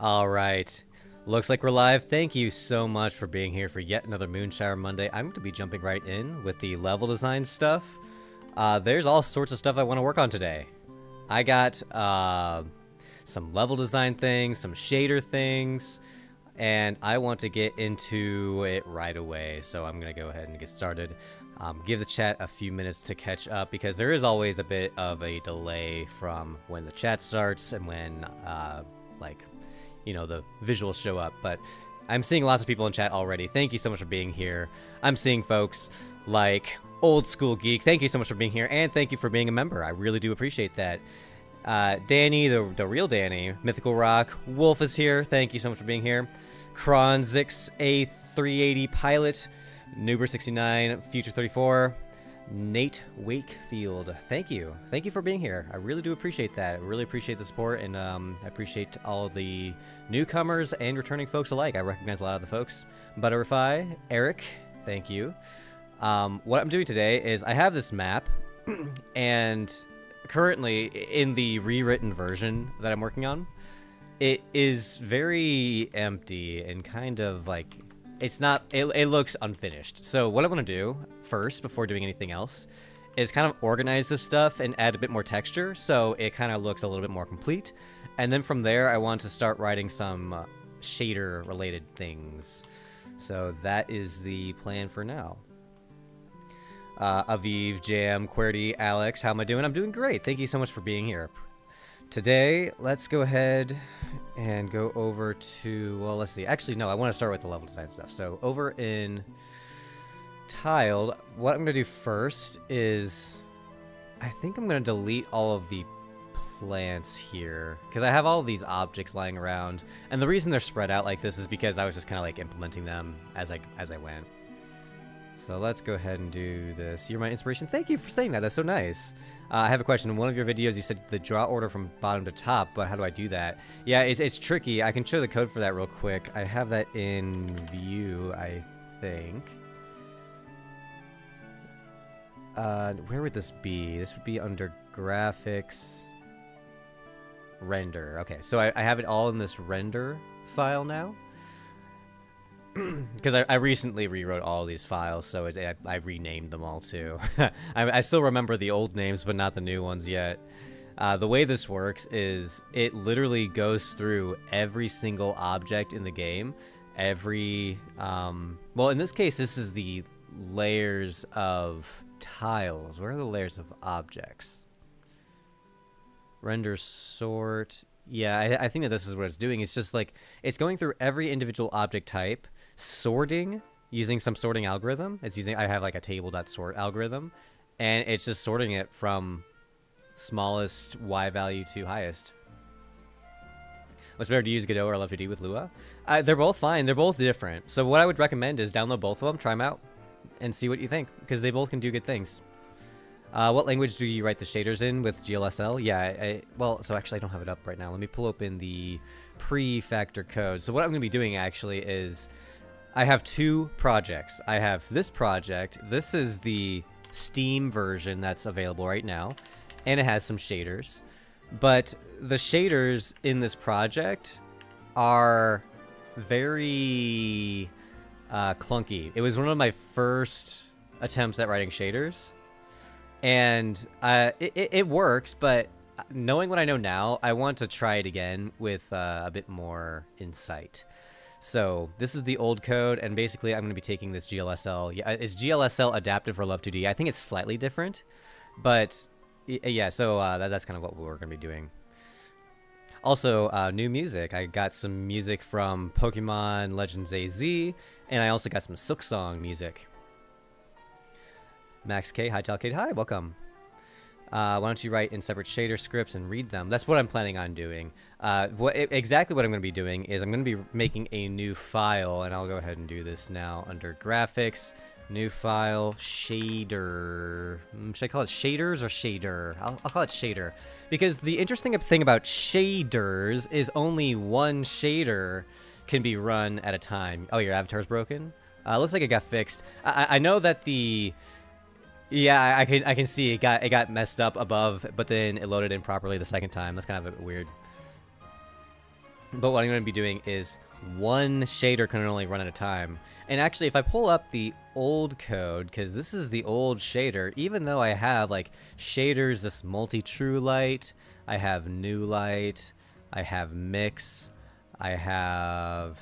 All right. Looks like we're live. Thank you so much for being here for yet another Moonshire Monday. I'm going to be jumping right in with the level design stuff. There's all sorts of stuff I want to work on today. I got some level design things, some shader things, and I want to get into it right away. So I'm going to go ahead and get started. Give the chat a few minutes to catch up because there is always a bit of a delay from when the chat starts and when, the visuals show up. But I'm seeing lots of people in chat already. Thank you so much for being here. I'm seeing folks like Old School Geek. Thank you so much for being here, and thank you for being a member. I really do appreciate that. Danny, the real Danny, Mythical Rock, Wolf is here. Thank you so much for being here. Kronzix A380 Pilot, Nuber69, Future 34, Nate Wakefield. Thank you. Thank you for being here. I really do appreciate that. I really appreciate the support, and I appreciate all of the newcomers and returning folks alike. I recognize a lot of the folks. Butterfly, Eric, thank you. What I'm doing today is I have this map, and currently in the rewritten version that I'm working on, it is very empty and kind of like it looks unfinished. So what I want to do first, before doing anything else, is kind of organize this stuff and add a bit more texture so it kind of looks a little bit more complete. And then from there, I want to start writing some shader related things. So that is the plan for now. Aviv, Jam, QWERTY, Alex, how am I doing? I'm doing great. Thank you so much for being here. Today, let's go ahead and go over to, well, let's see. Actually, no, I want to start with the level design stuff. So over in Tiled, what I'm going to do first is, I think I'm going to delete all of the plants here because I have all of these objects lying around. And the reason they're spread out like this is because I was just kind of like implementing them as I went. So let's go ahead and do this. You're my inspiration. Thank you for saying that. That's so nice. I have a question. In one of your videos, you said the draw order from bottom to top, but how do I do that? Yeah, it's tricky. I can show the code for that real quick. I have that in view, I think. Where would this be? This would be under graphics, render. Okay, so I have it all in this render file now. Because I recently rewrote all these files, so I renamed them all too. I still remember the old names, but not the new ones yet. The way this works is it literally goes through every single object in the game. Well, in this case, this is the layers of tiles. Where are the layers of objects? Render sort. Yeah, I think that this is what it's doing. It's just like, it's going through every individual object type, sorting using some sorting algorithm. I have like a table.sort algorithm, and it's just sorting it from smallest Y value to highest. What's better to use, Godot or Love to D with Lua? They're both fine. They're both different. So what I would recommend is download both of them, try them out, and see what you think, because they both can do good things. What language do you write the shaders in with GLSL? Yeah, well, so actually I don't have it up right now. Let me pull open the pre-factor code. So what I'm going to be doing actually is I have two projects. I have this project. This is the Steam version that's available right now, and it has some shaders. But the shaders in this project are very clunky. It was one of my first attempts at writing shaders. And it works, but knowing what I know now, I want to try it again with a bit more insight. So this is the old code, and basically I'm going to be taking this GLSL. Yeah, it's GLSL adaptive for Love2D. I think it's slightly different, but yeah, so that's kind of what we're going to be doing. Also, new music. I got some music from Pokemon Legends AZ, and I also got some Silksong music. Max K, hi Talcade, hi, welcome. Why don't you write in separate shader scripts and read them? That's what I'm planning on doing. Exactly what I'm going to be doing is I'm going to be making a new file, and I'll go ahead and do this now under graphics, new file, shader. Should I call it shaders or shader? I'll call it shader, because the interesting thing about shaders is only one shader can be run at a time. Oh, your avatar's broken? Looks like it got fixed. I know that the Yeah, I can see it got messed up above, but then it loaded in properly the second time. That's kind of weird. But what I'm going to be doing is one shader can only run at a time. And actually, if I pull up the old code, because this is the old shader, even though I have like shaders, this multi-true light, I have new light, I have mix, I have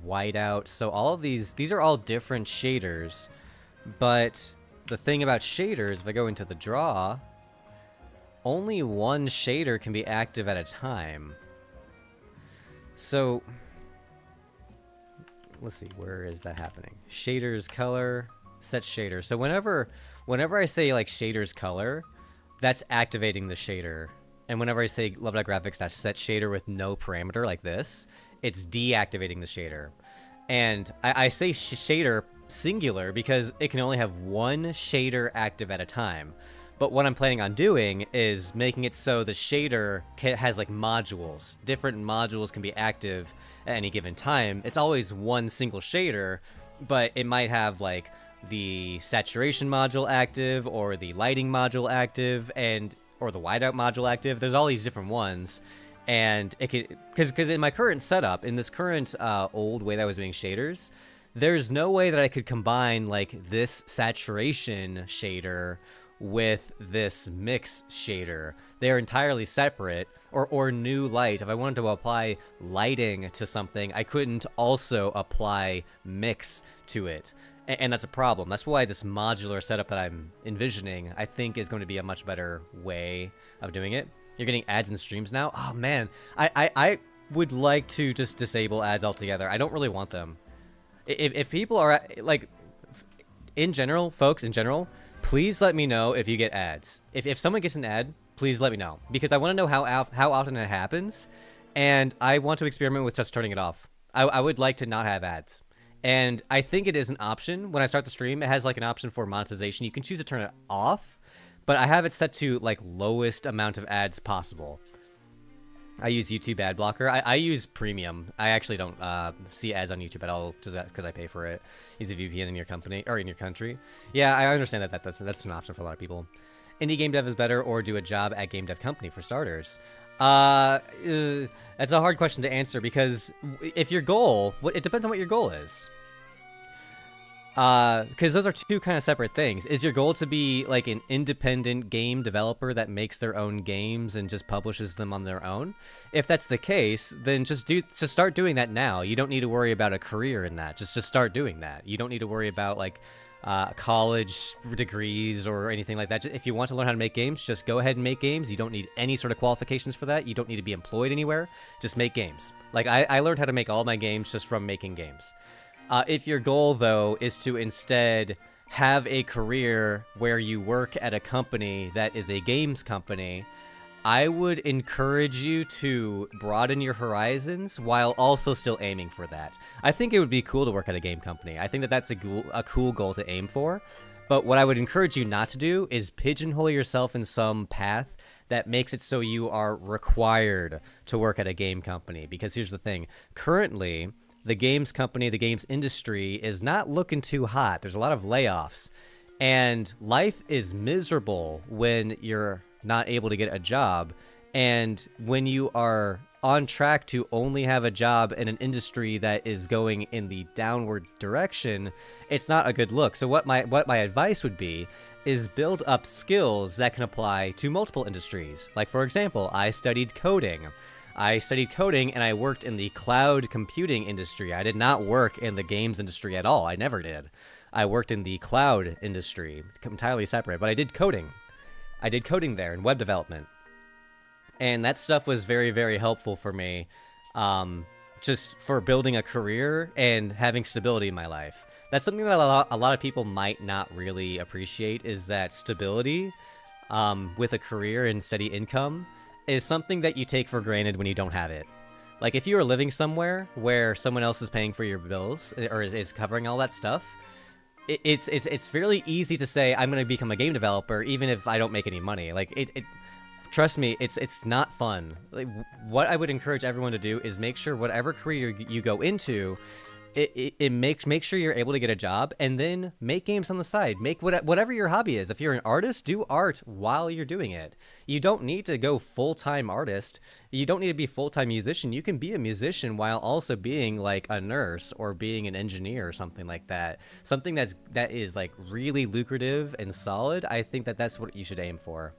whiteout. So all of these are all different shaders. But the thing about shaders, if I go into the draw, only one shader can be active at a time. So let's see, where is that happening? Shaders color, set shader. So whenever I say like shaders color, that's activating the shader. And whenever I say love.graphics set shader with no parameter like this, it's deactivating the shader. And I say shader singular because it can only have one shader active at a time. But what I'm planning on doing is making it so the shader has like modules. Different modules can be active at any given time. It's always one single shader, but it might have like the saturation module active or the lighting module active or the whiteout module active. There's all these different ones. And it can, because in my current setup, in this current old way that I was doing shaders, there's no way that I could combine like this saturation shader with this mix shader. They're entirely separate. Or new light. If I wanted to apply lighting to something, I couldn't also apply mix to it. And that's a problem. That's why this modular setup that I'm envisioning, I think, is going to be a much better way of doing it. You're getting ads in streams now? Oh, man. I would like to just disable ads altogether. I don't really want them. If people are, like, in general, folks, in general, please let me know if you get ads. If someone gets an ad, please let me know. Because I want to know how often it happens, and I want to experiment with just turning it off. I would like to not have ads. And I think it is an option. When I start the stream, it has, like, an option for monetization. You can choose to turn it off, but I have it set to, like, lowest amount of ads possible. I use YouTube ad blocker. I use premium. I actually don't see ads on YouTube at all just because I pay for it. Use a VPN in your company or in your country. Yeah, I understand that that's an option for a lot of people. Indie game dev is better, or do a job at game dev company for starters? That's a hard question to answer because if your goal, it depends on what your goal is. Because those are two kind of separate things. Is your goal to be like an independent game developer that makes their own games and just publishes them on their own? If that's the case, then just start doing that now. You don't need to worry about a career in that. Just start doing that. You don't need to worry about like college degrees or anything like that. If you want to learn how to make games, just go ahead and make games. You don't need any sort of qualifications for that. You don't need to be employed anywhere. Just make games. Like I learned how to make all my games just from making games. If your goal, though, is to instead have a career where you work at a company that is a games company, I would encourage you to broaden your horizons while also still aiming for that. I think it would be cool to work at a game company. I think that that's a cool goal to aim for. But what I would encourage you not to do is pigeonhole yourself in some path that makes it so you are required to work at a game company. Because here's the thing. Currently, the games company, the games industry is not looking too hot. There's a lot of layoffs. And life is miserable when you're not able to get a job. And when you are on track to only have a job in an industry that is going in the downward direction, it's not a good look. So what my advice would be is build up skills that can apply to multiple industries. Like, for example, I studied coding and I worked in the cloud computing industry. I did not work in the games industry at all. I never did. I worked in the cloud industry, entirely separate, but I did coding. I did coding there in web development. And that stuff was very, very helpful for me, just for building a career and having stability in my life. That's something that a lot of people might not really appreciate, is that stability with a career and steady income is something that you take for granted when you don't have it. Like, if you are living somewhere where someone else is paying for your bills or is covering all that stuff, it's fairly easy to say, I'm going to become a game developer even if I don't make any money. Like, trust me, it's not fun. Like, what I would encourage everyone to do is make sure whatever career you go into, it makes make sure you're able to get a job, and then make games on the side. Make whatever your hobby is. If you're an artist, do art while you're doing it. You don't need to go full-time artist. You don't need to be full-time musician. You can be a musician while also being like a nurse or being an engineer or something like that. Something that is like really lucrative and solid. I think that's what you should aim for.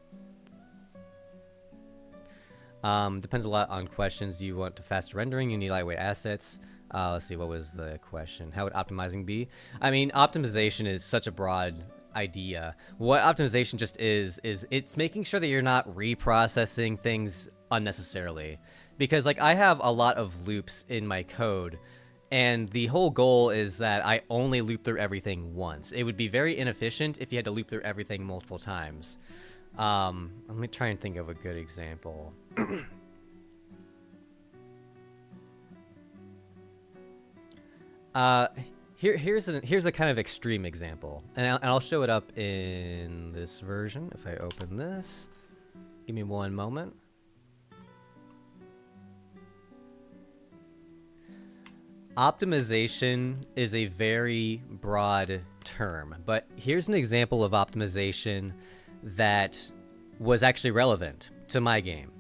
Depends a lot on questions. Do you want to fast rendering? You need lightweight assets. Let's see, what was the question? How would optimizing be? I mean, optimization is such a broad idea. What optimization just is it's making sure that you're not reprocessing things unnecessarily. Because like I have a lot of loops in my code, and the whole goal is that I only loop through everything once. It would be very inefficient if you had to loop through everything multiple times. Let me try and think of a good example. Here's a kind of extreme example, and I'll show it up in this version. If I open this, give me one moment. Optimization is a very broad term, but here's an example of optimization that was actually relevant to my game.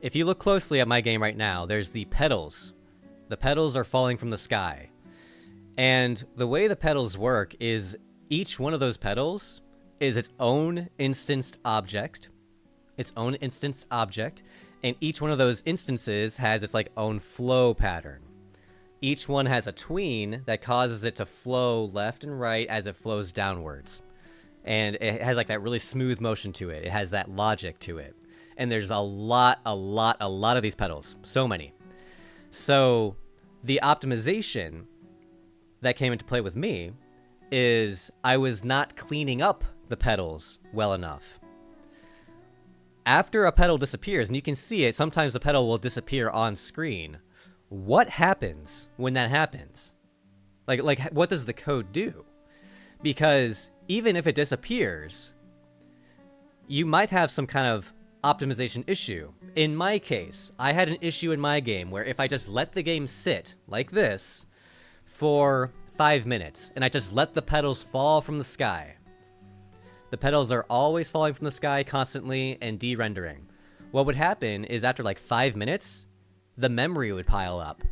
If you look closely at my game right now, there's the petals. The petals are falling from the sky. And the way the petals work is each one of those petals is its own instanced object. And each one of those instances has its like own flow pattern. Each one has a tween that causes it to flow left and right as it flows downwards. And it has like that really smooth motion to it. It has that logic to it. And there's a lot of these petals. So many. So the optimization that came into play with me is I was not cleaning up the petals well enough. After a petal disappears, and you can see it, sometimes the petal will disappear on screen. What happens when that happens? Like what does the code do? Because even if it disappears, you might have some kind of optimization issue. In my case, I had an issue in my game where if I just let the game sit like this for 5 minutes and I just let the petals fall from the sky, the petals are always falling from the sky constantly and de-rendering. What would happen is after like 5 minutes, the memory would pile up.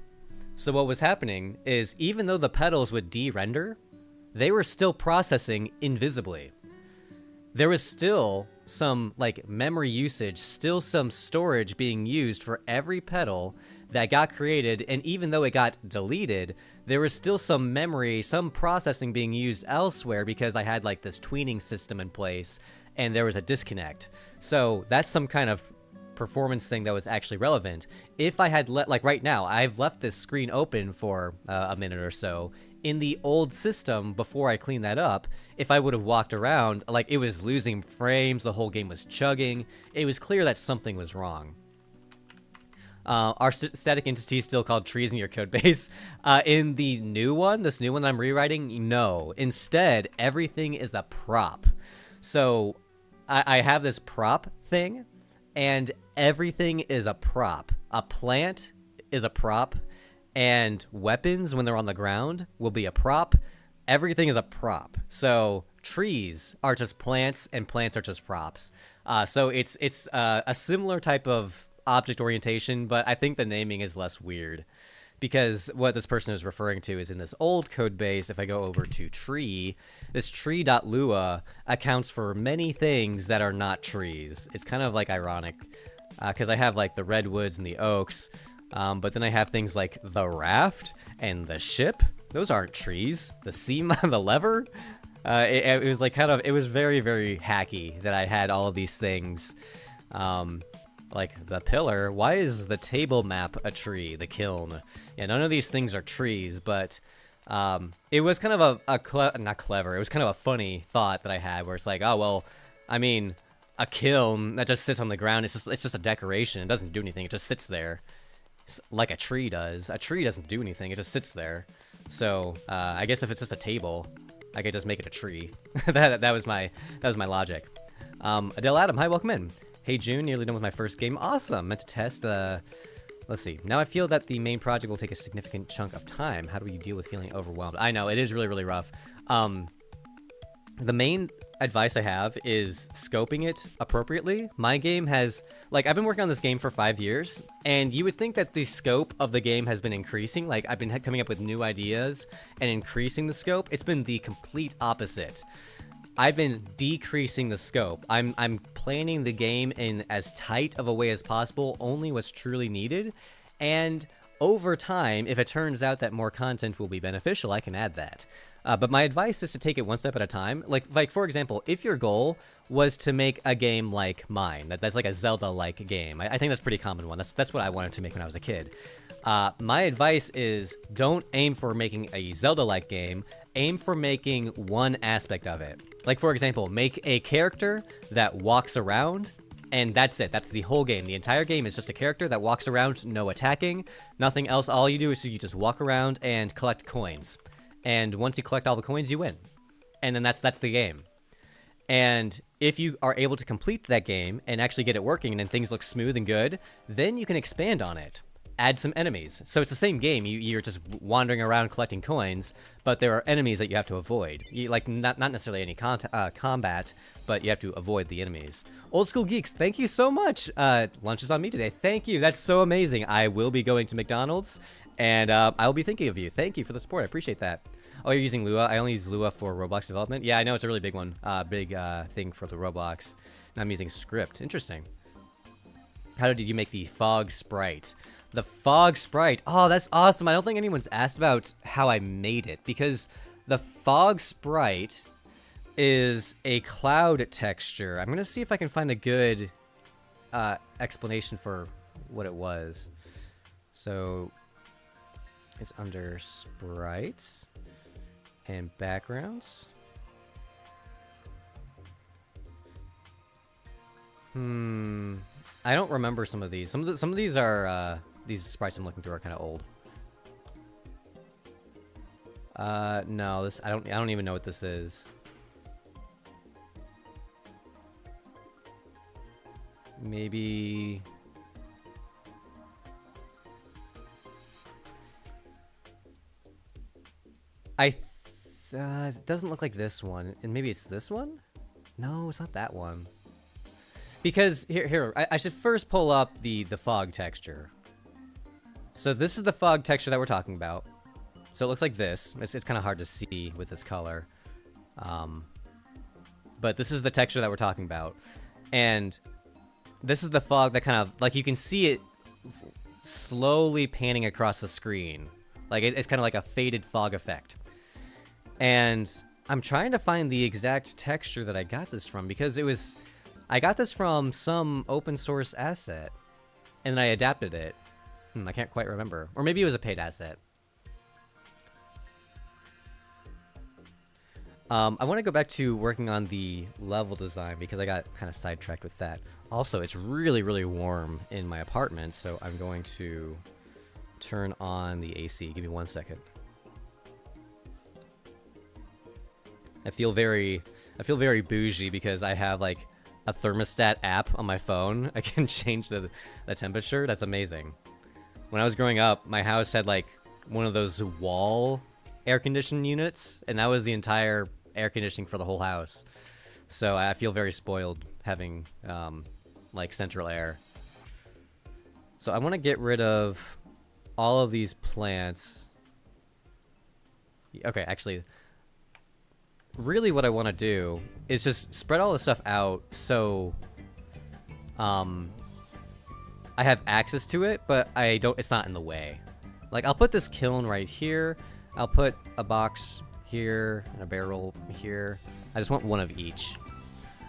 So what was happening is even though the petals would de-render, they were still processing invisibly. There was still some like memory usage, still some storage being used for every petal that got created, and even though it got deleted, there was still some memory, some processing being used elsewhere because I had like this tweening system in place and there was a disconnect. So that's some kind of performance thing that was actually relevant. If I had like right now, I've left this screen open for a minute or so. In the old system, before I cleaned that up, if I would have walked around, like it was losing frames, the whole game was chugging. It was clear that something was wrong. Are static entities still called trees in your code base? In the new one, this new one that I'm rewriting, no. Instead, everything is a prop. So I have this prop thing, and everything is a prop. A plant is a prop, and weapons when they're on the ground will be a prop. Everything is a prop. So trees are just plants, and plants are just props. So it's a similar type of object orientation, but I think the naming is less weird. Because what this person is referring to is in this old code base, if I go over to tree, this tree.lua accounts for many things that are not trees. It's kind of like ironic, because I have like the redwoods and the oaks, but then I have things like the raft and the ship. Those aren't trees. The seam on the lever. It was like kind of, it was very, very hacky that I had all of these things. Like the pillar. Why is the table map a tree? The kiln. Yeah, none of these things are trees, but it was kind of not clever. It was kind of a funny thought that I had, where it's like, oh well, I mean, a kiln that just sits on the ground. It's just a decoration. It doesn't do anything. It just sits there, like a tree does. A tree doesn't do anything. It just sits there. So I guess if it's just a table, I could just make it a tree. that was my logic. Adele Adam, hi, welcome in. Hey June, nearly done with my first game. Awesome. Meant to test Let's see. Now I feel that the main project will take a significant chunk of time. How do we deal with feeling overwhelmed? I know, it is really, really rough. The main advice I have is scoping it appropriately. My game has, like, I've been working on this game for 5 years, and you would think that the scope of the game has been increasing. Like, I've been coming up with new ideas and increasing the scope. It's been the complete opposite. I've been decreasing the scope. I'm planning the game in as tight of a way as possible, only what's truly needed. And over time, if it turns out that more content will be beneficial, I can add that. But my advice is to take it one step at a time. Like for example, if your goal was to make a game like mine, that's like a Zelda-like game. I think that's a pretty common one. That's what I wanted to make when I was a kid. My advice is don't aim for making a Zelda-like game. Aim for making one aspect of it. Like, for example, make a character that walks around, and that's it. That's the whole game. The entire game is just a character that walks around, no attacking, nothing else. All you do is you just walk around and collect coins. And once you collect all the coins, you win. And then that's the game. And if you are able to complete that game and actually get it working and things look smooth and good, then you can expand on it. Add some enemies. So it's the same game. You're just wandering around collecting coins, but there are enemies that you have to avoid. Like, not necessarily any combat, but you have to avoid the enemies. Old School Geeks, thank you so much. Lunch is on me today. Thank you. That's so amazing. I will be going to McDonald's, and I will be thinking of you. Thank you for the support. I appreciate that. Oh, you're using Lua? I only use Lua for Roblox development. Yeah, I know it's a really big one. Big thing for the Roblox. And I'm using Script. Interesting. How did you make the fog sprite? The fog sprite. Oh, that's awesome. I don't think anyone's asked about how I made it, because the fog sprite is a cloud texture. I'm going to see if I can find a good explanation for what it was. So it's under sprites and backgrounds. I don't remember some of these. Some of these are these sprites I'm looking through are kind of old. No, this I don't even know what this is. Maybe it doesn't look like this one, and maybe it's this one? No, it's not that one. Because here, I should first pull up the fog texture. So this is the fog texture that we're talking about. So it looks like this. It's kind of hard to see with this color. But this is the texture that we're talking about. And this is the fog that kind of, like, you can see it slowly panning across the screen. Like, it's kind of like a faded fog effect. And I'm trying to find the exact texture that I got this from, because I got this from some open source asset, and then I adapted it. I can't quite remember. Or maybe it was a paid asset. I want to go back to working on the level design, because I got kind of sidetracked with that. Also, it's really, really warm in my apartment, so I'm going to turn on the AC. Give me 1 second. I feel very bougie because I have, like, a thermostat app on my phone. I can change the temperature. That's amazing. When I was growing up, my house had, like, one of those wall air conditioning units, and that was the entire air conditioning for the whole house. So I feel very spoiled having, like, central air. So I want to get rid of all of these plants. Okay, actually, really what I want to do is just spread all this stuff out so I have access to it, but it's not in the way. Like, I'll put this kiln right here. I'll put a box here and a barrel here. I just want one of each.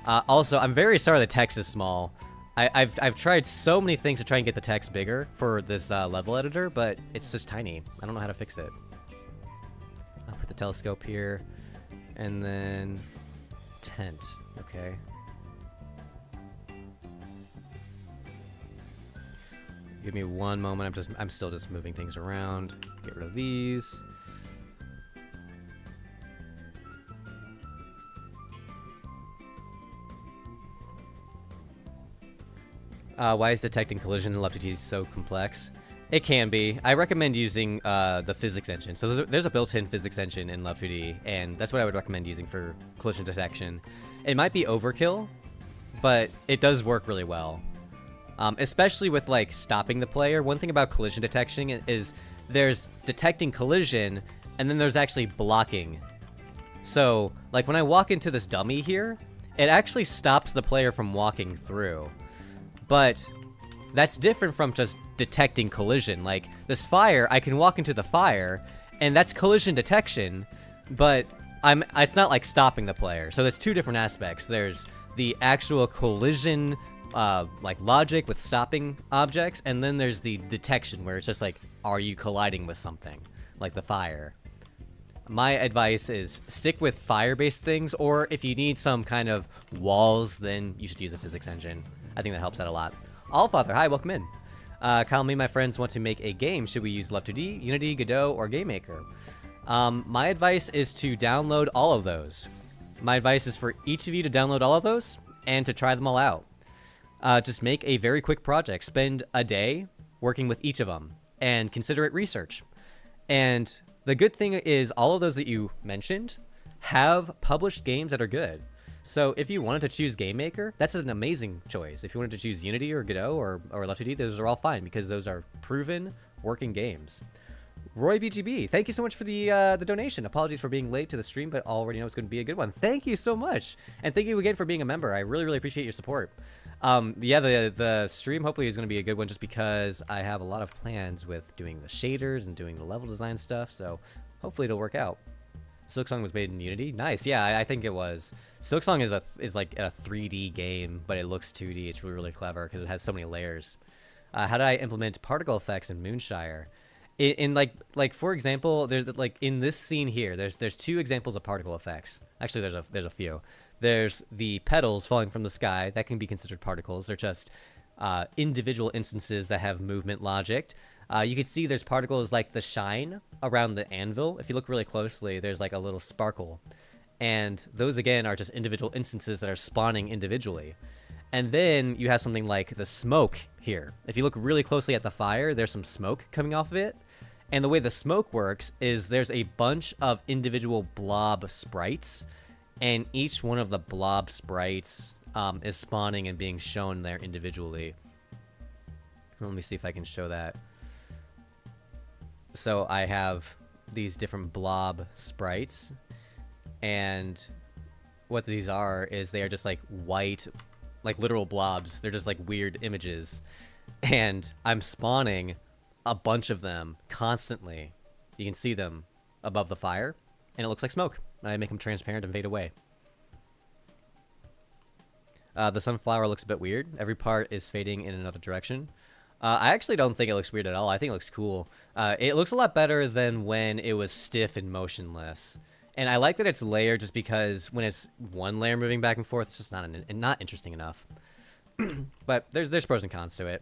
Also, I'm very sorry the text is small. I've tried so many things to try and get the text bigger for this level editor, but it's just tiny. I don't know how to fix it. I'll put the telescope here, and then tent. Okay. Give me one moment. I'm still just moving things around. Get rid of these. Why is detecting collision in Love2D so complex? It can be. I recommend using the physics engine. So there's a built-in physics engine in Love2D, and that's what I would recommend using for collision detection. It might be overkill, but it does work really well. Especially with like stopping the player. One thing about collision detection is there's detecting collision, and then there's actually blocking. So like when I walk into this dummy here, it actually stops the player from walking through. But that's different from just detecting collision. Like this fire, I can walk into the fire, and that's collision detection, but it's not like stopping the player. So there's two different aspects. There's the actual collision like logic with stopping objects, and then there's the detection where it's just like, are you colliding with something like the fire? My advice is stick with fire-based things, or if you need some kind of walls, then you should use a physics engine. I think that helps out a lot. Allfather, hi, welcome in. Kyle, me and my friends want to make a game. Should we use Love2D, Unity, Godot, or GameMaker? My advice is to download all of those. My advice is for each of you to download all of those and to try them all out. Just make a very quick project. Spend a day working with each of them and consider it research. And the good thing is all of those that you mentioned have published games that are good. So if you wanted to choose GameMaker, that's an amazing choice. If you wanted to choose Unity or Godot or Love2D, those are all fine because those are proven working games. Roy BGB, thank you so much for the donation. Apologies for being late to the stream, but already know it's going to be a good one. Thank you so much. And thank you again for being a member. I really, really appreciate your support. Yeah, the stream hopefully is going to be a good one just because I have a lot of plans with doing the shaders and doing the level design stuff, so hopefully it'll work out. Silksong was made in Unity. Nice, yeah, I think it was. Silksong is like a 3D game, but it looks 2D. It's really, really clever because it has so many layers. How did I implement particle effects in Moonshire? In like for example, there's like in this scene here, there's two examples of particle effects. Actually, there's a few. There's the petals falling from the sky that can be considered particles. They're just individual instances that have movement logic. You can see there's particles like the shine around the anvil. If you look really closely, there's like a little sparkle, and those again are just individual instances that are spawning individually. And then you have something like the smoke here. If you look really closely at the fire, there's some smoke coming off of it. And the way the smoke works is there's a bunch of individual blob sprites, and each one of the blob sprites is spawning and being shown there individually. Let me see if I can show that. So I have these different blob sprites, and what these are is they are just like white, like literal blobs. They're just like weird images, and I'm spawning a bunch of them constantly. You can see them above the fire, and it looks like smoke. And I make them transparent and fade away. The sunflower looks a bit weird. Every part is fading in another direction. I actually don't think it looks weird at all. I think it looks cool. It looks a lot better than when it was stiff and motionless. And I like that it's layered just because when it's one layer moving back and forth, it's just not interesting enough. But there's pros and cons to it.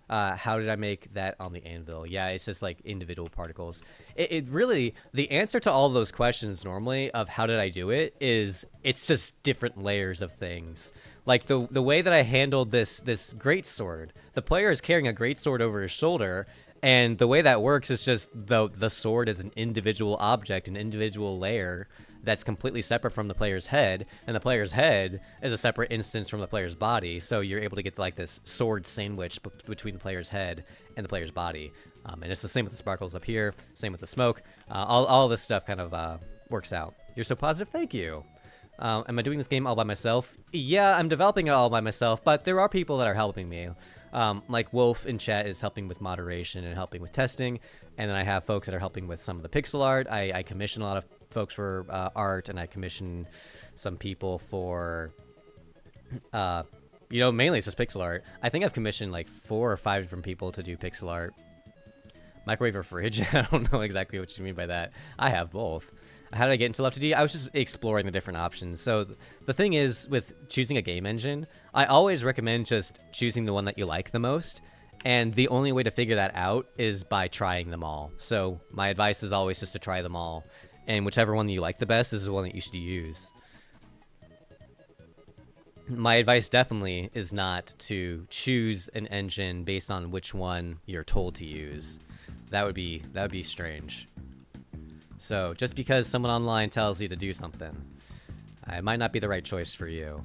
How did I make that on the anvil? Yeah, it's just like individual particles. It really, the answer to all those questions normally of how did I do it is it's just different layers of things. Like the way that I handled this greatsword, the player is carrying a greatsword over his shoulder, and the way that works is just the sword is an individual object, an individual layer that's completely separate from the player's head, and the player's head is a separate instance from the player's body, so you're able to get like this sword sandwich between the player's head and the player's body. And it's the same with the sparkles up here, same with the smoke. All this stuff kind of works out. You're so positive, thank you. Am I doing this game all by myself? Yeah, I'm developing it all by myself, but there are people that are helping me. Like Wolf in chat is helping with moderation and helping with testing, and then I have folks that are helping with some of the pixel art. I commission a lot of folks for art, and I commission some people for, mainly it's just pixel art. I think I've commissioned like 4 or 5 different people to do pixel art. Microwave or fridge? I don't know exactly what you mean by that. I have both. How did I get into Love2D? I was just exploring the different options. So the thing is, with choosing a game engine, I always recommend just choosing the one that you like the most. And the only way to figure that out is by trying them all. So my advice is always just to try them all. And whichever one you like the best is the one that you should use. My advice definitely is not to choose an engine based on which one you're told to use. That would be strange. So just because someone online tells you to do something, it might not be the right choice for you.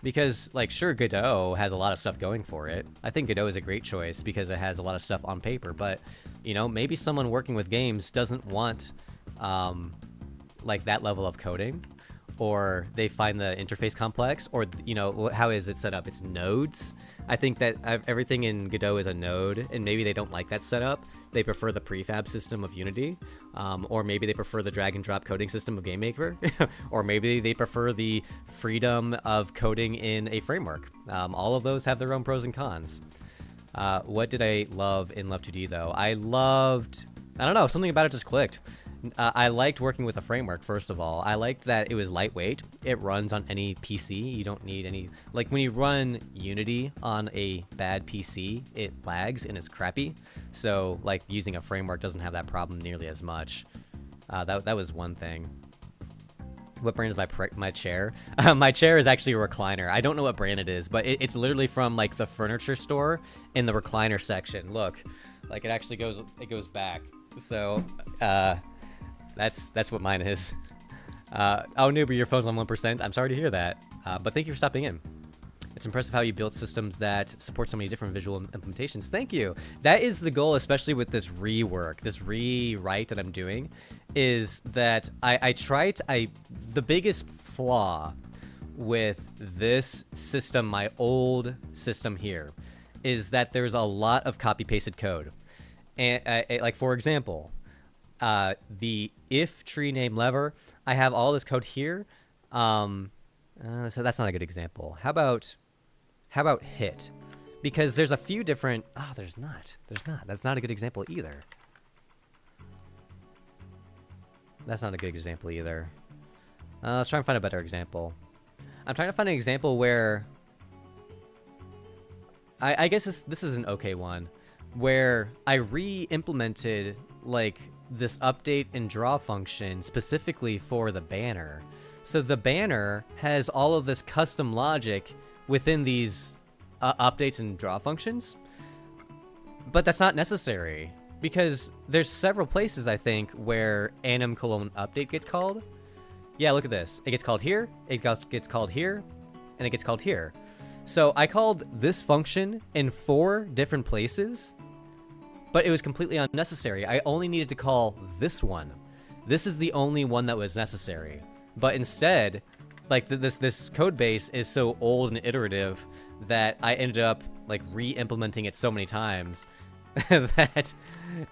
Because, like, sure, Godot has a lot of stuff going for it. I think Godot is a great choice because it has a lot of stuff on paper. But, you know, maybe someone working with games doesn't want, like, that level of coding. Or they find the interface complex. Or, you know, how is it set up? It's nodes. I think that everything in Godot is a node. And maybe they don't like that setup. They prefer the prefab system of Unity. Or maybe they prefer the drag and drop coding system of GameMaker. Or maybe they prefer the freedom of coding in a framework. All of those have their own pros and cons. What did I love in Love2D, though? I don't know, something about it just clicked. I liked working with a framework, first of all. I liked that it was lightweight. It runs on any PC. You don't need any... Like, when you run Unity on a bad PC, it lags and it's crappy. So, like, using a framework doesn't have that problem nearly as much. That was one thing. What brand is my chair? My chair is actually a recliner. I don't know what brand it is, but it's literally from, like, the furniture store in the recliner section. Look. Like, it actually goes back. So, that's what mine is. Oh, Newbie, your phone's on 1%. I'm sorry to hear that. But thank you for stopping in. It's impressive how you built systems that support so many different visual implementations. Thank you. That is the goal, especially with this rework, this rewrite that I'm doing, is that the biggest flaw with this system, my old system here, is that there's a lot of copy-pasted code. And like, for example, the if tree name lever, I have all this code here. So that's not a good example. How about hit? Because there's a few different... Oh, there's not. That's not a good example either. That's not a good example either. Let's try and find a better example. I'm trying to find an example where... I guess this is an okay one. Where I re-implemented, like, this update and draw function specifically for the banner. So the banner has all of this custom logic within these updates and draw functions. But that's not necessary, because there's several places, I think, where anim::update gets called. Yeah, look at this. It gets called here, it gets called here, and it gets called here. So I called this function in 4 different places, but it was completely unnecessary. I only needed to call this one. This is the only one that was necessary. But instead, like, this code base is so old and iterative that I ended up, like, re-implementing it so many times that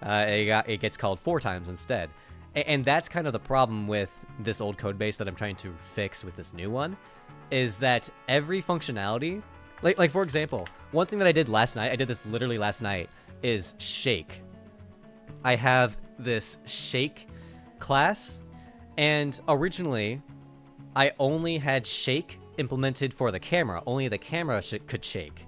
it gets called 4 times instead. And that's kind of the problem with this old code base that I'm trying to fix with this new one, is that every functionality, like for example, one thing that I did last night, I did this literally last night, is shake. I have this shake class, and originally I only had shake implemented for the camera. Only the camera could shake.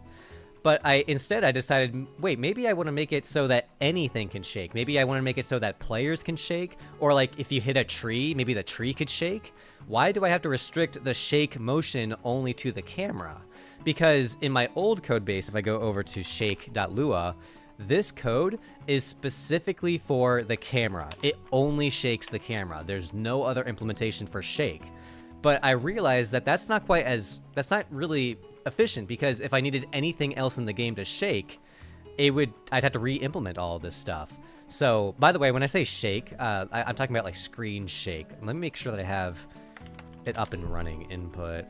But instead I decided, wait, maybe I want to make it so that anything can shake. Maybe I want to make it so that players can shake, or like if you hit a tree, maybe the tree could shake. Why do I have to restrict the shake motion only to the camera? Because in my old code base, if I go over to shake.lua, this code is specifically for the camera. It only shakes the camera. There's no other implementation for shake. But I realized that that's not really efficient, because if I needed anything else in the game to shake, I'd have to re-implement all of this stuff. So, by the way, when I say shake, I'm talking about like screen shake. Let me make sure that I have it up and running input.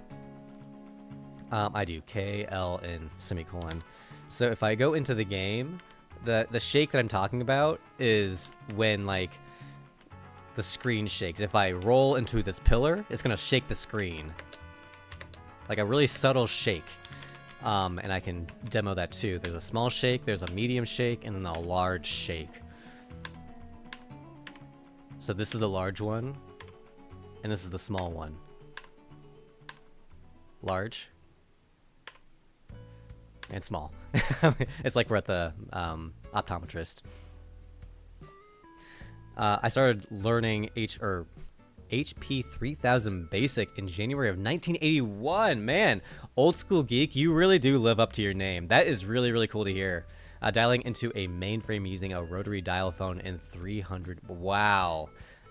I do KL and semicolon. So if I go into the game, the shake that I'm talking about is when, like, the screen shakes. If I roll into this pillar, it's gonna shake the screen. Like a really subtle shake. And I can demo that too. There's a small shake, there's a medium shake, and then a large shake. So this is the large one, and this is the small one. Large. And small. It's like we're at the optometrist. I started learning HP 3000 Basic in January of 1981. Man, old school geek, you really do live up to your name. That is really, really cool to hear. Dialing into a mainframe using a rotary dial phone in 300. Wow.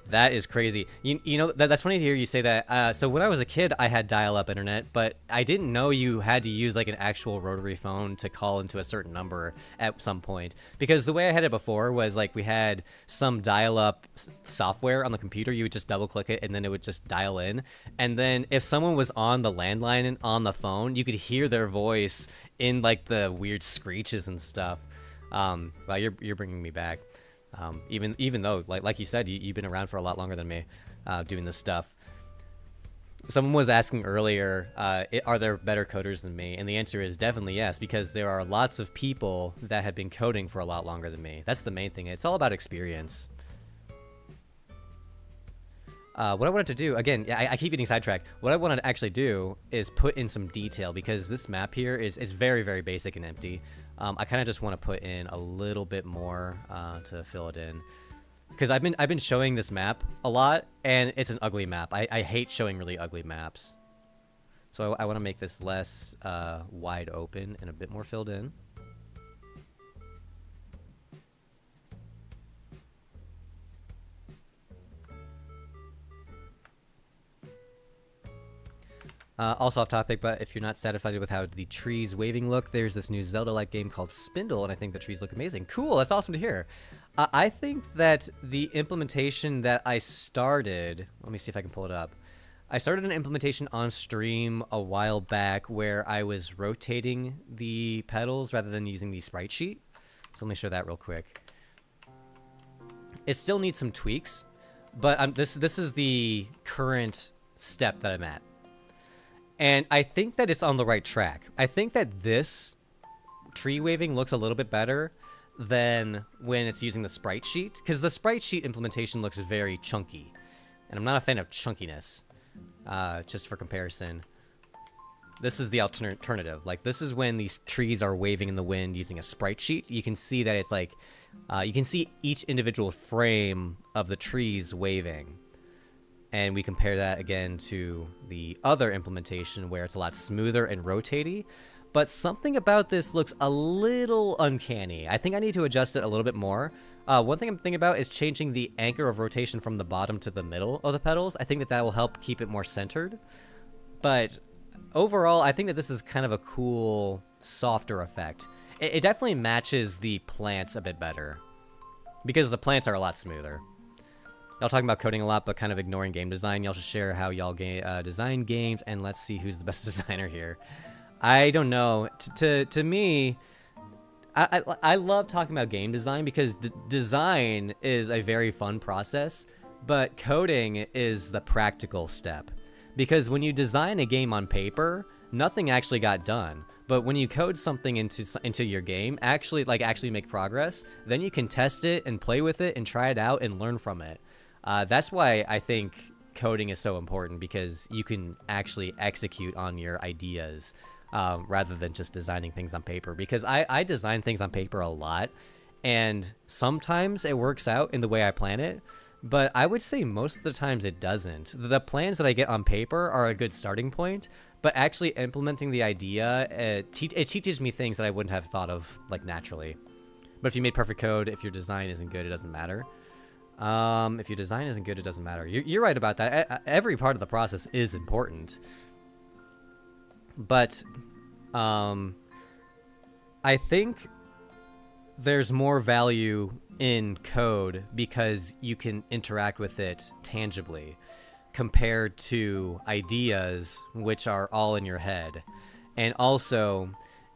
That is crazy. You know, that's funny to hear you say that. So when I was a kid, I had dial-up internet, but I didn't know you had to use like an actual rotary phone to call into a certain number at some point. Because the way I had it before was like we had some dial-up software on the computer. You would just double-click it, and then it would just dial in. And then if someone was on the landline and on the phone, you could hear their voice in like the weird screeches and stuff. Wow, you're bringing me back. Even though, like you said, you've been around for a lot longer than me, doing this stuff. Someone was asking earlier, are there better coders than me? And the answer is definitely yes, because there are lots of people that have been coding for a lot longer than me. That's the main thing. It's all about experience. What I wanted to do, again, I keep getting sidetracked. What I wanted to actually do is put in some detail, because this map here is very, very basic and empty. I kind of just want to put in a little bit more to fill it in, because I've been showing this map a lot, and it's an ugly map. I hate showing really ugly maps, so I want to make this less wide open and a bit more filled in. Also off topic, but if you're not satisfied with how the trees waving look, there's this new Zelda-like game called Spindle, and I think the trees look amazing. Cool, that's awesome to hear. I think that the implementation that I started, let me see if I can pull it up. I started an implementation on stream a while back where I was rotating the pedals rather than using the sprite sheet. So let me show that real quick. It still needs some tweaks, but this is the current step that I'm at. And I think that it's on the right track. I think that this tree waving looks a little bit better than when it's using the sprite sheet, because the sprite sheet implementation looks very chunky, and I'm not a fan of chunkiness. Just for comparison, this is the alternative. Like, this is when these trees are waving in the wind using a sprite sheet. You can see that it's like, you can see each individual frame of the trees waving. And we compare that again to the other implementation where it's a lot smoother and rotatey. But something about this looks a little uncanny. I think I need to adjust it a little bit more. One thing I'm thinking about is changing the anchor of rotation from the bottom to the middle of the pedals. I think that will help keep it more centered. But overall, I think that this is kind of a cool, softer effect. It definitely matches the plants a bit better, because the plants are a lot smoother. Y'all talking about coding a lot, but kind of ignoring game design. Y'all should share how y'all design games, and let's see who's the best designer here. I don't know. To me, I love talking about game design, because design is a very fun process, but coding is the practical step. Because when you design a game on paper, nothing actually got done. But when you code something into your game, actually make progress, then you can test it and play with it and try it out and learn from it. That's why I think coding is so important, because you can actually execute on your ideas rather than just designing things on paper. Because I design things on paper a lot, and sometimes it works out in the way I plan it, but I would say most of the times it doesn't. The plans that I get on paper are a good starting point, but actually implementing the idea, it teaches me things that I wouldn't have thought of like naturally. But if you made perfect code, if your design isn't good, it doesn't matter. If your design isn't good, it doesn't matter. You're right about that. Every part of the process is important. But I think there's more value in code because you can interact with it tangibly, compared to ideas, which are all in your head. And also,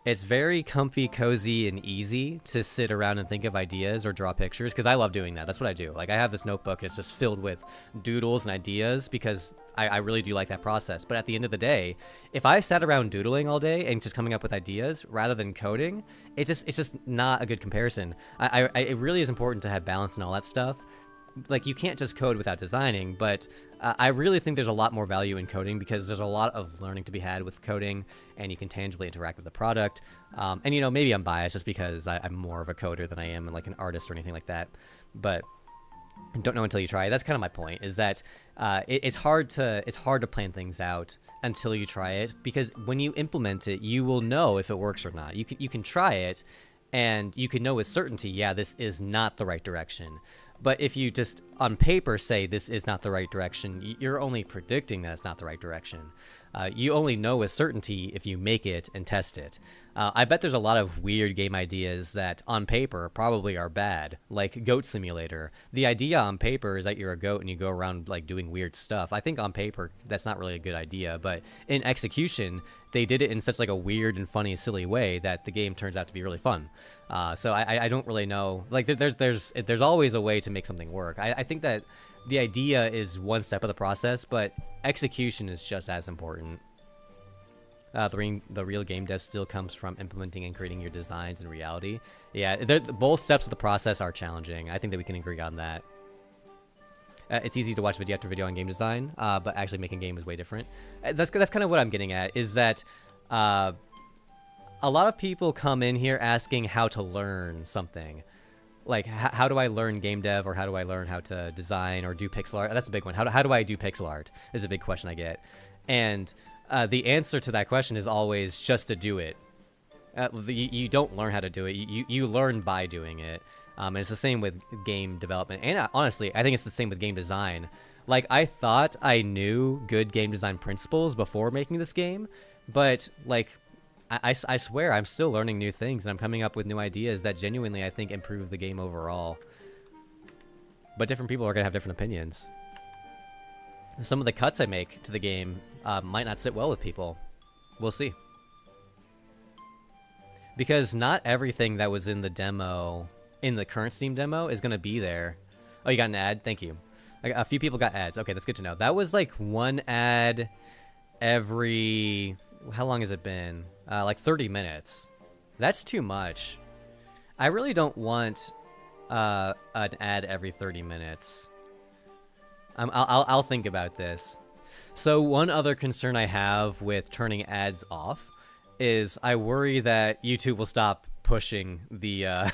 it's very comfy, cozy, and easy to sit around and think of ideas or draw pictures, because I love doing that. That's what I do. Like, I have this notebook, it's just filled with doodles and ideas, because I really do like that process. But at the end of the day, if I sat around doodling all day and just coming up with ideas rather than coding, it's just not a good comparison. It really is important to have balance and all that stuff. Like, you can't just code without designing, but I really think there's a lot more value in coding, because there's a lot of learning to be had with coding, and you can tangibly interact with the product. And, you know, maybe I'm biased just because I'm more of a coder than I am like an artist or anything like that. But Don't know until you try. That's kind of my point. Is that it's hard to plan things out until you try it, because when you implement it, you will know if it works or not. You can try it, and you can know with certainty, yeah, this is not the right direction. But if you just on paper say this is not the right direction, you're only predicting that it's not the right direction. You only know with certainty if you make it and test it. I bet there's a lot of weird game ideas that on paper probably are bad, like Goat Simulator. The idea on paper is that you're a goat and you go around like doing weird stuff. I think on paper that's not really a good idea, but in execution they did it in such like a weird and funny, silly way that the game turns out to be really fun. So I don't really know. Like there's always a way to make something work. I think that the idea is one step of the process, but execution is just as important. The real game dev still comes from implementing and creating your designs in reality. Yeah, both steps of the process are challenging. I think that we can agree on that. It's easy to watch video after video on game design, but actually making a game is way different. That's kind of what I'm getting at, is that a lot of people come in here asking how to learn something. Like, how do I learn game dev, or how do I learn how to design or do pixel art? That's a big one. How do I do pixel art is a big question I get. And the answer to that question is always just to do it. You don't learn how to do it. You learn by doing it. And it's the same with game development. And honestly, I think it's the same with game design. Like, I thought I knew good game design principles before making this game, but like, I swear I'm still learning new things, and I'm coming up with new ideas that genuinely I think improve the game overall. But different people are going to have different opinions. Some of the cuts I make to the game might not sit well with people. We'll see. Because not everything that was in the demo, in the current Steam demo, is going to be there. Oh, you got an ad? Thank you. A few people got ads. Okay, that's good to know. That was like one ad every... How long has it been? Like 30 minutes. That's too much. I really don't want an ad every 30 minutes. I'll think about this. So one other concern I have with turning ads off is I worry that YouTube will stop pushing the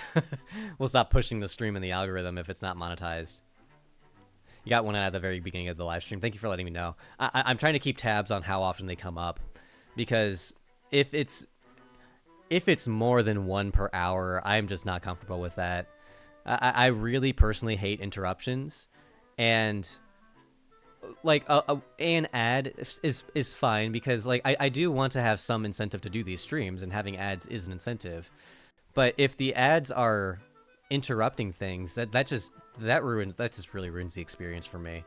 will stop pushing the stream in the algorithm if it's not monetized. You got one ad at the very beginning of the live stream. Thank you for letting me know. I'm trying to keep tabs on how often they come up, because if it's more than one per hour, I'm just not comfortable with that. I really personally hate interruptions, and like an ad is fine, because like I do want to have some incentive to do these streams, and having ads is an incentive. But if the ads are interrupting things, that just really ruins the experience for me.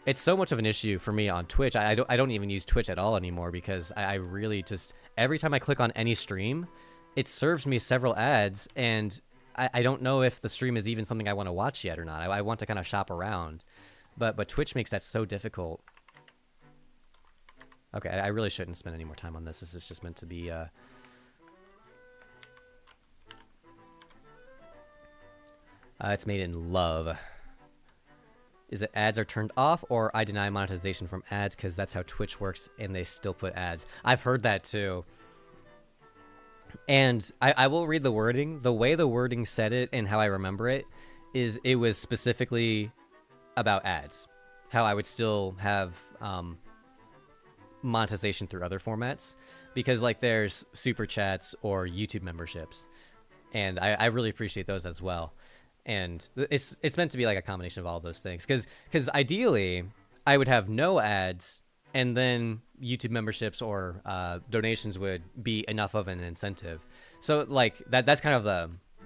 It's so much of an issue for me on Twitch. I don't even use Twitch at all anymore, because I really just, every time I click on any stream, it serves me several ads, and I don't know if the stream is even something I want to watch yet or not. I want to kind of shop around, but Twitch makes that so difficult. Okay, I really shouldn't spend any more time on this. This is just meant to be it's made in love. Is it ads are turned off, or I deny monetization from ads because that's how Twitch works and they still put ads? I've heard that too. And I will read the wording. The way the wording said it and how I remember it is it was specifically about ads. How I would still have monetization through other formats. Because like there's super chats or YouTube memberships. And I really appreciate those as well. And it's meant to be like a combination of all of those things. Because ideally, I would have no ads, and then YouTube memberships or donations would be enough of an incentive. So like that's kind of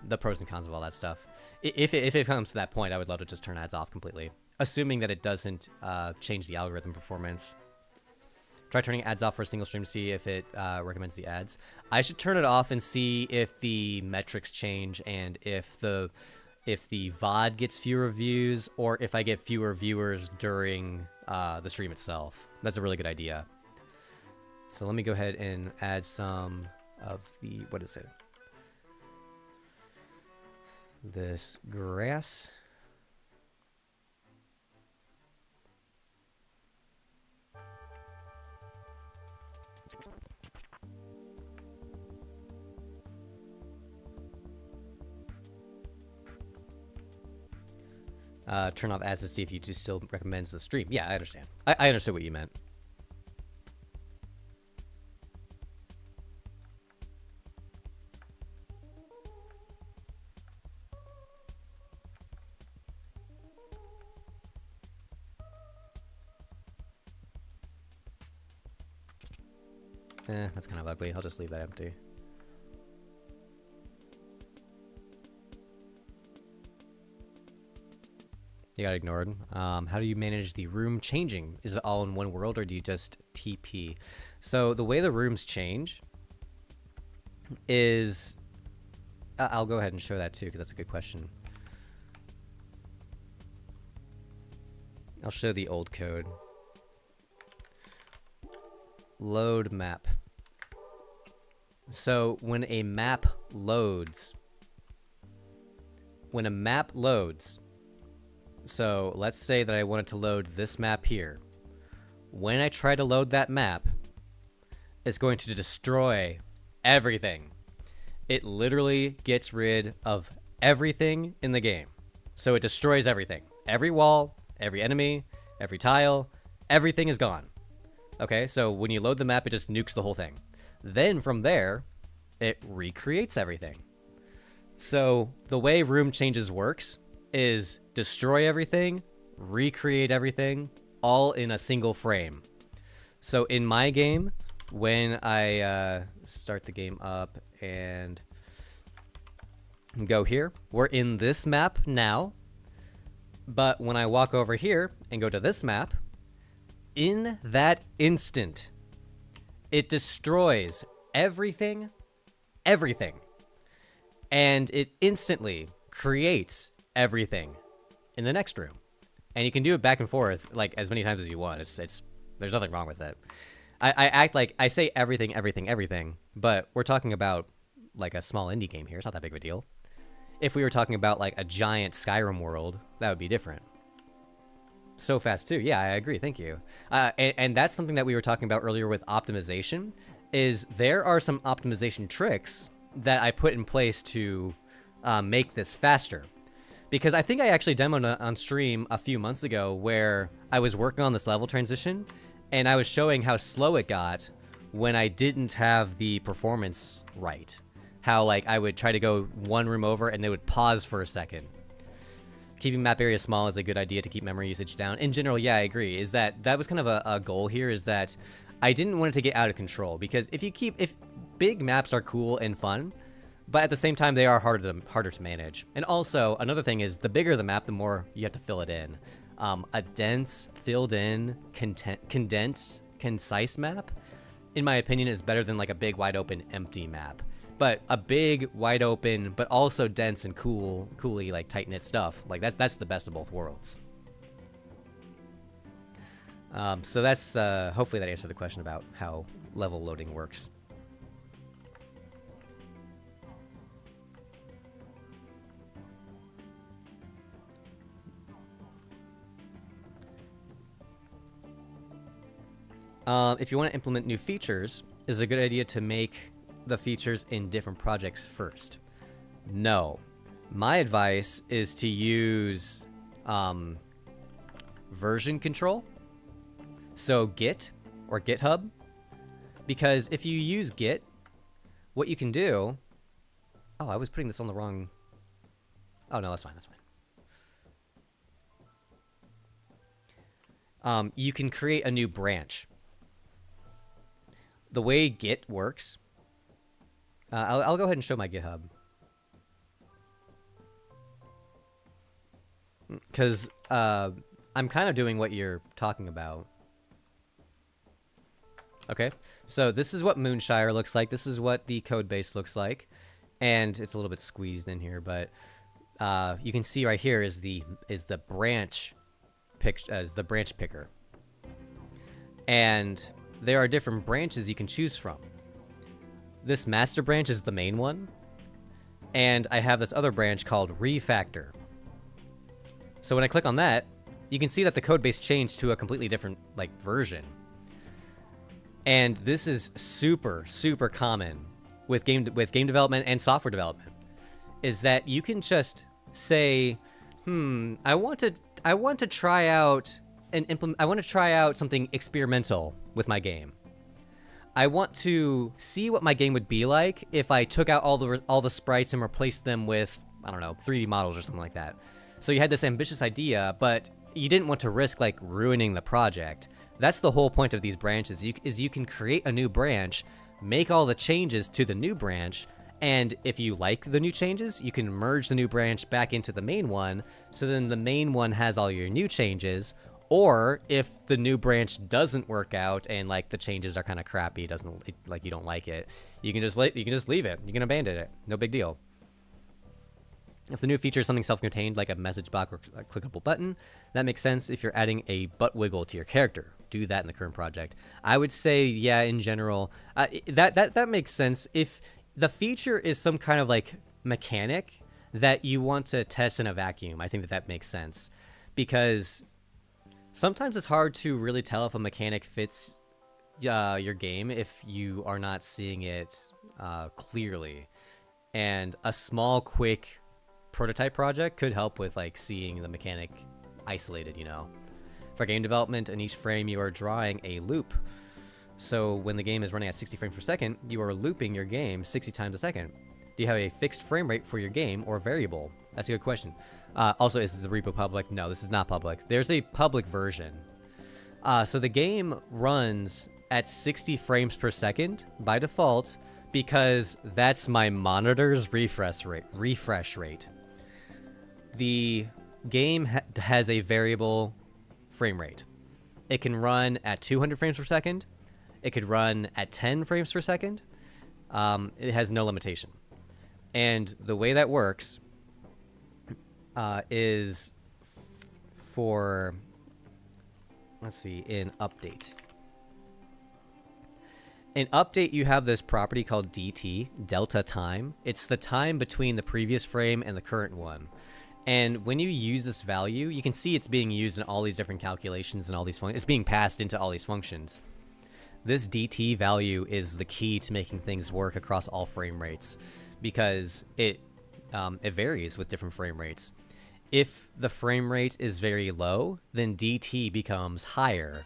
the pros and cons of all that stuff. If it comes to that point, I would love to just turn ads off completely, assuming that it doesn't change the algorithm performance. Try turning ads off for a single stream to see if it recommends the ads. I should turn it off and see if the metrics change, and if the VOD gets fewer views, or if I get fewer viewers during the stream itself. That's a really good idea. So let me go ahead and add some of the, what is it? This grass. Turn off ads to see if YouTube still recommends the stream. Yeah, I understand. I understood what you meant. That's kind of ugly. I'll just leave that empty. You got ignored. How do you manage the room changing? Is it all in one world, or do you just TP? So the way the rooms change is... I'll go ahead and show that too, because that's a good question. I'll show the old code. Load map. So when a map loads, so let's say that I wanted to load this map here. When I try to load that map, it's going to destroy everything. It literally gets rid of everything in the game. So it destroys everything. Every wall, every enemy, every tile, everything is gone. Okay, so when you load the map, it just nukes the whole thing. Then from there, it recreates everything. So the way room changes works is destroy everything, recreate everything, all in a single frame. So in my game, when I start the game up and go here, we're in this map now. But when I walk over here and go to this map, in that instant, it destroys everything, and it instantly creates everything in the next room. And you can do it back and forth like as many times as you want. It's there's nothing wrong with it. I act like I say everything, but we're talking about like a small indie game here. It's not that big of a deal. If we were talking about like a giant Skyrim world, that would be different. So fast too. Yeah, I agree. Thank you. And that's something that we were talking about earlier with optimization, is there are some optimization tricks that I put in place to make this faster. Because I think I actually demoed on stream a few months ago where I was working on this level transition and I was showing how slow it got when I didn't have the performance right. How like I would try to go one room over and they would pause for a second. Keeping map area small is a good idea to keep memory usage down. In general, yeah, I agree. Is that was kind of a goal here, is that I didn't want it to get out of control. Because if big maps are cool and fun, but at the same time they are harder to manage. And also another thing is the bigger the map, the more you have to fill it in. A dense, filled in, condensed, concise map, in my opinion, is better than like a big, wide open, empty map. But a big, wide open, but also dense and coolly like tight knit stuff, like that's the best of both worlds. So that's hopefully that answered the question about how level loading works. If you want to implement new features, is it a good idea to make the features in different projects first? No. My advice is to use version control. So Git or GitHub. Because if you use Git, what you can do... Oh, I was putting this on the wrong... Oh, no, that's fine, that's fine. You can create a new branch. The way Git works... I'll go ahead and show my GitHub. Because I'm kind of doing what you're talking about. Okay, so this is what Moonshire looks like. This is what the code base looks like. And it's a little bit squeezed in here, but you can see right here is the branch picker. And there are different branches you can choose from. This master branch is the main one, and I have this other branch called refactor. So when I click on that, you can see that the code base changed to a completely different like version. And this is super common with game development and software development, is that you can just say I want to try out and implement. I want to try out something experimental with my game. I want to see what my game would be like if I took out all the sprites and replaced them with, I don't know, 3D models or something like that. So you had this ambitious idea, but you didn't want to risk like ruining the project. That's the whole point of these branches. You can create a new branch, make all the changes to the new branch, and if you like the new changes, you can merge the new branch back into the main one, so then the main one has all your new changes. Or if the new branch doesn't work out and like the changes are kind of crappy, like you don't like it, you can just leave it. You can abandon it. No big deal. If the new feature is something self-contained, like a message box or a clickable button, that makes sense if you're adding a butt wiggle to your character. Do that in the current project. I would say, yeah, in general, that makes sense. If the feature is some kind of like mechanic that you want to test in a vacuum, I think that makes sense, because sometimes it's hard to really tell if a mechanic fits your game if you are not seeing it clearly. And a small, quick prototype project could help with like seeing the mechanic isolated, you know. For game development, in each frame you are drawing a loop. So when the game is running at 60 frames per second, you are looping your game 60 times a second. Do you have a fixed frame rate for your game or variable? That's a good question. Also, is the repo public? No, this is not public. There's a public version. So the game runs at 60 frames per second by default because that's my monitor's refresh rate. The game has a variable frame rate. It can run at 200 frames per second. It could run at 10 frames per second. It has no limitation. And the way that works is for, let's see, in update. In update, you have this property called DT, delta time. It's the time between the previous frame and the current one. And when you use this value, you can see it's being used in all these different calculations and all these functions. It's being passed into all these functions. This DT value is the key to making things work across all frame rates, because it varies with different frame rates. If the frame rate is very low, then DT becomes higher.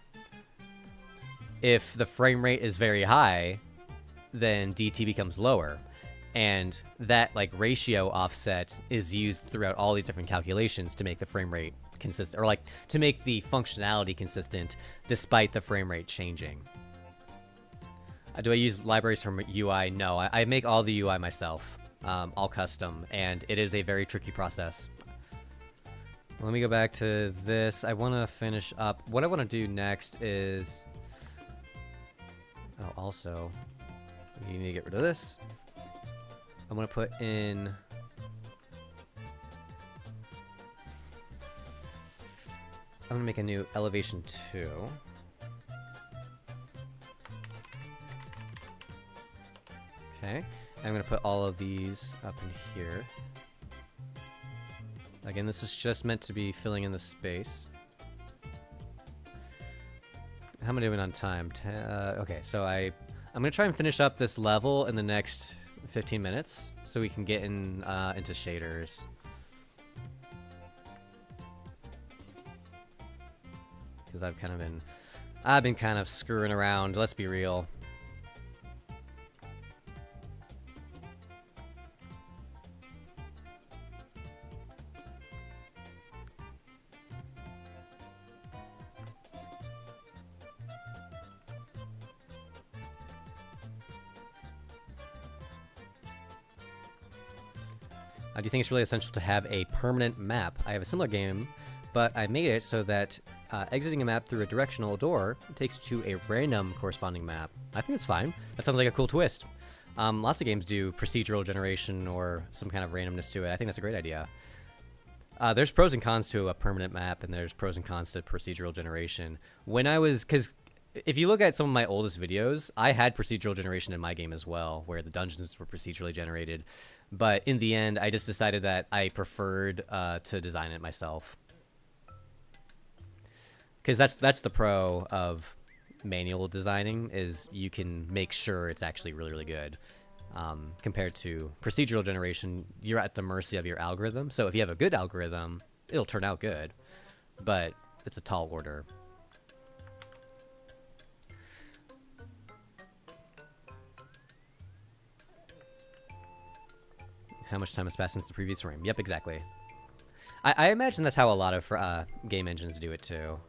If the frame rate is very high, then DT becomes lower. And that like ratio offset is used throughout all these different calculations to make the frame rate consistent, or like to make the functionality consistent despite the frame rate changing. Do I use libraries from UI? No, I make all the UI myself, all custom, and it is a very tricky process. Let me go back to this. I want to finish up. What I want to do next is... Oh, also, you need to get rid of this. I'm going to put in... I'm going to make a new elevation 2. Okay, I'm going to put all of these up in here. Again, this is just meant to be filling in the space. How am I doing on time? Okay, so I'm going to try and finish up this level in the next 15 minutes so we can get in into shaders. Because I've been kind of screwing around, let's be real. Do you think it's really essential to have a permanent map? I have a similar game, but I made it so that exiting a map through a directional door takes you to a random corresponding map. I think it's fine. That sounds like a cool twist. Lots of games do procedural generation or some kind of randomness to it. I think that's a great idea. There's pros and cons to a permanent map, and there's pros and cons to procedural generation. Because if you look at some of my oldest videos, I had procedural generation in my game as well, where the dungeons were procedurally generated. But in the end, I just decided that I preferred to design it myself. Because that's the pro of manual designing, is you can make sure it's actually really, really good. Compared to procedural generation, you're at the mercy of your algorithm. So if you have a good algorithm, it'll turn out good, but it's a tall order. How much time has passed since the previous frame? Yep, exactly. I imagine that's how a lot of game engines do it too.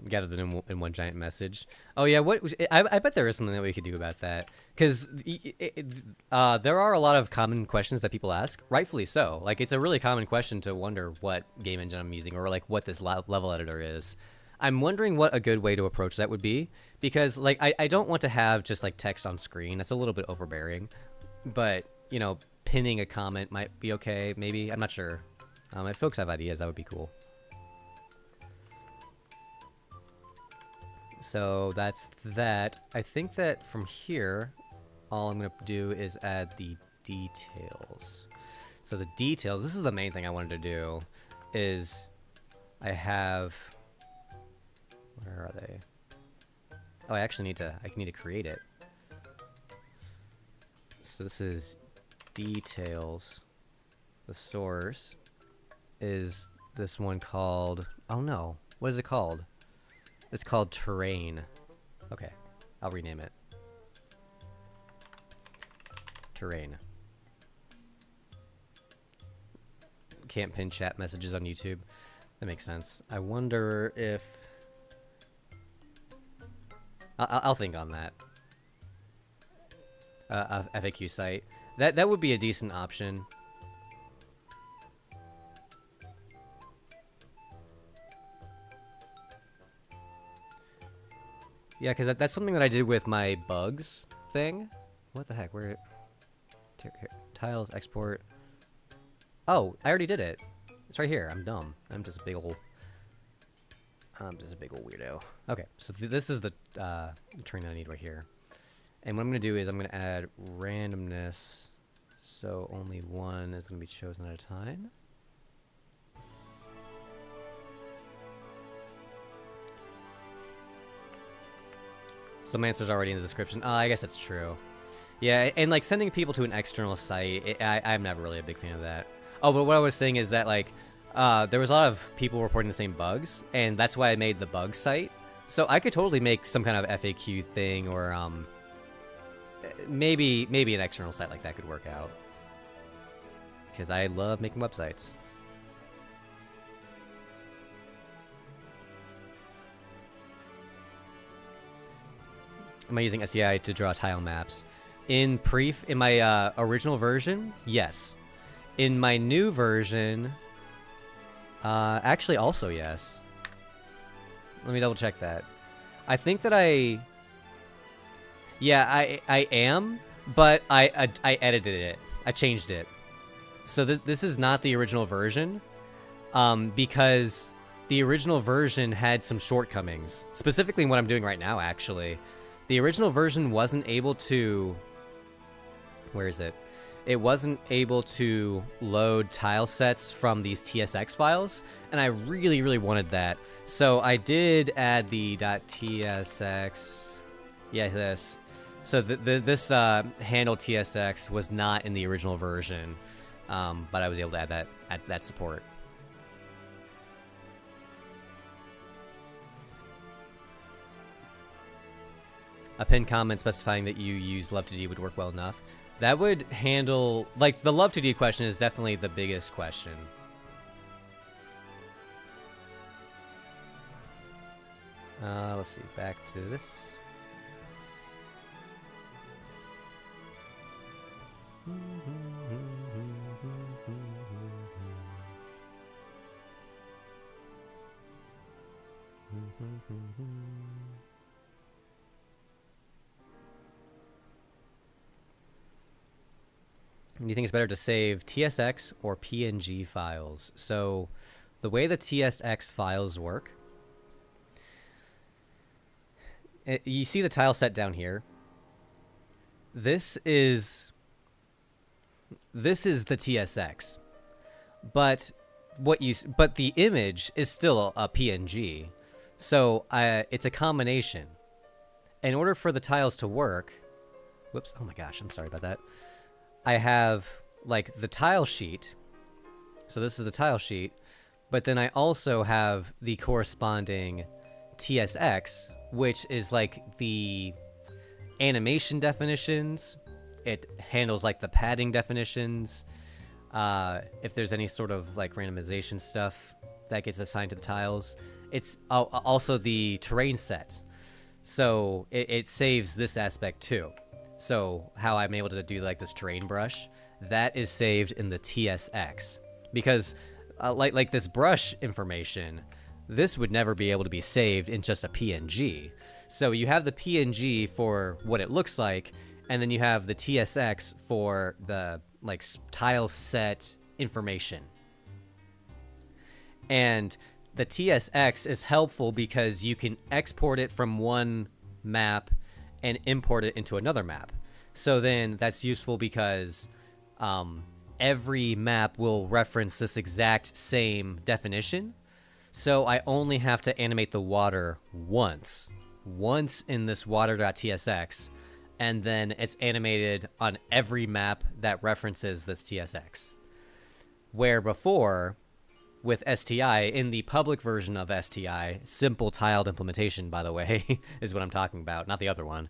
Gathered them in one giant message. Oh yeah, what? I bet there is something that we could do about that, because there are a lot of common questions that people ask, rightfully so. Like, it's a really common question to wonder what game engine I'm using, or like what this level editor is. I'm wondering what a good way to approach that would be, because like I don't want to have just like text on screen. That's a little bit overbearing, but you know, pinning a comment might be okay. Maybe, I'm not sure. If folks have ideas, that would be cool. So that's that. I think that from here, all I'm going to do is add the details. So the details, this is the main thing I wanted to do, is I have, where are they? Oh, I actually need to create it. So this is details. The source is this one called, oh no, what is it called? It's called terrain. Okay, I'll rename it. Terrain. Can't pin chat messages on YouTube. That makes sense. I wonder if... I'll think on that. FAQ site. That would be a decent option. Yeah, because that's something that I did with my bugs thing. What the heck? Where? Tiles, export. Oh, I already did it. It's right here. I'm dumb. I'm just a big old weirdo. Okay, so this is the train I need right here. And what I'm going to do is I'm going to add randomness. So only one is going to be chosen at a time. Some answers already in the description. I guess that's true. Yeah, and like sending people to an external site, I'm never really a big fan of that. Oh, but what I was saying is that like there was a lot of people reporting the same bugs, and that's why I made the bug site. So I could totally make some kind of FAQ thing, or maybe an external site like that could work out. Because I love making websites. Am I using SDI to draw tile maps? In my original version, yes. In my new version, actually also yes. Let me double check that. I think that yeah, I am, but I edited it. I changed it. So this is not the original version, because the original version had some shortcomings. Specifically what I'm doing right now, actually. The original version wasn't able to... Where is it? It wasn't able to load tile sets from these TSX files, and I really, really wanted that. So I did add the .tsx... Yeah, this. So this handle TSX was not in the original version, but I was able to add that support. A pinned comment specifying that you use love2d would work well enough. That would handle... Like, the love2d question is definitely the biggest question. Let's see. Back to this. Do you think it's better to save TSX or PNG files? So the way the TSX files work, you see the tile set down here. This is the TSX. but but the image is still a PNG. So it's a combination. In order for the tiles to work, whoops, oh my gosh, I'm sorry about that. I have like the tile sheet. So this is the tile sheet, but then I also have the corresponding TSX, which is like the animation definitions. It handles like the padding definitions. If there's any sort of like randomization stuff that gets assigned to the tiles. It's also the terrain set. So it saves this aspect too. So how I'm able to do like this terrain brush, that is saved in the TSX. Because like this brush information, this would never be able to be saved in just a PNG. So you have the PNG for what it looks like, and then you have the TSX for the like tile set information. And the TSX is helpful because you can export it from one map and import it into another map. So then that's useful because every map will reference this exact same definition. So I only have to animate the water once in this water.tsx, and then it's animated on every map that references this TSX. Where before, with STI, in the public version of STI, simple tiled implementation, by the way, is what I'm talking about, not the other one.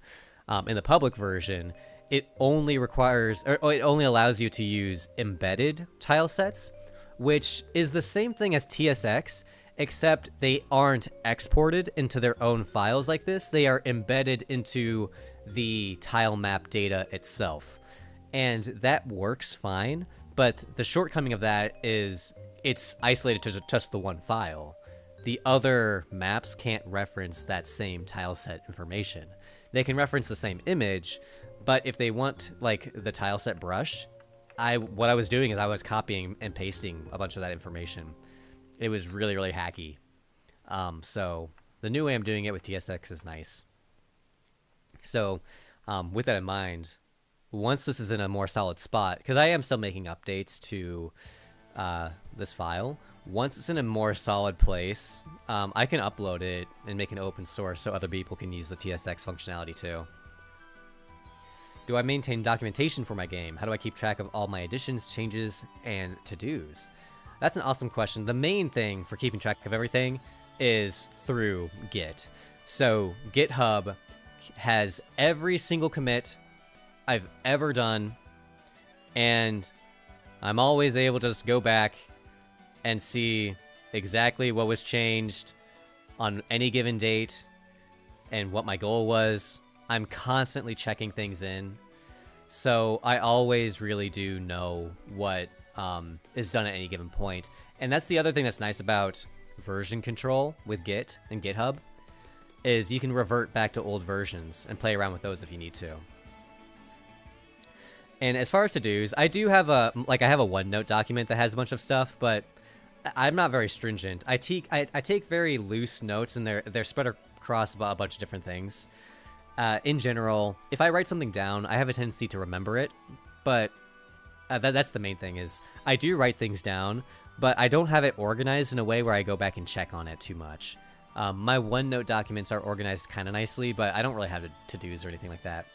In the public version, it only requires, or it only allows you to use embedded tile sets, which is the same thing as TSX, except they aren't exported into their own files like this. They are embedded into the tile map data itself. And that works fine, but the shortcoming of that is it's isolated to just the one file. The other maps can't reference that same tile set information. They can reference the same image, but if they want like the tile set brush, what I was doing is I was copying and pasting a bunch of that information. It was really, really hacky. So the new way I'm doing it with TSX is nice. So with that in mind, once this is in a more solid spot, because I am still making updates to this file, once it's in a more solid place, I can upload it and make an open source so other people can use the TSX functionality too. Do I maintain documentation for my game? How do I keep track of all my additions, changes, and to-dos? That's an awesome question. The main thing for keeping track of everything is through Git. So GitHub has every single commit I've ever done, and I'm always able to just go back and see exactly what was changed on any given date and what my goal was. I'm constantly checking things in, so I always really do know what is done at any given point. And that's the other thing that's nice about version control with Git and GitHub, is you can revert back to old versions and play around with those if you need to. And as far as to-dos, I do have I have a OneNote document that has a bunch of stuff, but I'm not very stringent. I take very loose notes, and they're spread across a bunch of different things. In general, if I write something down, I have a tendency to remember it, but that's the main thing, is I do write things down, but I don't have it organized in a way where I go back and check on it too much. My OneNote documents are organized kind of nicely, but I don't really have to-dos or anything like that.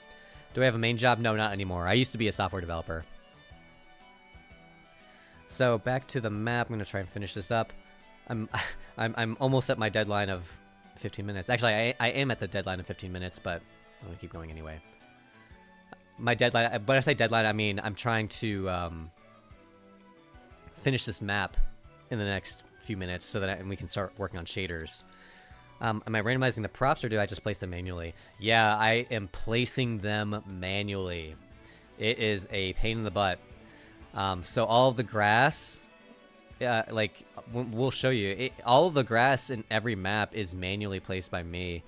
Do I have a main job? No, not anymore. I used to be a software developer. So back to the map. I'm going to try and finish this up. I'm almost at my deadline of 15 minutes. Actually, I am at the deadline of 15 minutes, but I'm going to keep going anyway. My deadline, when I say deadline, I mean I'm trying to finish this map in the next few minutes so that we can start working on shaders. Am I randomizing the props, or do I just place them manually? Yeah, I am placing them manually. It is a pain in the butt. So all of the grass, like we'll show you, all of the grass in every map is manually placed by me,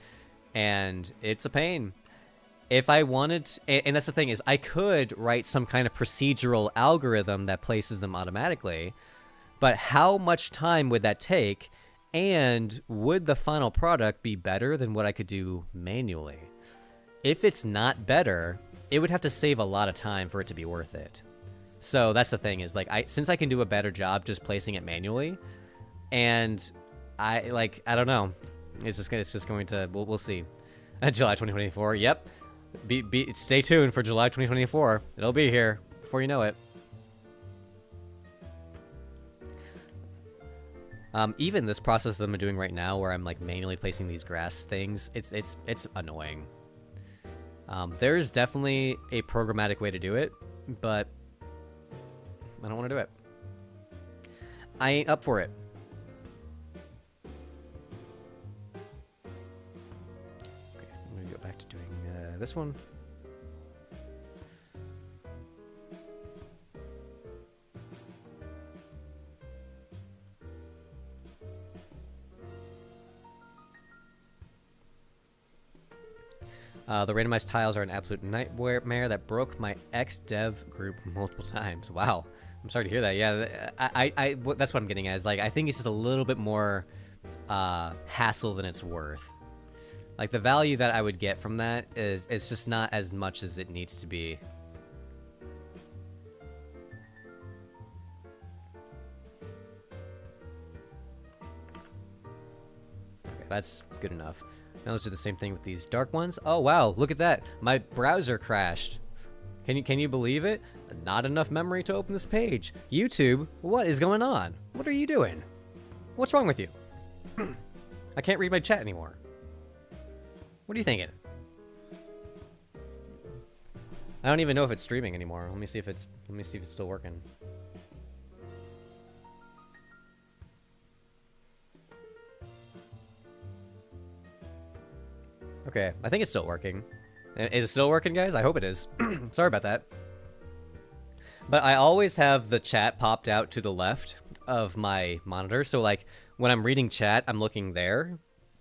and it's a pain. If I wanted, and that's the thing, is I could write some kind of procedural algorithm that places them automatically, but how much time would that take? And would the final product be better than what I could do manually? If it's not better, it would have to save a lot of time for it to be worth it. So that's the thing is like since I can do a better job just placing it manually, and I don't know, it's just going to we'll see. July 2024. Yep. Stay tuned for July 2024. It'll be here before you know it. Even this process that I'm doing right now, where I'm like manually placing these grass things, it's annoying. There's definitely a programmatic way to do it, but I don't want to do it. I ain't up for it. Okay, I'm gonna go back to doing this one. The randomized tiles are an absolute nightmare that broke my ex-dev group multiple times. Wow. I'm sorry to hear that. Yeah, that's what I'm getting at. Is like, I think it's just a little bit more hassle than it's worth. Like, the value that I would get from that is it's just not as much as it needs to be. Okay, that's good enough. Now let's do the same thing with these dark ones. Oh wow, look at that. My browser crashed. Can you believe it? Not enough memory to open this page. YouTube, what is going on? What are you doing? What's wrong with you? I can't read my chat anymore. What are you thinking? I don't even know if it's streaming anymore. Let me see if it's still working. Okay, I think it's still working. Is it still working, guys? I hope it is. Sorry about that. But I always have the chat popped out to the left of my monitor. So, like, when I'm reading chat, I'm looking there.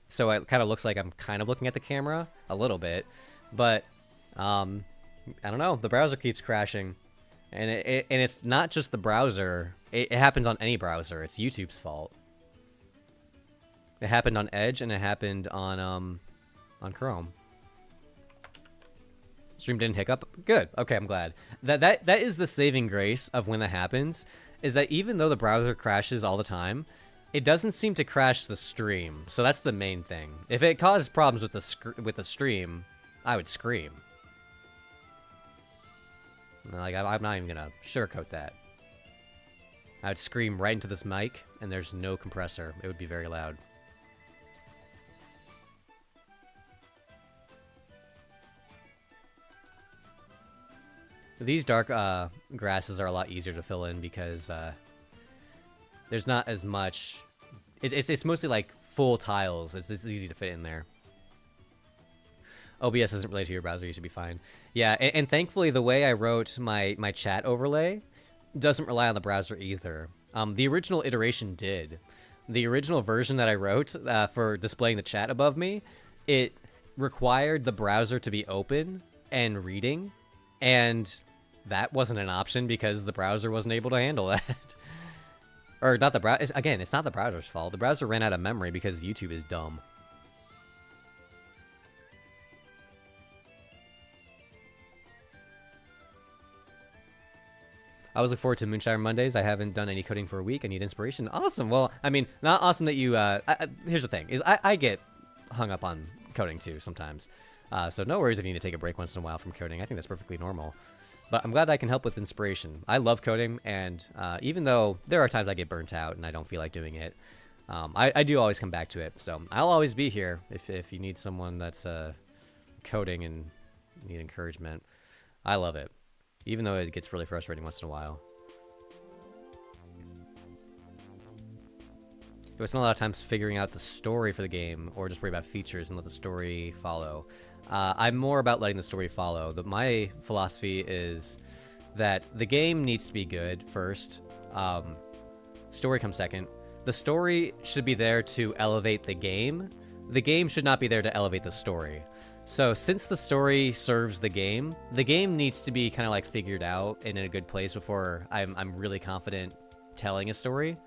So it kind of looks like I'm kind of looking at the camera a little bit. But, I don't know. The browser keeps crashing. And it's not just the browser. It happens on any browser. It's YouTube's fault. It happened on Edge, and it happened on Chrome. Stream didn't hiccup. Good. Okay, I'm glad. That is the saving grace of when that happens, is that even though the browser crashes all the time, it doesn't seem to crash the stream. So that's the main thing. If it caused problems with the stream, I would scream. Like, I'm not even gonna sugarcoat that. I would scream right into this mic, and there's no compressor. It would be very loud. These dark grasses are a lot easier to fill in because there's not as much. It's mostly like full tiles. It's easy to fit in there. OBS isn't related to your browser. You should be fine. Yeah, and thankfully the way I wrote my chat overlay doesn't rely on the browser either. The original iteration did. The original version that I wrote for displaying the chat above me, it required the browser to be open and reading, and that wasn't an option because the browser wasn't able to handle that. Or not the browser. Again, it's not the browser's fault. The browser ran out of memory because YouTube is dumb. I was looking forward to Moonshire Mondays. I haven't done any coding for a week. I need inspiration. Awesome. Well, I mean, not awesome that you... here's the thing. Is I get hung up on coding too sometimes. So no worries if you need to take a break once in a while from coding. I think that's perfectly normal. But I'm glad I can help with inspiration. I love coding, and even though there are times I get burnt out and I don't feel like doing it, I do always come back to it. So I'll always be here if you need someone that's coding and need encouragement. I love it, even though it gets really frustrating once in a while. Do I spend a lot of times figuring out the story for the game, or just worry about features and let the story follow? I'm more about letting the story follow. My philosophy is that the game needs to be good first. Story comes second. The story should be there to elevate the game. The game should not be there to elevate the story. So since the story serves the game needs to be kind of like figured out and in a good place before I'm really confident telling a story.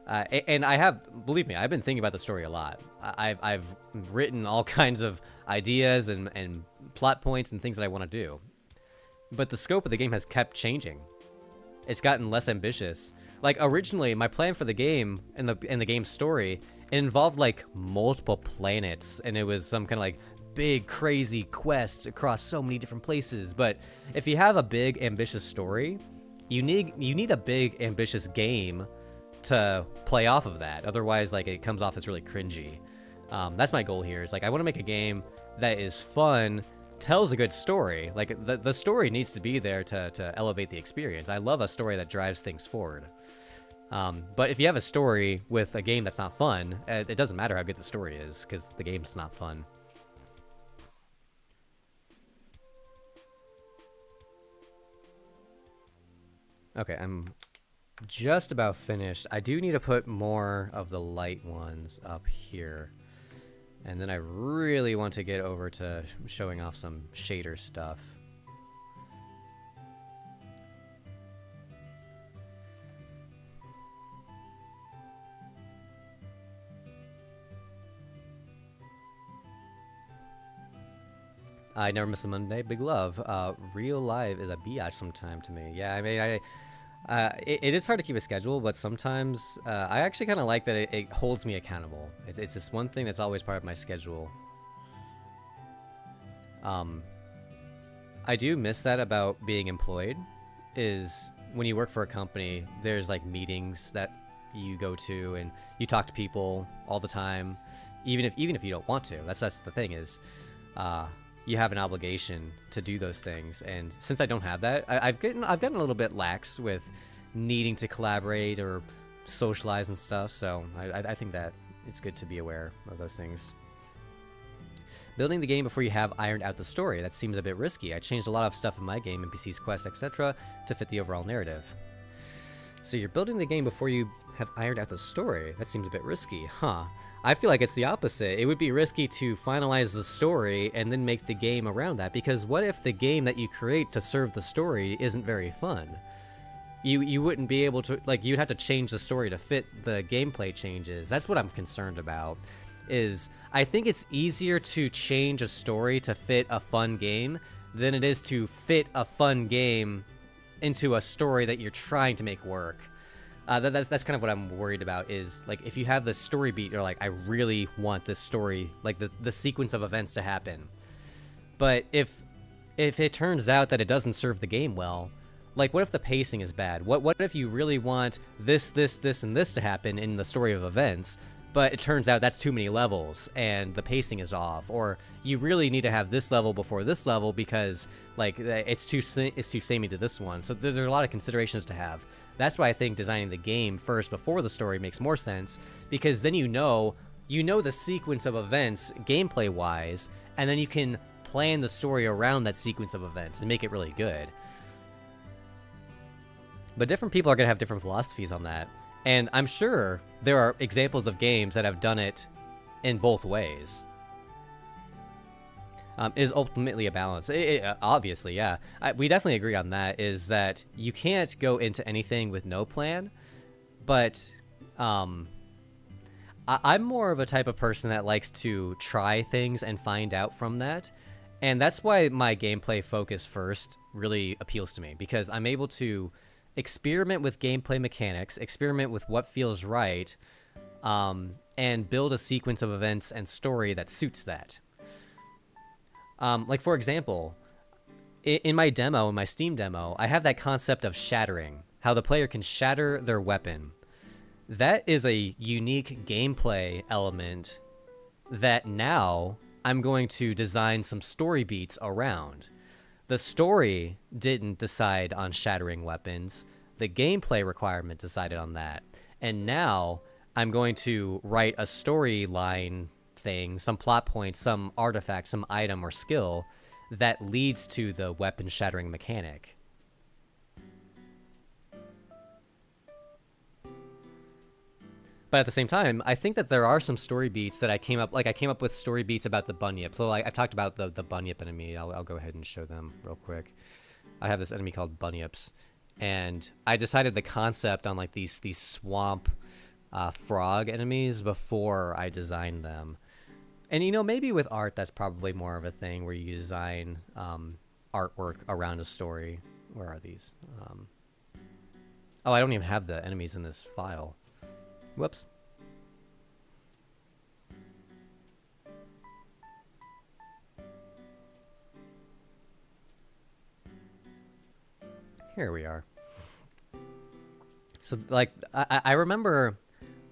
And I have, believe me, I've been thinking about the story a lot. I've written all kinds of ideas and plot points and things that I want to do. But the scope of the game has kept changing. it's gotten less ambitious. Like originally, my plan for the game and the game's story, it involved like multiple planets, and it was some kind of like big crazy quest across so many different places. But if you have a big ambitious story, you need a big ambitious game to play off of that. Otherwise, like it comes off as really cringy. That's my goal here. Is like I want to make a game that is fun, tells a good story. Like the story needs to be there to elevate the experience. I love a story that drives things forward. But if you have a story with a game that's not fun, it doesn't matter how good the story is because the game's not fun. Okay, I'm just about finished. I do need to put more of the light ones up here. And then I really want to get over to showing off some shader stuff. I never miss a Monday. Big love. Real life is a biatch sometime to me. Yeah, I mean, it is hard to keep a schedule, but sometimes I actually kind of like that it holds me accountable. It's this one thing that's always part of my schedule. I do miss that about being employed, is when you work for a company, there's like meetings that you go to and you talk to people all the time, even if you don't want to. That's the thing is, you have an obligation to do those things, and since I don't have that, I've gotten a little bit lax with needing to collaborate or socialize and stuff. So I think that it's good to be aware of those things. Building the game before you have ironed out the story, that seems a bit risky. I changed a lot of stuff in my game, NPCs, quests, etc., to fit the overall narrative. So you're building the game before you have ironed out the story. That seems a bit risky, huh? I feel like it's the opposite. It would be risky to finalize the story and then make the game around that, because what if the game that you create to serve the story isn't very fun? You wouldn't be able to, like, you'd have to change the story to fit the gameplay changes. That's what I'm concerned about. Is I think it's easier to change a story to fit a fun game than it is to fit a fun game into a story that you're trying to make work. That's kind of what I'm worried about, is like if you have the story beat, you're like, I really want this story, like the sequence of events to happen. But if it turns out that it doesn't serve the game well, like what if the pacing is bad? What if you really want this, and this to happen in the story of events, but it turns out that's too many levels and the pacing is off, or you really need to have this level before this level because like it's too samey to this one. So there's a lot of considerations to have. That's why I think designing the game first before the story makes more sense, because then you know the sequence of events gameplay wise, and then you can plan the story around that sequence of events and make it really good. But different people are going to have different philosophies on that. And I'm sure there are examples of games that have done it in both ways. It is ultimately a balance. Obviously, yeah. We definitely agree on that, is that you can't go into anything with no plan. But I'm more of a type of person that likes to try things and find out from that. And that's why my gameplay focus first really appeals to me, because I'm able to experiment with gameplay mechanics, experiment with what feels right, and build a sequence of events and story that suits that. Like, for example, in my demo, in my Steam demo, I have that concept of shattering, how the player can shatter their weapon. That is a unique gameplay element that now I'm going to design some story beats around. The story didn't decide on shattering weapons. The gameplay requirement decided on that. And now I'm going to write a storyline thing, some plot point, some artifact, some item or skill that leads to the weapon shattering mechanic. But at the same time, I think that there are some story beats that I came up with story beats about the bunyip. So like, I've talked about the bunyip enemy. I'll go ahead and show them real quick. I have this enemy called bunyips, and I decided the concept on like these swamp frog enemies before I designed them. And maybe with art, that's probably more of a thing where you design artwork around a story. Where are these? Oh, I don't even have the enemies in this file. Whoops. Here we are. So, like, I remember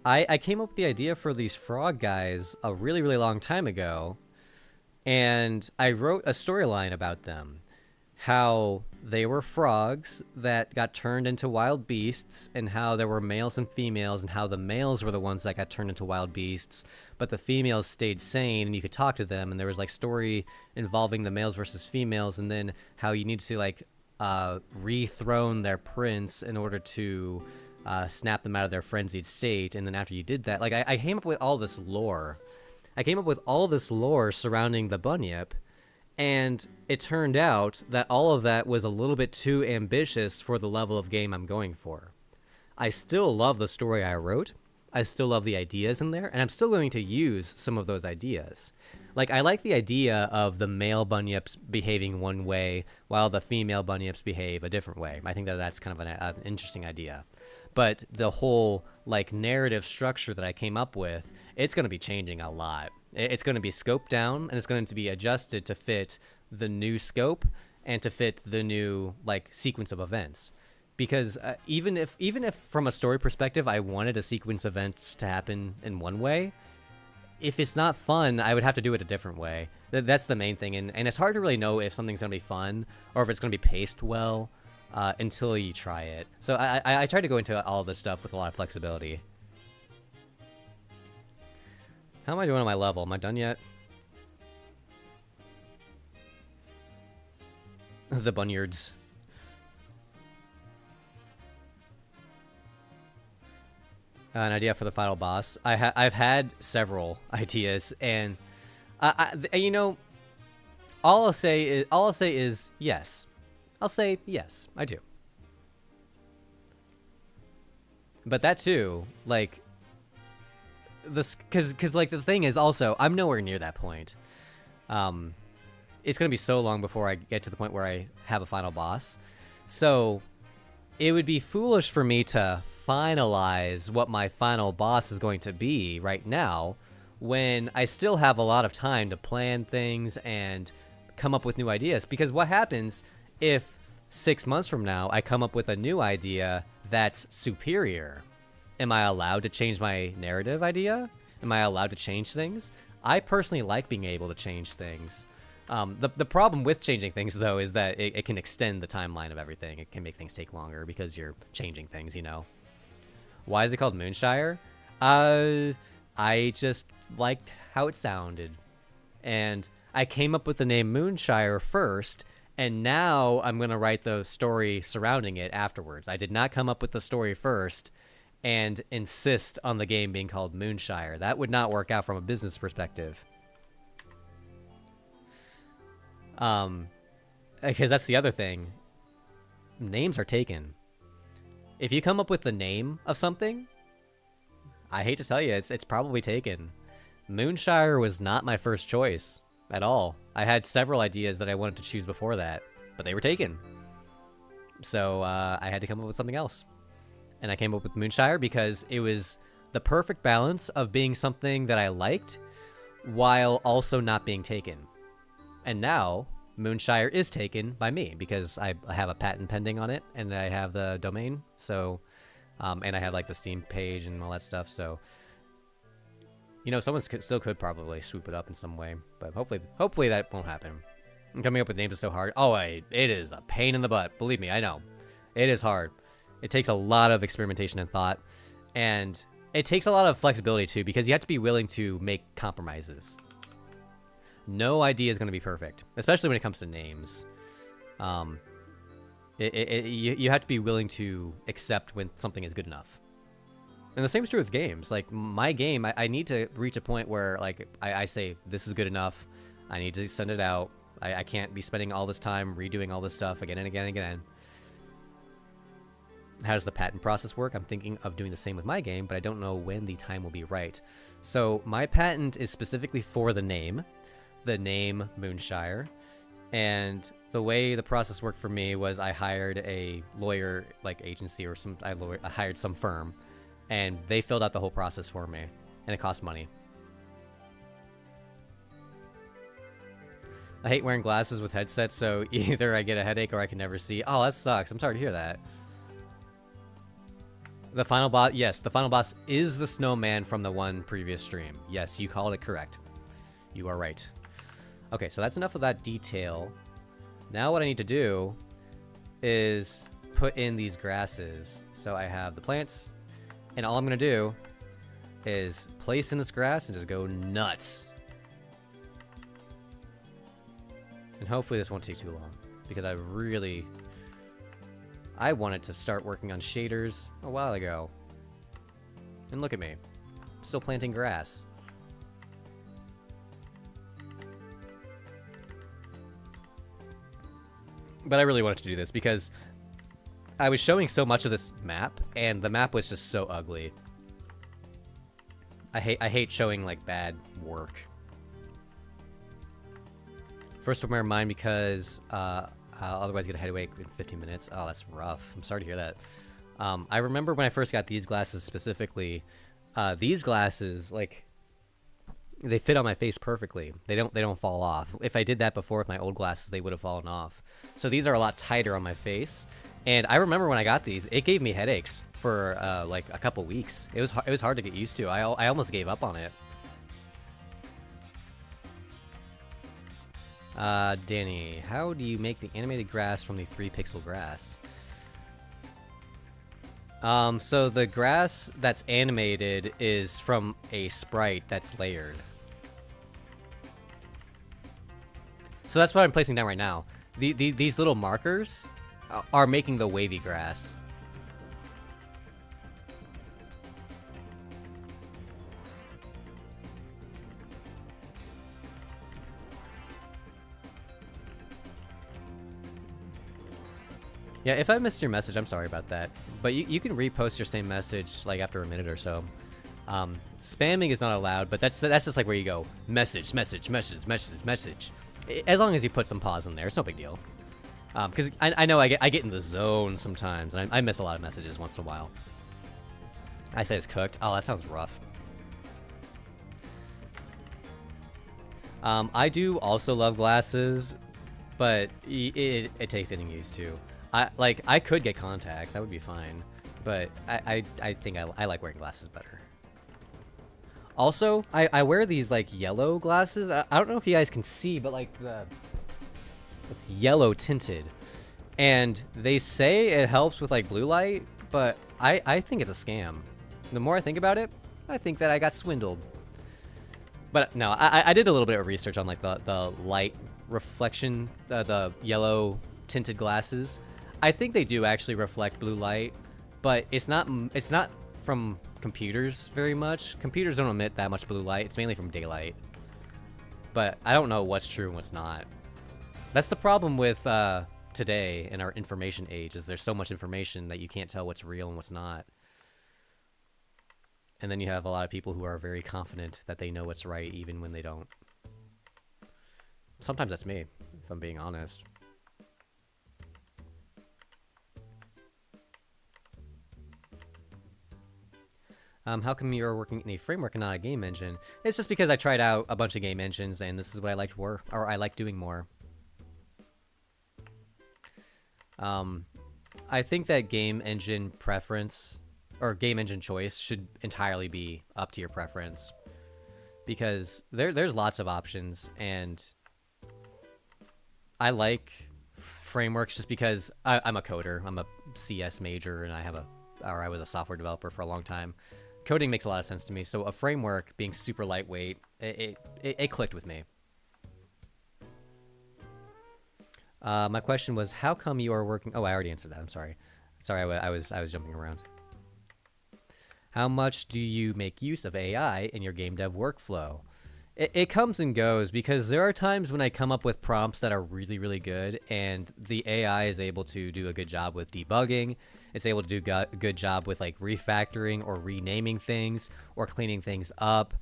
I came up with the idea for these frog guys a really, really long time ago, and I wrote a storyline about them. How they were frogs that got turned into wild beasts, and how there were males and females, and how the males were the ones that got turned into wild beasts, but the females stayed sane and you could talk to them, and there was like story involving the males versus females, and then how you need to like rethrone their prince in order to snap them out of their frenzied state. And then after you did that, like I came up with all this lore. I came up with all this lore surrounding the Bunyip, and it turned out that all of that was a little bit too ambitious for the level of game I'm going for. I still love the story I wrote. I still love the ideas in there, and I'm still going to use some of those ideas. Like, I like the idea of the male bunyips behaving one way while the female bunyips behave a different way. I think that that's kind of an interesting idea. But the whole, like, narrative structure that I came up with, it's going to be changing a lot. It's going to be scoped down, and it's going to be adjusted to fit the new scope and to fit the new, like, sequence of events. Because even if from a story perspective I wanted a sequence of events to happen in one way, if it's not fun, I would have to do it a different way. That's the main thing, and it's hard to really know if something's going to be fun or if it's going to be paced well until you try it. So I try to go into all this stuff with a lot of flexibility. How am I doing on my level? Am I done yet? The Bunyards. An idea for the final boss. I've had several ideas, and you know, all I'll say is yes. I'll say yes, I do. But that too, like, this, because like the thing is also, I'm nowhere near that point. It's gonna be so long before I get to the point where I have a final boss, so it would be foolish for me to finalize what my final boss is going to be right now when I still have a lot of time to plan things and come up with new ideas. Because what happens if 6 months from now I come up with a new idea that's superior? Am I allowed to change my narrative idea? Am I allowed to change things? I personally like being able to change things. The problem with changing things, though, is that it can extend the timeline of everything. It can make things take longer because you're changing things, you know. Why is it called Moonshire? I just liked how it sounded. And I came up with the name Moonshire first, and now I'm going to write the story surrounding it afterwards. I did not come up with the story first and insist on the game being called Moonshire. That would not work out from a business perspective. Because that's the other thing. Names are taken. If you come up with the name of something, I hate to tell you, it's probably taken. Moonshire was not my first choice at all. I had several ideas that I wanted to choose before that, but they were taken. So I had to come up with something else. And I came up with Moonshire because it was the perfect balance of being something that I liked while also not being taken. And now Moonshire is taken by me because I have a patent pending on it, and I have the domain. So, and I have like the Steam page and all that stuff. So, you know, someone still could probably swoop it up in some way, but hopefully that won't happen. And coming up with names is so hard. Oh, it is a pain in the butt. Believe me, I know. It is hard. It takes a lot of experimentation and thought, and it takes a lot of flexibility too, because you have to be willing to make compromises. No idea is going to be perfect, especially when it comes to names. You have to be willing to accept when something is good enough. And the same is true with games. Like, my game, I need to reach a point where, like, I say, this is good enough. I need to send it out. I can't be spending all this time redoing all this stuff again and again and again. How does the patent process work? I'm thinking of doing the same with my game, but I don't know when the time will be right. So my patent is specifically for the name Moonshire, and The way the process worked for me was I hired a lawyer, like agency or some, I hired some firm, and they filled out the whole process for me, and it cost money. I hate wearing glasses with headsets, so either I get a headache or I can never see. Oh, that sucks. I'm sorry to hear that. The final boss, yes, the final boss is the snowman from the one previous stream. Yes, you called it correct. You are right. Okay, so that's enough of that detail. Now what I need to do is put in these grasses. So I have the plants, and all I'm gonna do is place in this grass and just go nuts. And hopefully this won't take too long, because I wanted to start working on shaders a while ago. And look at me, I'm still planting grass. But I really wanted to do this because I was showing so much of this map, and the map was just so ugly. I hate showing like bad work. First wear mine because I'll otherwise get a headache in 15 minutes. Oh, that's rough. I'm sorry to hear that. I remember when I first got these glasses specifically. These glasses, like, they fit on my face perfectly. They don't fall off. If I did that before with my old glasses, they would have fallen off. So these are a lot tighter on my face. And I remember when I got these, it gave me headaches for like a couple weeks. It was hard to get used to. I almost gave up on it. Danny, how do you make the animated grass from the 3-pixel grass? So the grass that's animated is from a sprite that's layered. So that's what I'm placing down right now. These little markers are making the wavy grass. Yeah, if I missed your message, I'm sorry about that. But you can repost your same message like after a minute or so. Spamming is not allowed, but that's just like where you go message, message, message, message, message. As long as you put some pause in there, it's no big deal. Because I know I get in the zone sometimes, and I miss a lot of messages once in a while. I say it's cooked. Oh, that sounds rough. I do also love glasses, but it takes getting used to. I could get contacts, that would be fine, but I think I like wearing glasses better. Also, I wear these like yellow glasses. I don't know if you guys can see, but like it's yellow tinted, and they say it helps with like blue light, but I think it's a scam. The more I think about it, I think that I got swindled. But no, I did a little bit of research on like the light reflection, the yellow tinted glasses. I think they do actually reflect blue light, but it's not from computers very much. Computers don't emit that much blue light. It's mainly from daylight. But I don't know what's true and what's not. That's the problem with today in our information age, is there's so much information that you can't tell what's real and what's not. And then you have a lot of people who are very confident that they know what's right even when they don't. Sometimes that's me, if I'm being honest. How come you're working in a framework and not a game engine? It's just because I tried out a bunch of game engines, and this is what I liked more, or I like doing more. I think that game engine preference, or game engine choice, should entirely be up to your preference. Because there's lots of options, and I like frameworks just because I'm a coder. I'm a CS major, and I was a software developer for a long time. Coding makes a lot of sense to me, so a framework being super lightweight, it clicked with me. My question was, how come you are working... Oh, I already answered that. I'm sorry. Sorry, I was jumping around. How much do you make use of AI in your game dev workflow? It comes and goes, because there are times when I come up with prompts that are really, really good, and the AI is able to do a good job with debugging. It's able to do a good job with like refactoring or renaming things or cleaning things up.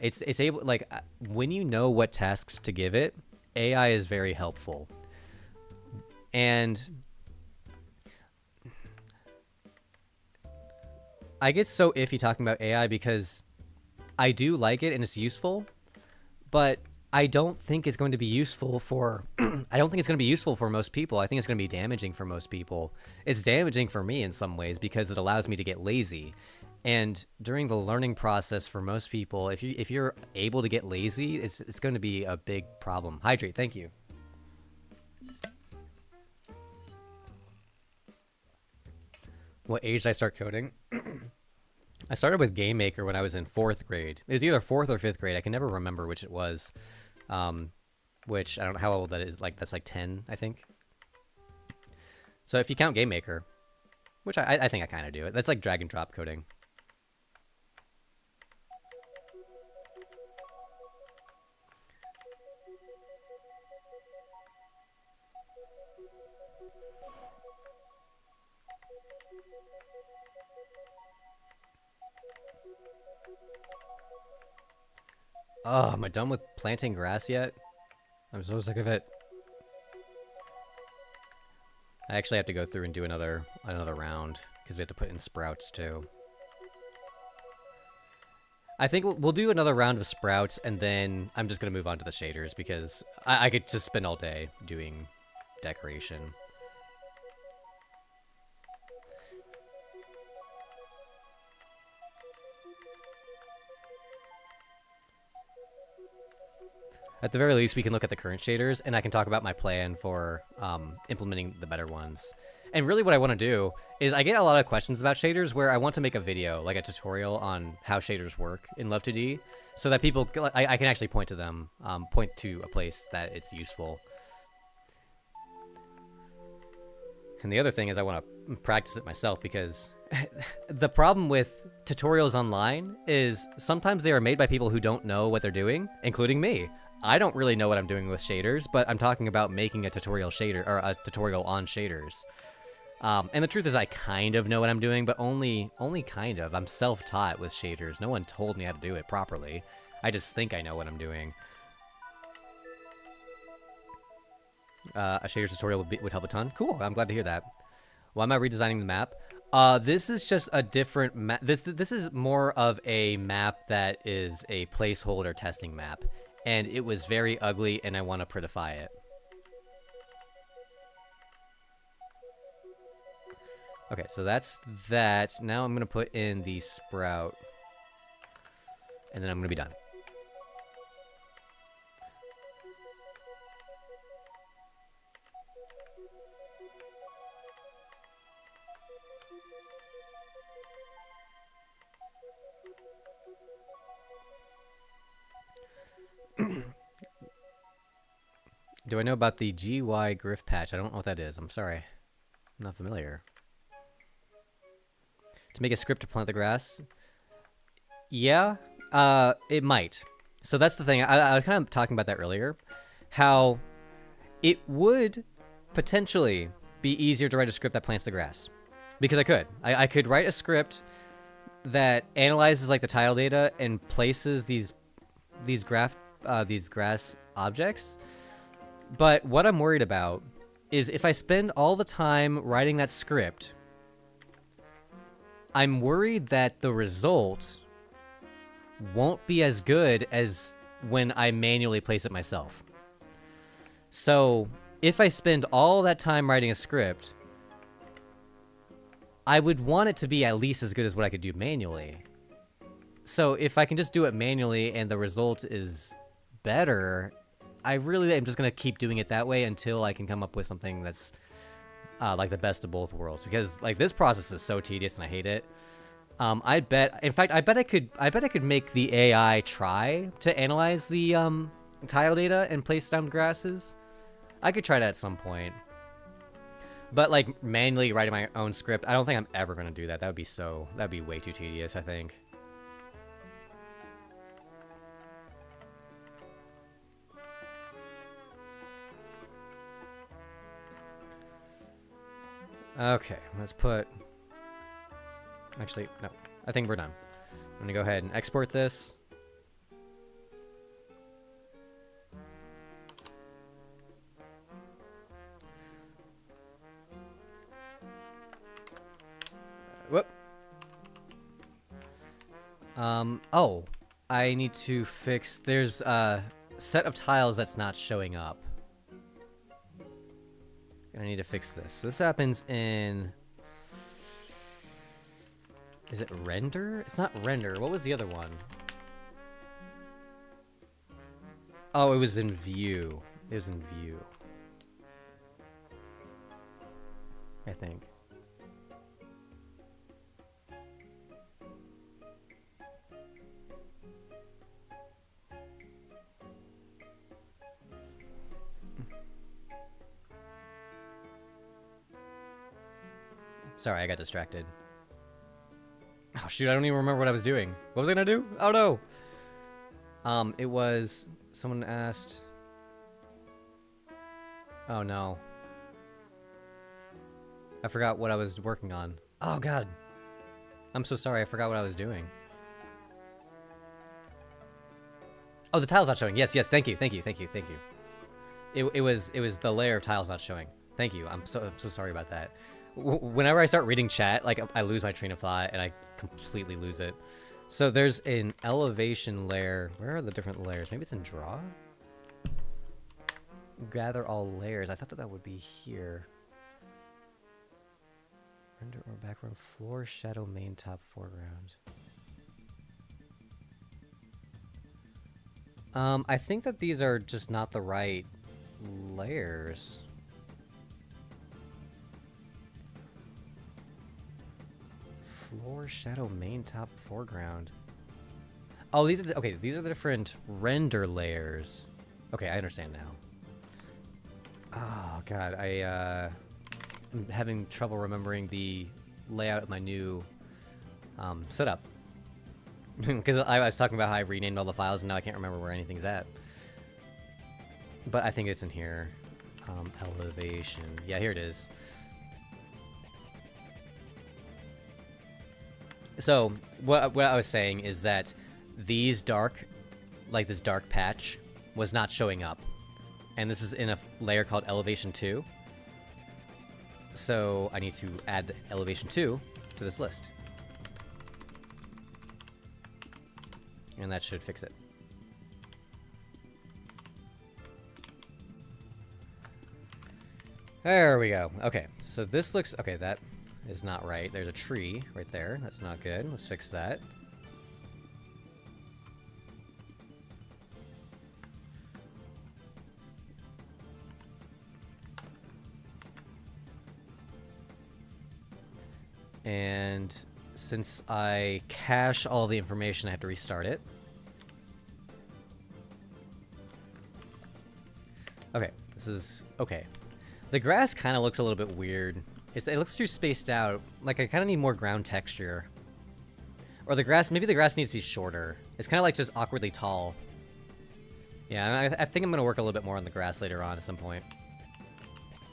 It's able, like, when you know what tasks to give it, AI is very helpful. And I get so iffy talking about AI because I do like it and it's useful, but I don't think it's going to be useful for I don't think it's going to be useful for most people. I think it's going to be damaging for most people. It's damaging for me in some ways because it allows me to get lazy. And during the learning process for most people, if you're able to get lazy, it's going to be a big problem. Hydrate, thank you. What age did I start coding? I started with Game Maker when I was in 4th grade. It was either 4th or 5th grade. I can never remember which it was. Which, I don't know how old that is. Like, that's like 10, I think. So if you count Game Maker, which I think I kind of do it. That's like drag and drop coding. Oh, am I done with planting grass yet? I'm so sick of it. I actually have to go through and do another round because we have to put in sprouts too. I think we'll do another round of sprouts and then I'm just gonna move on to the shaders because I could just spend all day doing decoration. At the very least, we can look at the current shaders, and I can talk about my plan for implementing the better ones. And really what I want to do is I get a lot of questions about shaders where I want to make a video, like a tutorial on how shaders work in Love2D, so that people, I can actually point to them, point to a place that it's useful. And the other thing is I want to practice it myself because the problem with tutorials online is sometimes they are made by people who don't know what they're doing, including me. I don't really know what I'm doing with shaders, but I'm talking about making a tutorial shader or a tutorial on shaders. And the truth is I kind of know what I'm doing, but only kind of. I'm self-taught with shaders. No one told me how to do it properly. I just think I know what I'm doing. A shaders tutorial would help a ton. Cool, I'm glad to hear that. Why am I redesigning the map? This is just a different map. This is more of a map that is a placeholder testing map. And it was very ugly, and I want to prettify it. Okay, so that's that. Now I'm going to put in the sprout. And then I'm going to be done. Do I know about the GY Griff patch? I don't know what that is. I'm sorry. I'm not familiar. To make a script to plant the grass? Yeah, it might. So that's the thing. I was kind of talking about that earlier. How it would potentially be easier to write a script that plants the grass. Because I could. I could write a script that analyzes like the tile data and places these grass objects. But what I'm worried about is if I spend all the time writing that script, I'm worried that the result won't be as good as when I manually place it myself. So if I spend all that time writing a script, I would want it to be at least as good as what I could do manually. So if I can just do it manually and the result is better, I really am just going to keep doing it that way until I can come up with something that's like the best of both worlds. Because like this process is so tedious and I hate it. I bet I could make the AI try to analyze the tile data and place down grasses. I could try that at some point. But like manually writing my own script, I don't think I'm ever going to do that. That'd be way too tedious, I think. Okay, let's put... Actually, no. I think we're done. I'm going to go ahead and export this. Whoop. Oh, I need to fix, there's a set of tiles that's not showing up. I need to fix this. So this happens in, is it render? It's not render. What was the other one? Oh, it was in view. It was in view, I think. Sorry, I got distracted. Oh shoot, I don't even remember what I was doing. What was I gonna do? Oh no! It was, someone asked... Oh no. I forgot what I was working on. Oh god. I'm so sorry, I forgot what I was doing. Oh, the tile's not showing. Yes, yes, thank you, thank you, thank you, thank you. It was the layer of tiles not showing. Thank you, I'm so sorry about that. Whenever I start reading chat, like, I lose my train of thought and I completely lose it. So there's an elevation layer. Where are the different layers? Maybe it's in draw? Gather all layers. I thought that would be here. Render or background, floor, shadow, main, top, foreground. I think that these are just not the right layers. Floor, shadow, main, top, foreground. Oh, these are the, okay, these are the different render layers. Okay, I understand now. Oh god, I'm having trouble remembering the layout of my new setup. Because I was talking about how I renamed all the files and now I can't remember where anything's at. But I think it's in here. Elevation. Yeah, here it is. So, what I was saying is that these dark, like this dark patch, was not showing up. And this is in a layer called Elevation 2. So, I need to add Elevation 2 to this list. And that should fix it. There we go. Okay, so this looks... Okay, that is not right. There's a tree right there. That's not good. Let's fix that. And since I cache all the information, I have to restart it. Okay, this is... Okay. The grass kind of looks a little bit weird. It looks too spaced out. Like, I kind of need more ground texture. Or the grass... Maybe the grass needs to be shorter. It's kind of like just awkwardly tall. Yeah, I think I'm going to work a little bit more on the grass later on at some point.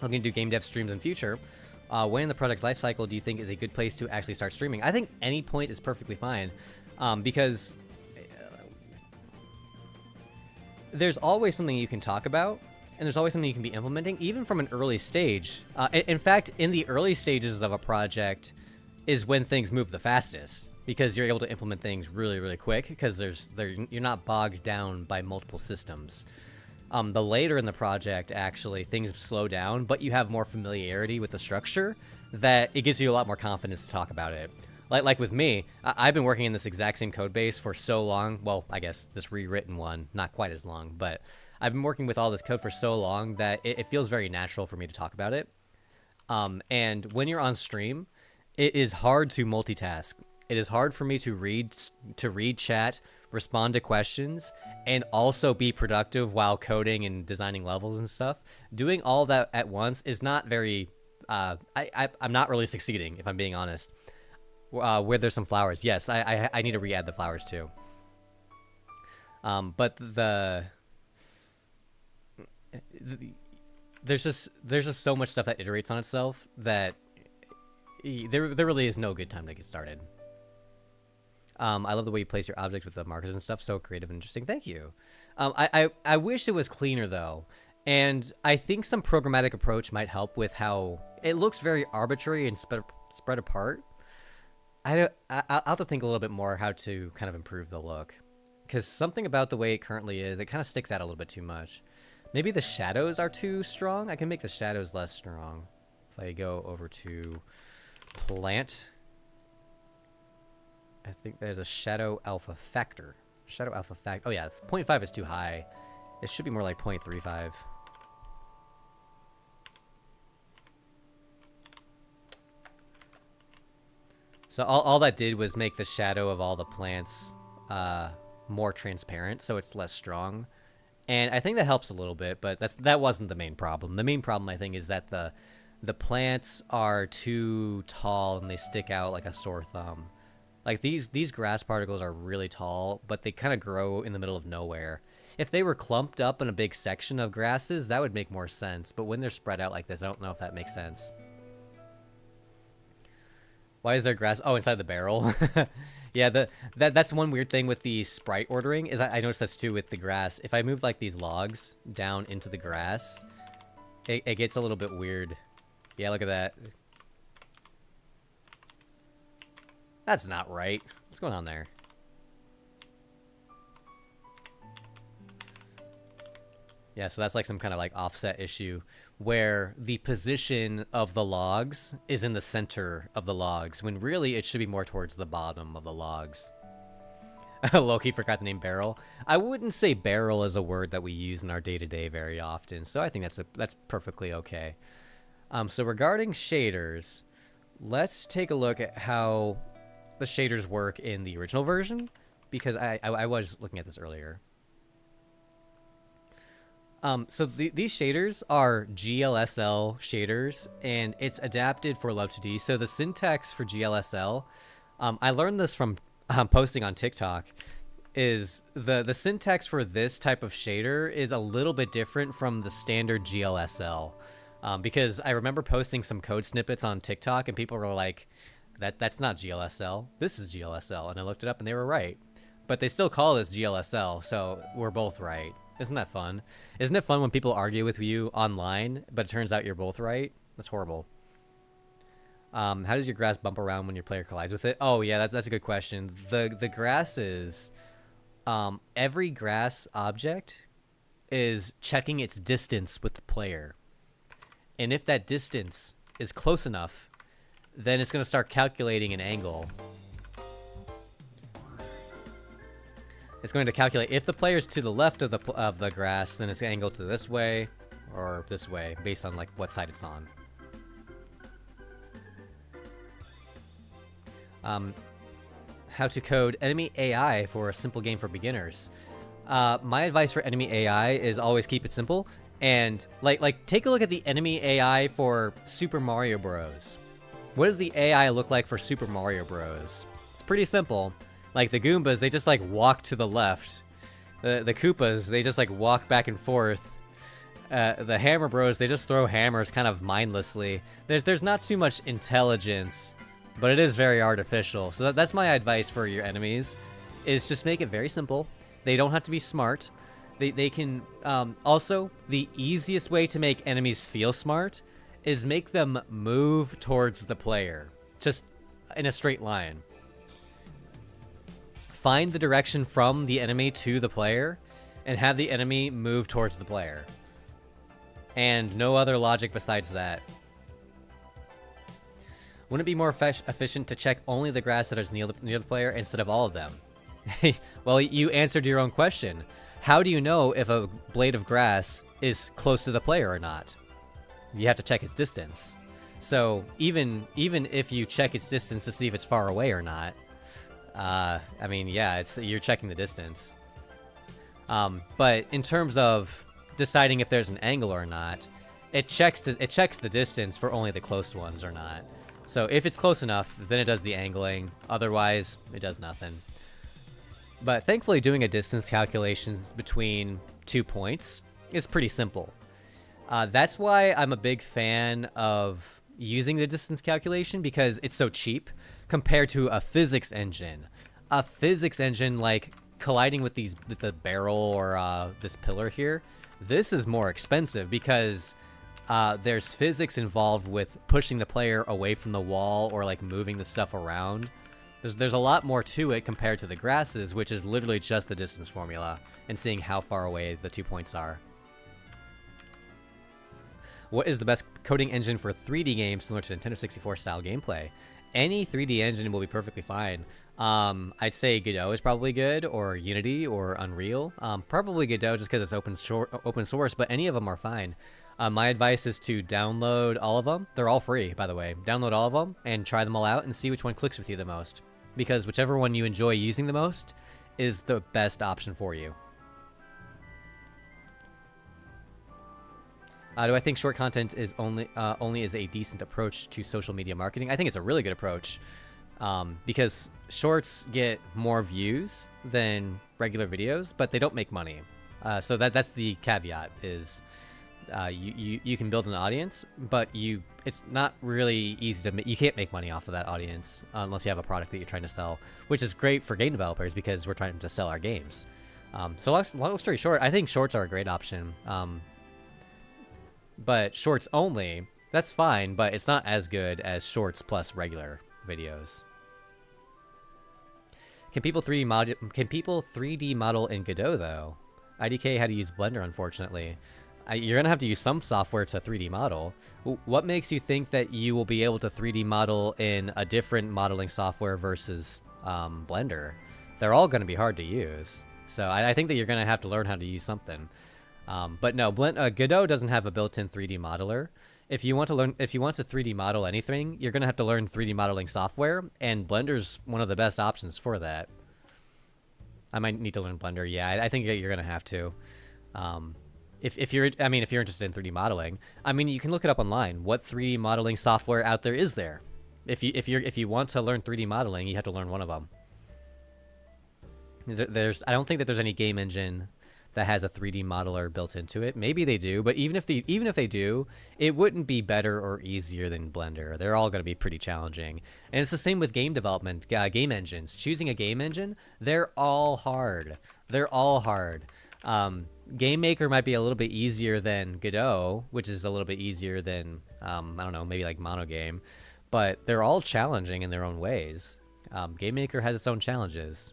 I'm going to do game dev streams in future. When in the project's life cycle do you think is a good place to actually start streaming? I think any point is perfectly fine. Because... there's always something you can talk about. And there's always something you can be implementing, even from an early stage. In fact, in the early stages of a project is when things move the fastest, because you're able to implement things really, really quick, because you're not bogged down by multiple systems. The later in the project, actually, things slow down, but you have more familiarity with the structure, that it gives you a lot more confidence to talk about it. Like with me, I've been working in this exact same code base for so long. Well, I guess this rewritten one, not quite as long, but... I've been working with all this code for so long that it feels very natural for me to talk about it. And when you're on stream, it is hard to multitask. It is hard for me to read chat, respond to questions, and also be productive while coding and designing levels and stuff. Doing all that at once is not very... I'm not really succeeding, if I'm being honest. Where there's some flowers. Yes, I need to re-add the flowers too. But there's just so much stuff that iterates on itself that there really is no good time to get started. I love the way you place your object with the markers and stuff. So creative and interesting. Thank you. I wish it was cleaner though, and I think some programmatic approach might help with how it looks very arbitrary and spread apart. I'll have to think a little bit more how to kind of improve the look. Because something about the way it currently is, it kind of sticks out a little bit too much. Maybe the shadows are too strong? I can make the shadows less strong. If I go over to plant. I think there's a shadow alpha factor. Shadow alpha factor. Oh yeah, 0.5 is too high. It should be more like 0.35. So all that did was make the shadow of all the plants more transparent, so it's less strong. And I think that helps a little bit, but that wasn't the main problem. The main problem, I think, is that the plants are too tall and they stick out like a sore thumb. Like these grass particles are really tall, but they kind of grow in the middle of nowhere. If they were clumped up in a big section of grasses, that would make more sense. But when they're spread out like this, I don't know if that makes sense. Why is there grass? Oh, inside the barrel. Yeah, that's one weird thing with the sprite ordering is I noticed that's too with the grass. If I move like these logs down into the grass, it gets a little bit weird. Yeah, look at that. That's not right. What's going on there? Yeah, so that's like some kind of like offset issue where the position of the logs is in the center of the logs, when really it should be more towards the bottom of the logs. Loki forgot the name barrel. I wouldn't say barrel is a word that we use in our day-to-day very often, so I think that's perfectly okay. So regarding shaders, let's take a look at how the shaders work in the original version, because I was looking at this earlier. So these shaders are GLSL shaders, and it's adapted for Love 2D. So the syntax for GLSL, I learned this from posting on TikTok, is the syntax for this type of shader is a little bit different from the standard GLSL. Because I remember posting some code snippets on TikTok, and people were like, that's not GLSL, this is GLSL. And I looked it up, and they were right. But they still call this GLSL, so we're both right. Isn't that fun? Isn't it fun when people argue with you online, but it turns out you're both right? That's horrible. How does your grass bump around when your player collides with it? Oh, yeah, that's a good question. The grasses, every grass object is checking its distance with the player. And if that distance is close enough, then it's going to start calculating an angle. It's going to calculate if the player's to the left of the grass, then it's angled to this way or this way, based on like what side it's on. How to code enemy AI for a simple game for beginners. My advice for enemy AI is always keep it simple, and like take a look at the enemy AI for Super Mario Bros. What does the AI look like for Super Mario Bros? It's pretty simple. Like the Goombas, they just like walk to the left. The Koopas, they just like walk back and forth. The Hammer Bros, they just throw hammers kind of mindlessly. There's not too much intelligence, but it is very artificial. So that's my advice for your enemies, is just make it very simple. They don't have to be smart. They can also, the easiest way to make enemies feel smart is make them move towards the player, just in a straight line. Find the direction from the enemy to the player, and have the enemy move towards the player. And no other logic besides that. Wouldn't it be more efficient to check only the grass that is near the player instead of all of them? Well, you answered your own question. How do you know if a blade of grass is close to the player or not? You have to check its distance. So even if you check its distance to see if it's far away or not, I mean, yeah, you're checking the distance. But in terms of deciding if there's an angle or not, it checks the distance for only the close ones or not. So if it's close enough, then it does the angling. Otherwise, it does nothing. But thankfully, doing a distance calculations between 2 points is pretty simple. That's why I'm a big fan of using the distance calculation, because it's so cheap compared to a physics engine. A physics engine, like colliding with the barrel or this pillar here, this is more expensive because there's physics involved with pushing the player away from the wall or like moving the stuff around. There's a lot more to it compared to the grasses, which is literally just the distance formula and seeing how far away the 2 points are. What is the best coding engine for 3D games similar to Nintendo 64 style gameplay? Any 3D engine will be perfectly fine. I'd say Godot is probably good, or Unity, or Unreal. Probably Godot just because it's open source, but any of them are fine. My advice is to download all of them. They're all free, by the way. Download all of them and try them all out and see which one clicks with you the most. Because whichever one you enjoy using the most is the best option for you. Do I think short content is only is a decent approach to social media marketing? I think it's a really good approach because shorts get more views than regular videos, but they don't make money. So that's the caveat is you can build an audience, but it's not really easy to you can't make money off of that audience unless you have a product that you're trying to sell, which is great for game developers because we're trying to sell our games. So long story short, I think shorts are a great option. But shorts only, that's fine, but it's not as good as shorts plus regular videos. Can people 3D model in Godot though? IDK had to use Blender, unfortunately. You're gonna have to use some software to 3D model. What makes you think that you will be able to 3D model in a different modeling software versus Blender? They're all gonna be hard to use. So I think that you're gonna have to learn how to use something. But no, Godot doesn't have a built-in 3D modeler. If you want to 3D model anything, you're gonna have to learn 3D modeling software, and Blender's one of the best options for that. I might need to learn Blender. Yeah, I think that you're gonna have to. If you're interested in 3D modeling, I mean, you can look it up online. What 3D modeling software out there is there? If you want to learn 3D modeling, you have to learn one of them. I don't think that there's any game engine that has a 3D modeler built into it. Maybe they do, but even if they do, it wouldn't be better or easier than Blender. They're all going to be pretty challenging. And it's the same with game development, game engines. Choosing a game engine, they're all hard. They're all hard. Game Maker might be a little bit easier than Godot, which is a little bit easier than, I don't know, maybe like Monogame. But they're all challenging in their own ways. Game Maker has its own challenges.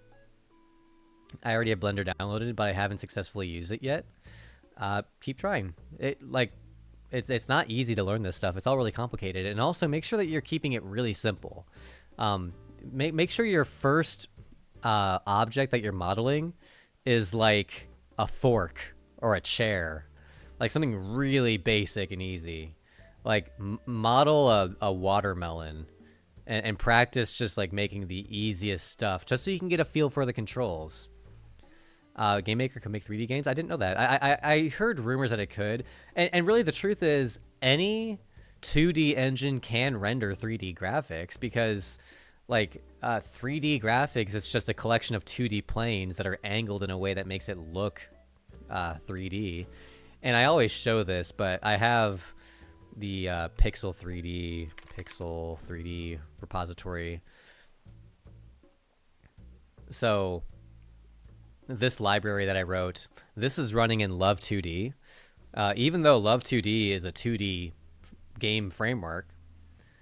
I already have Blender downloaded, but I haven't successfully used it yet. Keep trying. It's not easy to learn this stuff. It's all really complicated. And also make sure that you're keeping it really simple. Make sure your first object that you're modeling is like a fork or a chair. Like something really basic and easy. Like model a watermelon and practice just like making the easiest stuff just so you can get a feel for the controls. Game Maker can make 3D games. I didn't know that. I heard rumors that it could, and really the truth is any 2D engine can render 3D graphics because like 3D graphics is just a collection of 2D planes that are angled in a way that makes it look 3D. And I always show this, but I have the Pixel 3D repository. So this library that I wrote, this is running in Love 2D. Even though Love 2D is a 2D game framework,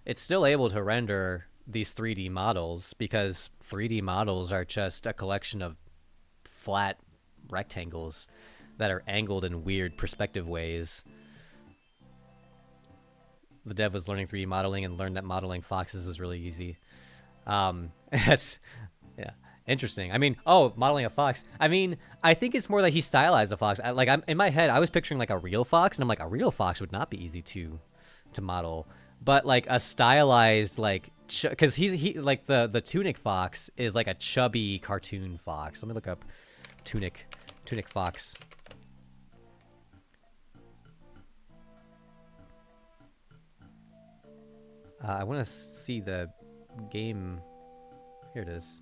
it's still able to render these 3D models because 3D models are just a collection of flat rectangles that are angled in weird perspective ways. The dev was learning 3D modeling and learned that modeling foxes was really easy. That's, yeah, interesting. I mean, modeling a fox. I mean, I think it's more that he stylized a fox. In my head, I was picturing like a real fox, and I'm like, a real fox would not be easy to model. But like a stylized, like, because he like the Tunic fox is like a chubby cartoon fox. Let me look up Tunic fox. I want to see the game. Here it is.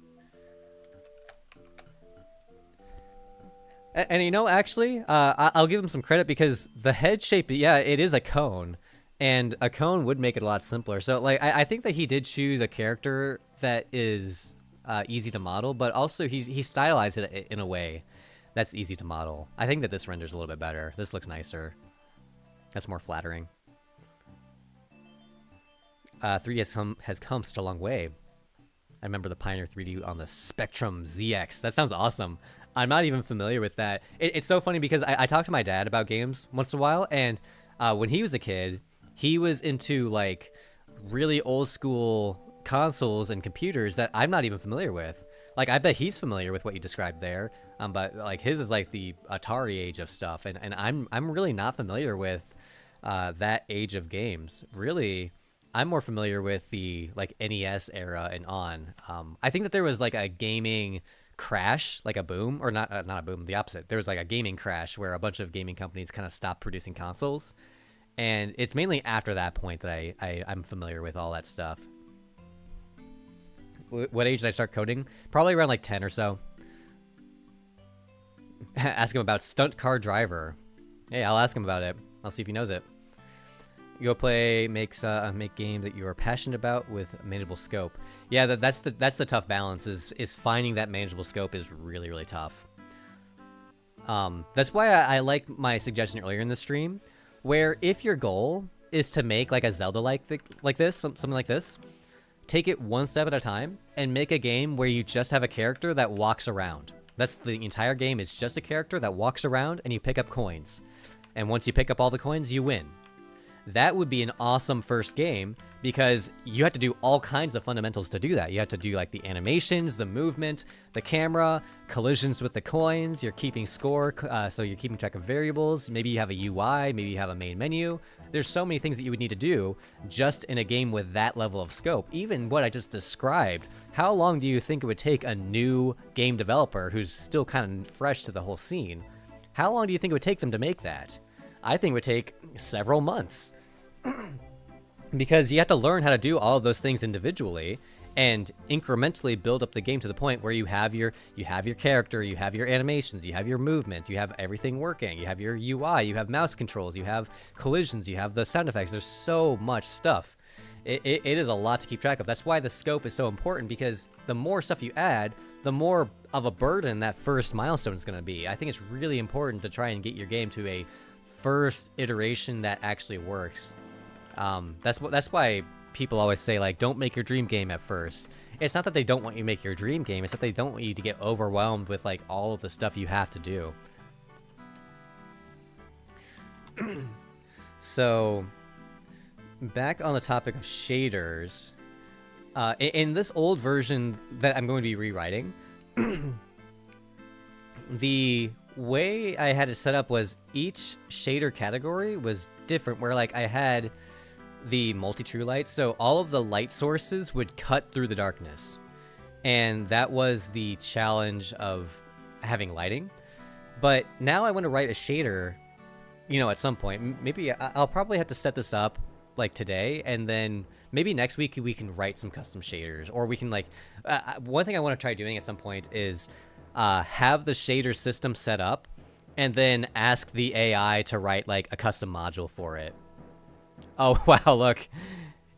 And you know, actually, I'll give him some credit because the head shape, yeah, it is a cone. And a cone would make it a lot simpler. So, like, I think that he did choose a character that is easy to model, but also he stylized it in a way that's easy to model. I think that this renders a little bit better. This looks nicer. That's more flattering. 3D has come such a long way. I remember the Pioneer 3D on the Spectrum ZX. That sounds awesome. I'm not even familiar with that. It's so funny because I talk to my dad about games once in a while, and when he was a kid, he was into like really old school consoles and computers that I'm not even familiar with. Like, I bet he's familiar with what you described there, but like his is like the Atari age of stuff, and I'm really not familiar with that age of games. Really, I'm more familiar with the like NES era and on. I think that there was like a gaming crash, like a boom, or not a boom, the opposite. There was like a gaming crash where a bunch of gaming companies kind of stopped producing consoles, and it's mainly after that point that I'm familiar with all that stuff. What age did I start coding? Probably around like 10 or so. Ask him about Stunt Car Driver. Hey, I'll ask him about it. I'll see if he knows it. Go play make game that you are passionate about with a manageable scope. Yeah, that's the tough balance. Is finding that manageable scope is really, really tough. That's why I like my suggestion earlier in the stream, where if your goal is to make like a Zelda like this, something like this, take it one step at a time and make a game where you just have a character that walks around. That's the entire game, is just a character that walks around and you pick up coins. And once you pick up all the coins, you win. That would be an awesome first game, because you have to do all kinds of fundamentals to do that. You have to do like the animations, the movement, the camera, collisions with the coins. You're keeping score, so you're keeping track of variables. Maybe you have a UI, maybe you have a main menu. There's so many things that you would need to do just in a game with that level of scope. Even what I just described, how long do you think it would take a new game developer who's still kind of fresh to the whole scene? How long do you think it would take them to make that? I think it would take several months. Because you have to learn how to do all of those things individually and incrementally build up the game to the point where you have your character, you have your animations, you have your movement, you have everything working, you have your UI, you have mouse controls, you have collisions, you have the sound effects. There's so much stuff. It is a lot to keep track of. That's why the scope is so important, because the more stuff you add, the more of a burden that first milestone is going to be. I think it's really important to try and get your game to a first iteration that actually works. That's why people always say, like, don't make your dream game at first. It's not that they don't want you to make your dream game, it's that they don't want you to get overwhelmed with like all of the stuff you have to do. So back on the topic of shaders, in this old version that I'm going to be rewriting, the way I had it set up was each shader category was different, where like I had the multi-true light, so all of the light sources would cut through the darkness, and that was the challenge of having lighting. But now I want to write a shader, at some point. Maybe I'll probably have to set this up like today, and then maybe next week we can write some custom shaders, or we can like one thing I want to try doing at some point is have the shader system set up and then ask the AI to write like a custom module for it. Oh wow, look.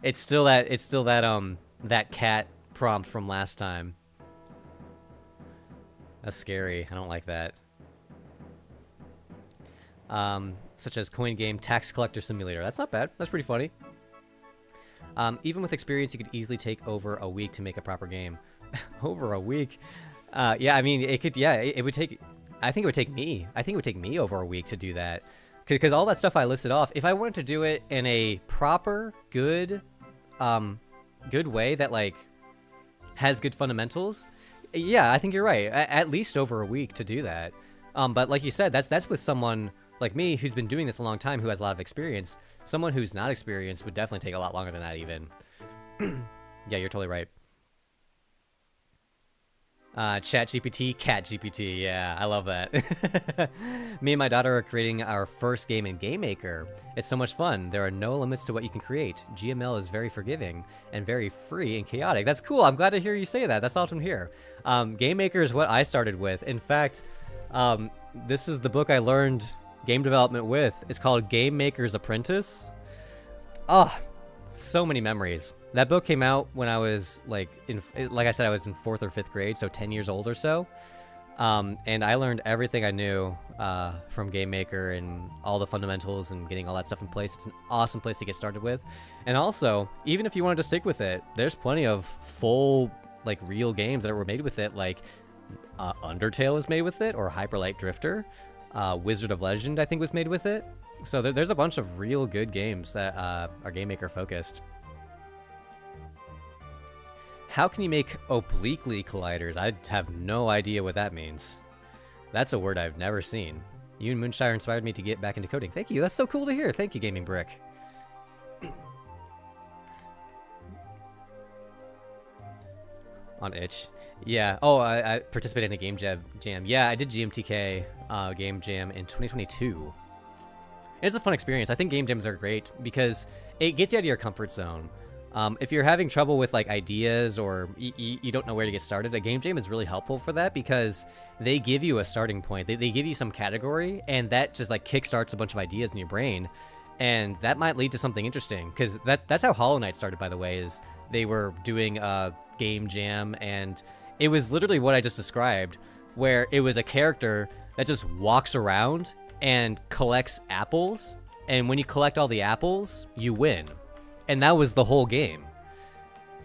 It's still that cat prompt from last time. That's scary. I don't like that. Such as coin game, tax collector simulator. That's not bad. That's pretty funny. Even with experience, you could easily take over a week to make a proper game. Over a week? Yeah, I mean, it could. Yeah, it would take. I think it would take me. I think it would take me over a week to do that, because all that stuff I listed off. If I wanted to do it in a proper, good way that like has good fundamentals, yeah, I think you're right. At least over a week to do that. But like you said, that's with someone like me who's been doing this a long time, who has a lot of experience. Someone who's not experienced would definitely take a lot longer than that even. Yeah, you're totally right. Chat GPT, Cat GPT. Yeah, I love that. Me and my daughter are creating our first game in Game Maker. It's so much fun. There are no limits to what you can create. GML is very forgiving and very free and chaotic. That's cool. I'm glad to hear you say that. That's awesome to hear. Game Maker is what I started with. In fact, this is the book I learned game development with. It's called Game Maker's Apprentice. Oh, so many memories. That book came out when I was like I said, I was in 4th or 5th grade, so 10 years old or so. And I learned everything I knew from Game Maker and all the fundamentals and getting all that stuff in place. It's an awesome place to get started with. And also, even if you wanted to stick with it, there's plenty of full like real games that were made with it, like Undertale was made with it, or Hyper Light Drifter. Wizard of Legend, I think, was made with it. So there's a bunch of real good games that are Game Maker focused. How can you make obliquely colliders? I have no idea what that means. That's a word I've never seen. You and Moonshire inspired me to get back into coding. Thank you. That's so cool to hear. Thank you, Gaming Brick. On itch. Yeah. Oh, I participated in a game jam. Yeah, I did GMTK game jam in 2022. It's a fun experience. I think game jams are great because it gets you out of your comfort zone. If you're having trouble with like ideas or you don't know where to get started, a game jam is really helpful for that because they give you a starting point. They give you some category, and that just like kickstarts a bunch of ideas in your brain, and that might lead to something interesting. Because that's how Hollow Knight started, by the way. Is they were doing a game jam, and it was literally what I just described, where it was a character that just walks around and collects apples, and when you collect all the apples, you win. And that was the whole game.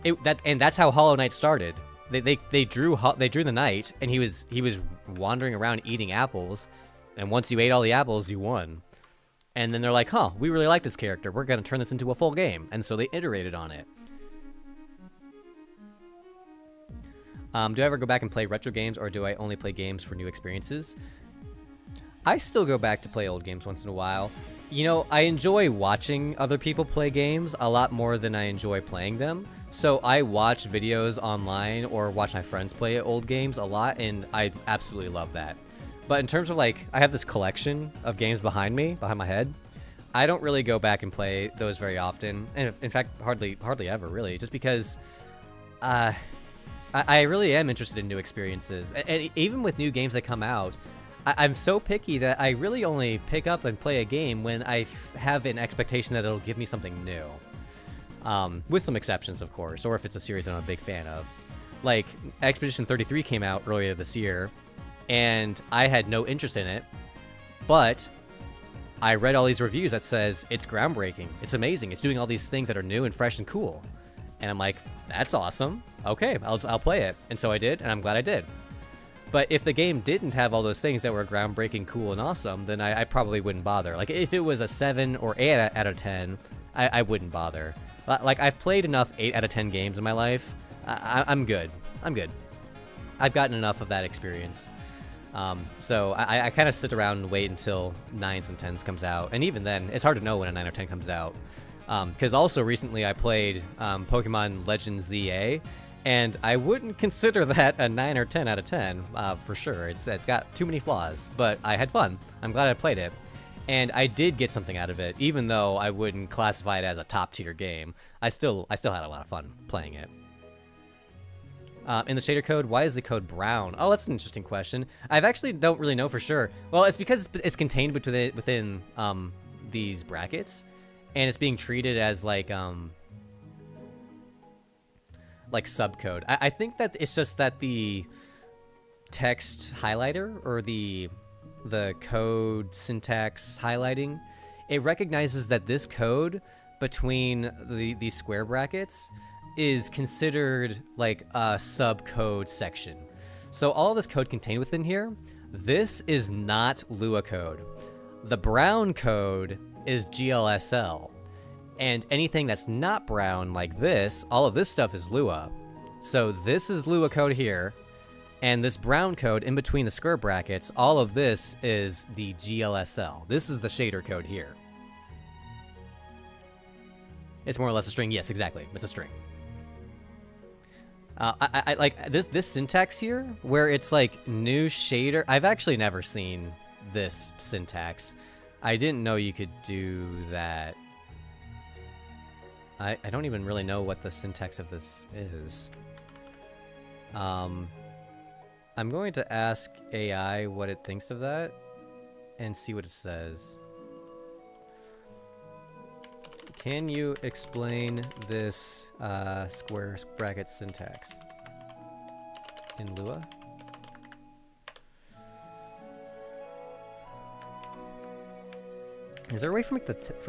And that's how Hollow Knight started. They drew the knight, and he was wandering around eating apples, and once you ate all the apples, you won. And then they're like, huh, we really like this character. We're gonna turn this into a full game. And so they iterated on it. Do I ever go back and play retro games, or do I only play games for new experiences? I still go back to play old games once in a while. You know, I enjoy watching other people play games a lot more than I enjoy playing them. So I watch videos online or watch my friends play old games a lot, and I absolutely love that. But in terms of like, I have this collection of games behind my head. I don't really go back and play those very often, and in fact, hardly ever, really, just because I really am interested in new experiences. And even with new games that come out, I'm so picky that I really only pick up and play a game when I have an expectation that it'll give me something new. With some exceptions, of course, or if it's a series that I'm a big fan of. Like, Expedition 33 came out earlier this year, and I had no interest in it, but I read all these reviews that says it's groundbreaking, it's amazing, it's doing all these things that are new and fresh and cool. And I'm like, that's awesome. Okay, I'll play it. And so I did, and I'm glad I did. But if the game didn't have all those things that were groundbreaking, cool, and awesome, then I probably wouldn't bother. Like, if it was a 7 or 8 out of 10, I wouldn't bother. Like, I've played enough 8 out of 10 games in my life. I'm good. I'm good. I've gotten enough of that experience. So I kind of sit around and wait until 9s and 10s comes out. And even then, it's hard to know when a 9 or 10 comes out. Because also recently I played Pokemon Legends ZA, and I wouldn't consider that a 9 or 10 out of 10, for sure. It's got too many flaws, but I had fun. I'm glad I played it. And I did get something out of it, even though I wouldn't classify it as a top-tier game. I still had a lot of fun playing it. In the shader code, why is the code brown? Oh, that's an interesting question. I actually don't really know for sure. Well, it's because it's contained within these brackets, and it's being treated as like subcode. I think that it's just that the text highlighter, or the code syntax highlighting, it recognizes that this code between these square brackets is considered like a subcode section. So all this code contained within here, this is not Lua code. The brown code is GLSL. And anything that's not brown like this, all of this stuff is Lua. So this is Lua code here, and this brown code in between the square brackets, all of this is the GLSL. This is the shader code here. It's more or less a string. Yes, exactly. It's a string. I like this syntax here, where it's like new shader. I've actually never seen this syntax. I didn't know you could do that. I don't even really know what the syntax of this is. I'm going to ask AI what it thinks of that and see what it says. Can you explain this square bracket syntax in Lua? Is there a way for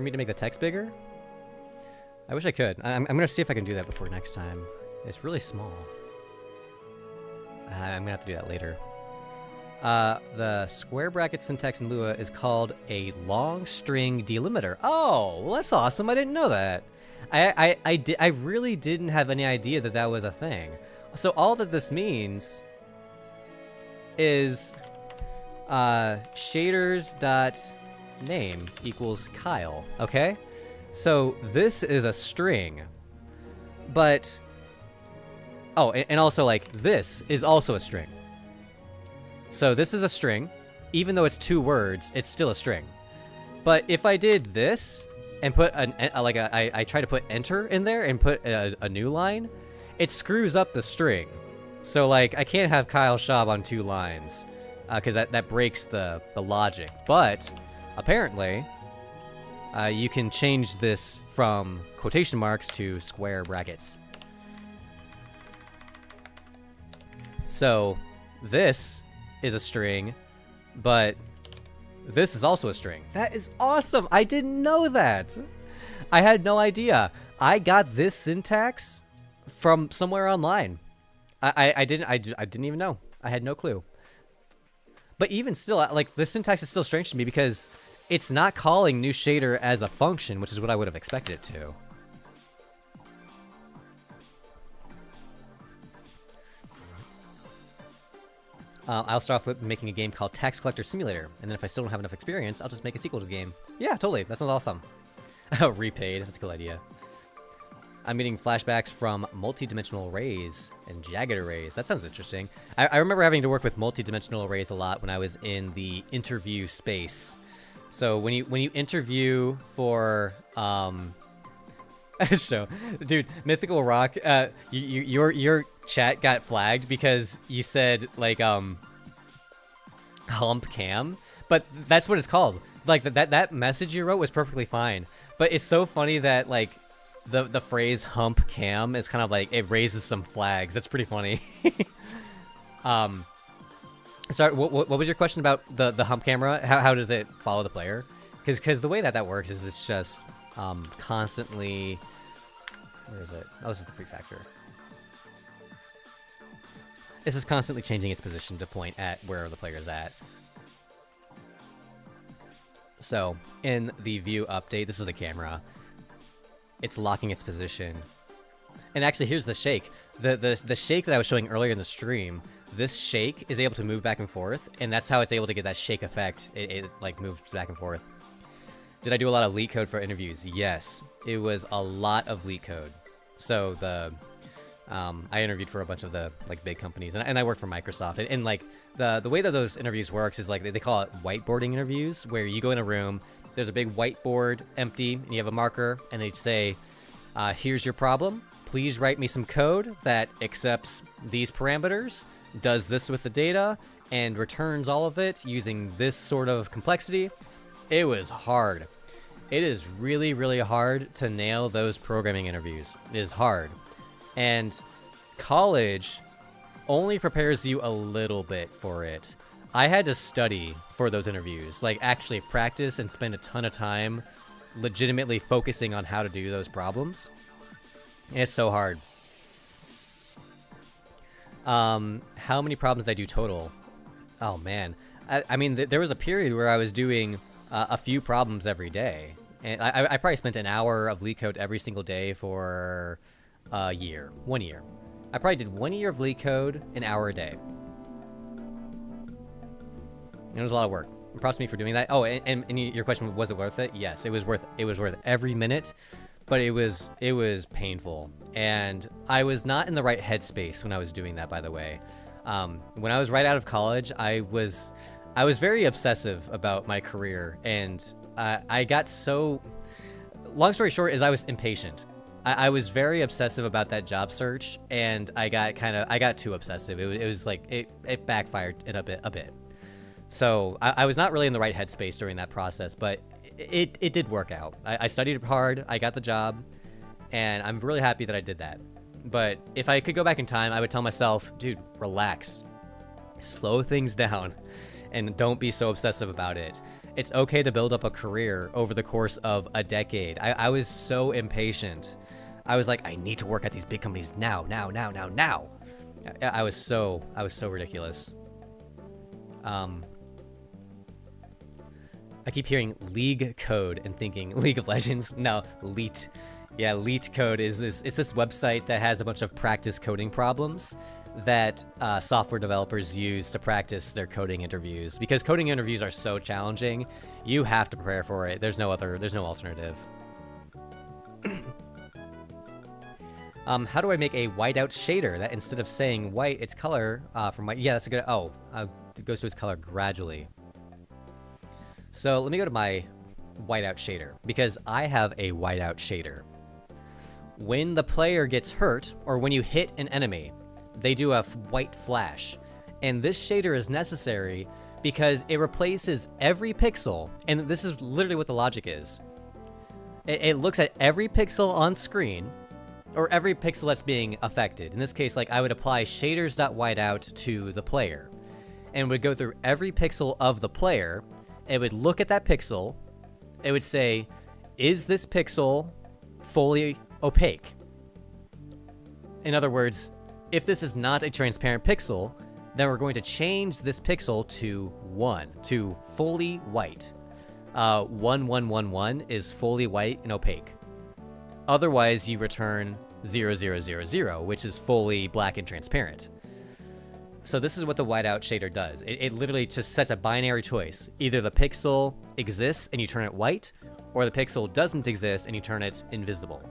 me to make the text bigger? I wish I could. I'm going to see if I can do that before next time. It's really small. I'm gonna have to do that later. The square bracket syntax in Lua is called a long string delimiter. Oh, well, that's awesome. I didn't know that. I really didn't have any idea that that was a thing. So all that this means is shaders.name equals Kyle. Okay, so this is a string, but and also like this is also a string. So this is a string. Even though it's 2 words, it's still a string. But if I did this and put I try to put enter in there and put a new line, it screws up the string. So like I can't have Kyle Schaub on 2 lines because that breaks the logic. But apparently you can change this from quotation marks to square brackets. So this is a string, but this is also a string. That is awesome. I didn't know that. I had no idea. I got this syntax from somewhere online. I didn't even know. I had no clue. But even still, like, this syntax is still strange to me because it's not calling new shader as a function, which is what I would have expected it to. I'll start off with making a game called Tax Collector Simulator, and then if I still don't have enough experience, I'll just make a sequel to the game. Yeah, totally. That sounds awesome. Repaid. That's a cool idea. I'm getting flashbacks from multi-dimensional arrays and jagged arrays. That sounds interesting. I remember having to work with multi-dimensional arrays a lot when I was in the interview space. So when you interview for show, dude, Mythical Rock, your chat got flagged because you said like hump cam, but that's what it's called. Like that message you wrote was perfectly fine, but it's so funny that like the phrase hump cam is kind of like it raises some flags. That's pretty funny. Sorry, what was your question about the hump camera? How does it follow the player? Because the way that works is it's just constantly. Where is it? Oh, this is the prefactor. This is constantly changing its position to point at where the player is at. So in the view update, this is the camera. It's locking its position. And actually, here's the shake. The shake that I was showing earlier in the stream, this shake is able to move back and forth, and that's how it's able to get that shake effect. It like moves back and forth. Did I do a lot of leak code for interviews? Yes, it was a lot of leak code. So I interviewed for a bunch of the like big companies, and I worked for Microsoft. And like the way that those interviews works is like they call it whiteboarding interviews, where you go in a room, there's a big whiteboard empty, and you have a marker, and they say, "Here's your problem. Please write me some code that accepts these parameters, does this with the data, and returns all of it using this sort of complexity." It was hard. It is really, really hard to nail those programming interviews. It is hard. And college only prepares you a little bit for it. I had to study for those interviews, like actually practice and spend a ton of time legitimately focusing on how to do those problems. And it's so hard. How many problems did I do total? Oh, man. I mean, there was a period where I was doing a few problems every day. And I probably spent an hour of leak code every single day for a year. 1 year. I probably did 1 year of leak code, an hour a day. It was a lot of work. Props to me for doing that. Oh, and your question, was it worth it? Yes, it was worth every minute, but it was painful. And I was not in the right headspace when I was doing that, by the way. When I was right out of college, I was very obsessive about my career, and I got so... Long story short is I was impatient. I was very obsessive about that job search, and I got too obsessive. It was like, it backfired in a bit. So I was not really in the right headspace during that process, but it did work out. I studied hard, I got the job, and I'm really happy that I did that. But if I could go back in time, I would tell myself, dude, relax. Slow things down, and don't be so obsessive about it. It's okay to build up a career over the course of a decade. I was so impatient. I was like, I need to work at these big companies now. I was so ridiculous. I keep hearing League Code and thinking League of Legends. No, Leet. Yeah, Leet Code is it's this website that has a bunch of practice coding problems that software developers use to practice their coding interviews. Because coding interviews are so challenging, you have to prepare for it. There's no alternative. How do I make a whiteout shader that instead of saying white, its color from white? Yeah, that's a good. It goes to its color gradually. So let me go to my whiteout shader because I have a whiteout shader. When the player gets hurt or when you hit an enemy, they do a white flash. And this shader is necessary because it replaces every pixel. And this is literally what the logic is. It looks at every pixel on screen or every pixel that's being affected. In this case, like I would apply shaders.whiteout to the player and would go through every pixel of the player. It would look at that pixel. It would say, is this pixel fully opaque? In other words, if this is not a transparent pixel, then we're going to change this pixel to 1, to fully white. 1111 is fully white and opaque. Otherwise, you return 0000, which is fully black and transparent. So this is what the whiteout shader does. It literally just sets a binary choice. Either the pixel exists and you turn it white, or the pixel doesn't exist and you turn it invisible.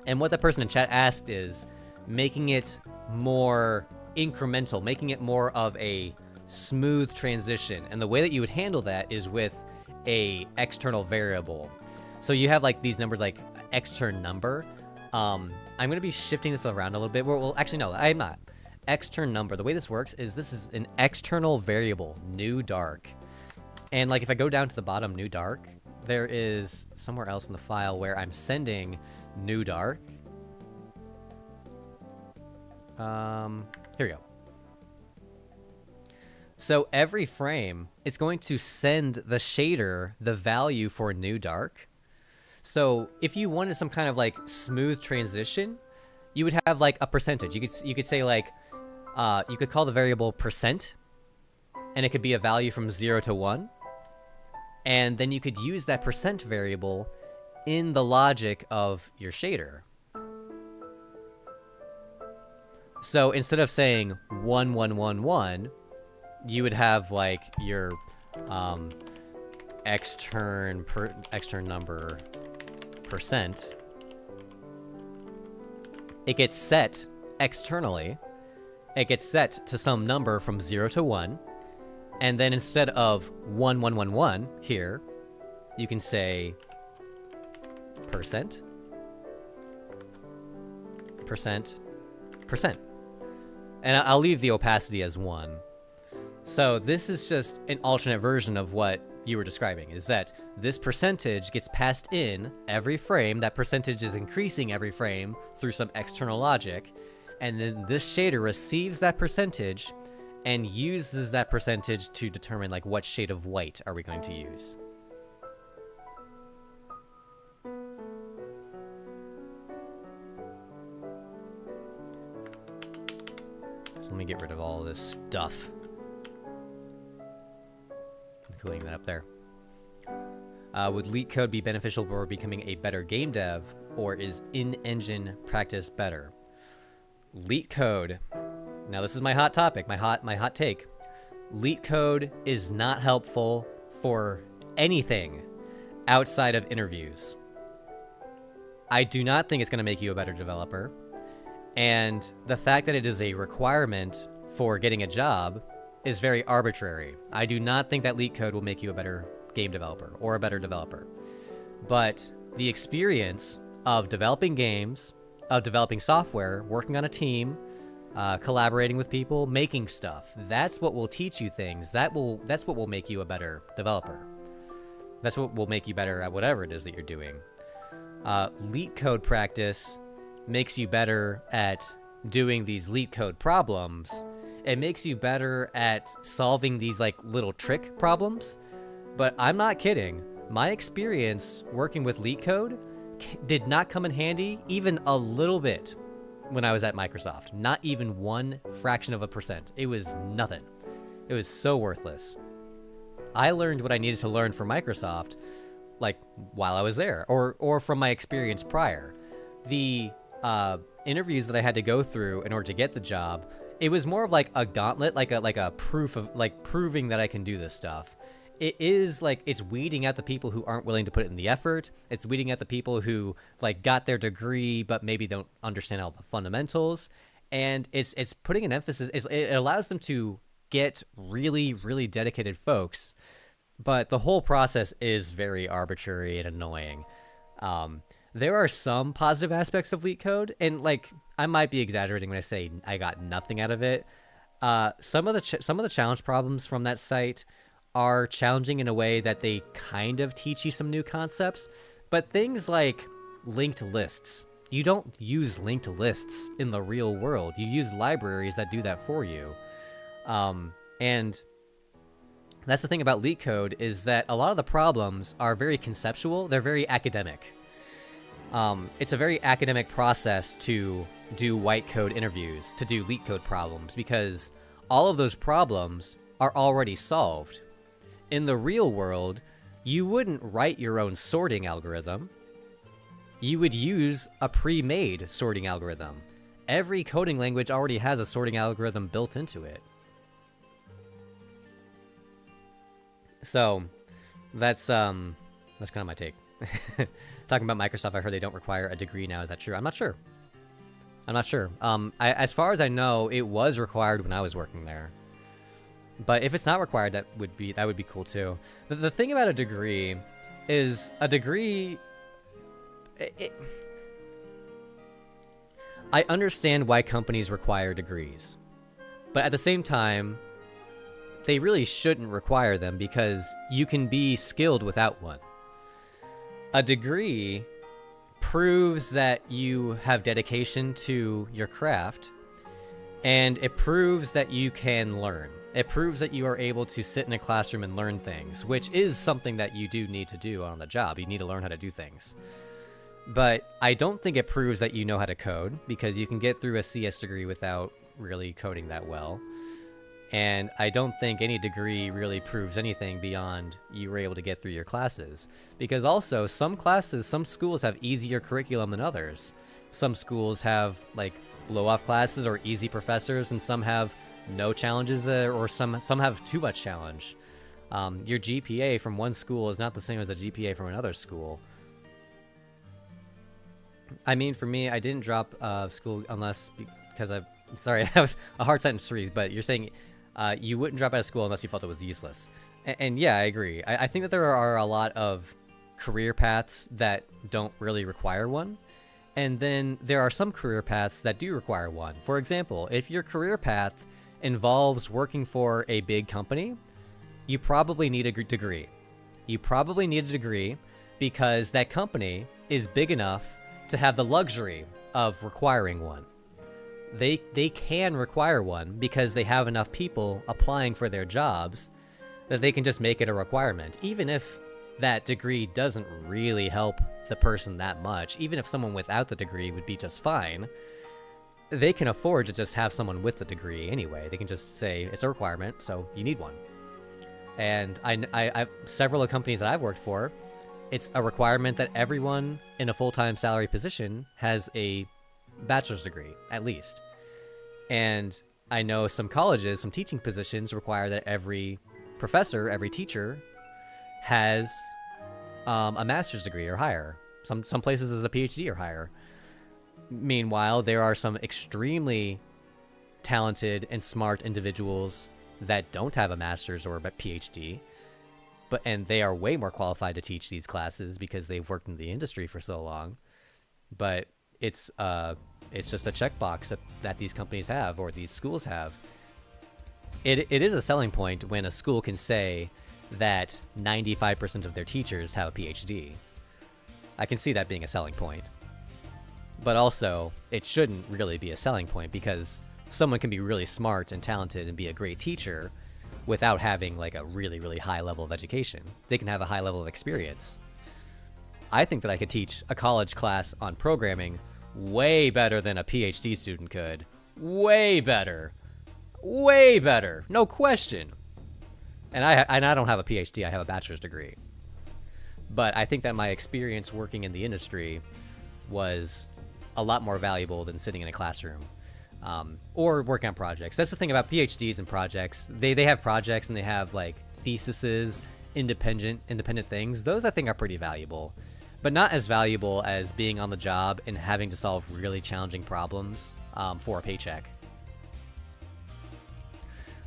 And what the person in chat asked is making it more incremental, making it more of a smooth transition. And the way that you would handle that is with a external variable. So you have like these numbers like extern number. I'm going to be shifting this around a little bit. Well, actually, no, I'm not. Extern number. The way this works is this is an external variable, new dark. And like if I go down to the bottom, new dark, there is somewhere else in the file where I'm sending new dark. Here we go. So every frame, it's going to send the shader the value for new dark. So if you wanted some kind of like smooth transition, you would have like a percentage. You could say like, you could call the variable %, and it could be a value from 0 to 1. And then you could use that % variable in the logic of your shader. So instead of saying 1111, you would have like your extern number %. It gets set externally. It gets set to some number from 0 to 1. And then instead of 1111 here, you can say %. And I'll leave the opacity as 1. So this is just an alternate version of what you were describing, is that this percentage gets passed in every frame. That percentage is increasing every frame through some external logic. And then this shader receives that percentage and uses that percentage to determine like what shade of white are we going to use. So let me get rid of all this stuff. Including that up there. Would leak code be beneficial for becoming a better game dev, or is in-engine practice better? Leak code. Now this is my hot topic, my hot take. Leak code is not helpful for anything outside of interviews. I do not think it's going to make you a better developer. And the fact that it is a requirement for getting a job is very arbitrary. I do not think that leak code will make you a better game developer or a better developer. But the experience of developing games, of developing software, working on a team, collaborating with people, making stuff, that's what will teach you things. That's what will make you a better developer. That's what will make you better at whatever it is that you're doing. Leak code practice makes you better at doing these leak code problems. It makes you better at solving these like little trick problems. But I'm not kidding. My experience working with leak code did not come in handy even a little bit when I was at Microsoft. Not even one fraction of a percent. It was nothing. It was so worthless. I learned what I needed to learn for Microsoft, like, while I was there, or from my experience prior. The interviews that I had to go through in order to get the job, it was more of like a gauntlet, like a proof of, like, proving that I can do this stuff. It is like, it's weeding out the people who aren't willing to put in the effort. It's weeding out the people who, like, got their degree but maybe don't understand all the fundamentals. And it's putting an emphasis. It allows them to get really, really dedicated folks, but the whole process is very arbitrary and annoying. There are some positive aspects of LeetCode, and, like, I might be exaggerating when I say I got nothing out of it. Some of the challenge problems from that site are challenging in a way that they kind of teach you some new concepts, but things like linked lists. You don't use linked lists in the real world. You use libraries that do that for you. And that's the thing about LeetCode, is that a lot of the problems are very conceptual. They're very academic. It's a very academic process to do white code interviews, to do LeetCode problems, because all of those problems are already solved. In the real world, you wouldn't write your own sorting algorithm. You would use a pre-made sorting algorithm. Every coding language already has a sorting algorithm built into it. So that's kind of my take. Talking about Microsoft, I heard they don't require a degree now. Is that true? I'm not sure. As far as I know, it was required when I was working there. But if it's not required, that would be cool too. The thing about a degree is a degree. I understand why companies require degrees, but at the same time, they really shouldn't require them, because you can be skilled without one. A degree proves that you have dedication to your craft, and it proves that you can learn. It proves that you are able to sit in a classroom and learn things, which is something that you do need to do on the job. You need to learn how to do things. But I don't think it proves that you know how to code, because you can get through a CS degree without really coding that well. And I don't think any degree really proves anything beyond you were able to get through your classes. Because also, some schools have easier curriculum than others. Some schools have, like, blow-off classes or easy professors, and some have no challenges, or some have too much challenge. Your GPA from one school is not the same as the GPA from another school. I mean, for me, I didn't drop school because sorry, that was a hard sentence to read, but you're saying you wouldn't drop out of school unless you felt it was useless. And yeah, I agree. I think that there are a lot of career paths that don't really require one. And then there are some career paths that do require one. For example, if your career path involves working for a big company, you probably need a degree. You probably need a degree because that company is big enough to have the luxury of requiring one. They can require one because they have enough people applying for their jobs that they can just make it a requirement, even if that degree doesn't really help the person that much. Even if someone without the degree would be just fine, they can afford to just have someone with the degree anyway. They can just say it's a requirement, so you need one. And I several of the companies that I've worked for, it's a requirement that everyone in a full-time salary position has a bachelor's degree, at least. And I know some colleges, some teaching positions require that every professor, every teacher has a master's degree or higher. Some places is a PhD or higher. Meanwhile, there are some extremely talented and smart individuals that don't have a master's or a PhD, and they are way more qualified to teach these classes because they've worked in the industry for so long. But it's just a checkbox that these companies have, or these schools have. It is a selling point when a school can say that 95% of their teachers have a PhD. I can see that being a selling point. But also, it shouldn't really be a selling point, because someone can be really smart and talented and be a great teacher without having like a really, really high level of education. They can have a high level of experience. I think that I could teach a college class on programming way better than a PhD student could. Way better. Way better. No question. And I don't have a PhD, I have a bachelor's degree. But I think that my experience working in the industry was a lot more valuable than sitting in a classroom or working on projects. That's the thing about PhDs and projects. They have projects and they have like theses, independent things. Those I think are pretty valuable, but not as valuable as being on the job and having to solve really challenging problems for a paycheck.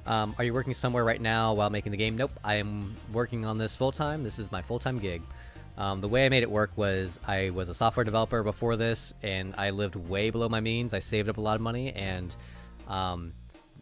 Are you working somewhere right now while making the game? Nope, I am working on this full-time. This is my full-time gig. The way I made it work was I was a software developer before this, and I lived way below my means. I saved up a lot of money, and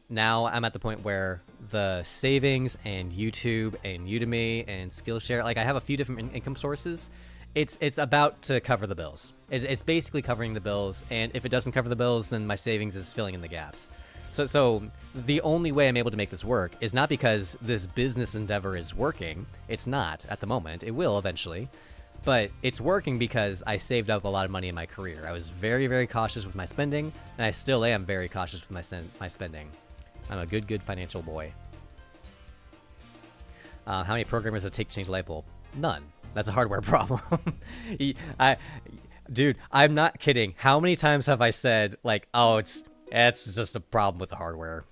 now I'm at the point where the savings and YouTube and Udemy and Skillshare, like I have a few different income sources. It's about to cover the bills. It's basically covering the bills, and if it doesn't cover the bills, then my savings is filling in the gaps. So the only way I'm able to make this work is not because this business endeavor is working. It's not at the moment. It will eventually. But it's working because I saved up a lot of money in my career. I was very, very cautious with my spending, and I still am very cautious with my spending. I'm a good financial boy. How many programmers does it take to change a light bulb? None. That's a hardware problem. Dude, I'm not kidding. How many times have I said, like, oh, it's just a problem with the hardware?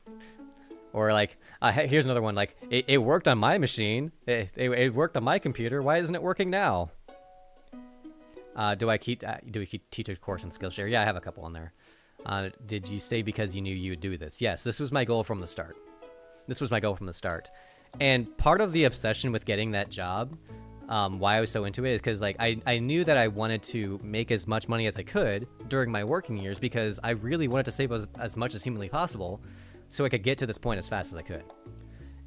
Or like, here's another one. Like, it worked on my machine. It worked on my computer. Why isn't it working now? Do we teach a course on Skillshare? Yeah, I have a couple on there. Did you say because you knew you would do this? Yes, this was my goal from the start. And part of the obsession with getting that job, why I was so into it, is because like I knew that I wanted to make as much money as I could during my working years, because I really wanted to save as much as humanly possible so I could get to this point as fast as I could.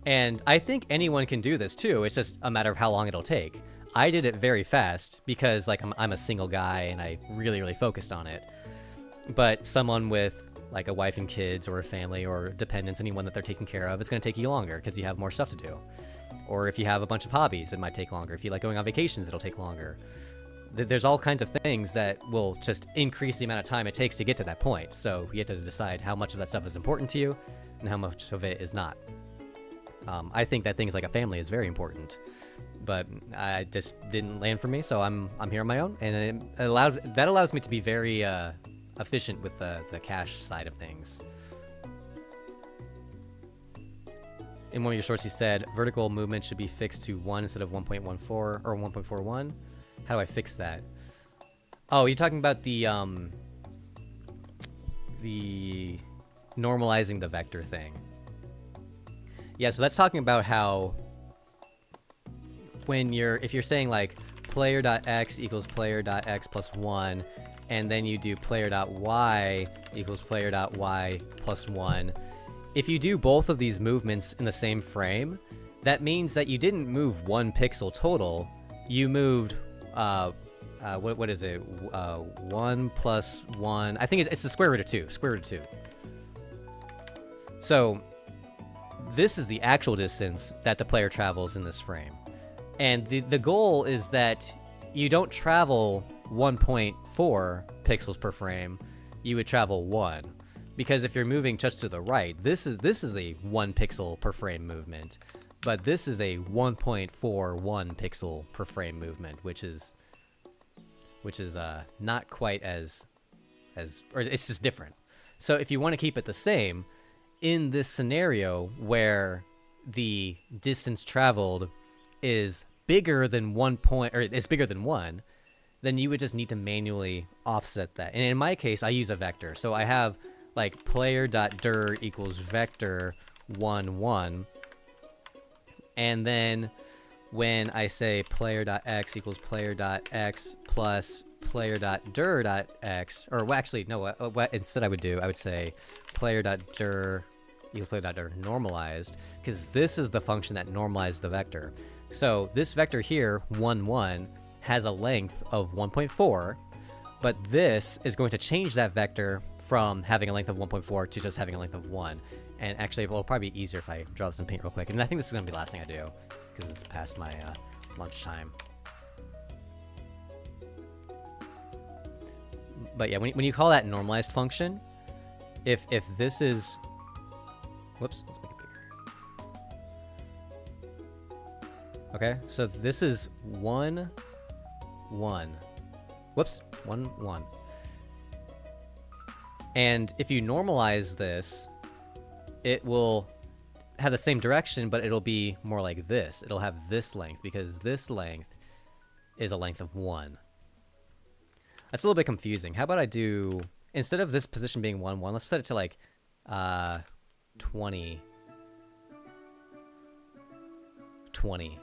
And I think anyone can do this too. It's just a matter of how long it'll take. I did it very fast because like I'm a single guy and I really focused on it. But someone with like a wife and kids or a family or dependents, anyone that they're taking care of, it's going to take you longer because you have more stuff to do. Or if you have a bunch of hobbies, it might take longer. If you like going on vacations, it'll take longer. There's all kinds of things that will just increase the amount of time it takes to get to that point. So you have to decide how much of that stuff is important to you and how much of it is not. I think that things like a family is very important, but I just didn't land for me. So I'm here on my own, and that allows me to be very efficient with the cash side of things. In one of your shorts, you said vertical movement should be fixed to 1 instead of 1.14 or 1.41. How do I fix that? Oh, you're talking about the normalizing the vector thing. Yeah, so that's talking about how if you're saying like player.x equals player.x plus 1, and then you do player.y equals player.y plus 1, if you do both of these movements in the same frame, that means that you didn't move 1 pixel total. You moved what is it? 1 plus 1. I think it's the square root of 2. Square root of 2. So this is the actual distance that the player travels in this frame. And the goal is that you don't travel 1.4 pixels per frame. You would travel 1. Because if you're moving just to the right, this is a 1 pixel per frame movement. But this is a 1.41 pixel per frame movement, which is not quite as or it's just different. So if you want to keep it the same, in this scenario where the distance traveled is bigger than 1, then you would just need to manually offset that. And in my case, I use a vector. So I have like player.dir equals vector 1 1. And then when I say player.x equals player.x plus player.dir.x, or well, actually, no, what instead I would say player.dir equals player.dir normalized, because this is the function that normalizes the vector. So this vector here, 1 1, has a length of 1.4, but this is going to change that vector from having a length of 1.4 to just having a length of 1. And actually, it'll probably be easier if I draw this in paint real quick. And I think this is going to be the last thing I do, because it's past my lunchtime. But yeah, when you call that normalized function, if this is, whoops, let's make it bigger. Okay, so this is 1, 1. Whoops, 1, 1. And if you normalize this, it will have the same direction, but it'll be more like this. It'll have this length because this length is a length of 1. That's a little bit confusing. How about I do, instead of this position being 1, 1, let's set it to like 20. 20.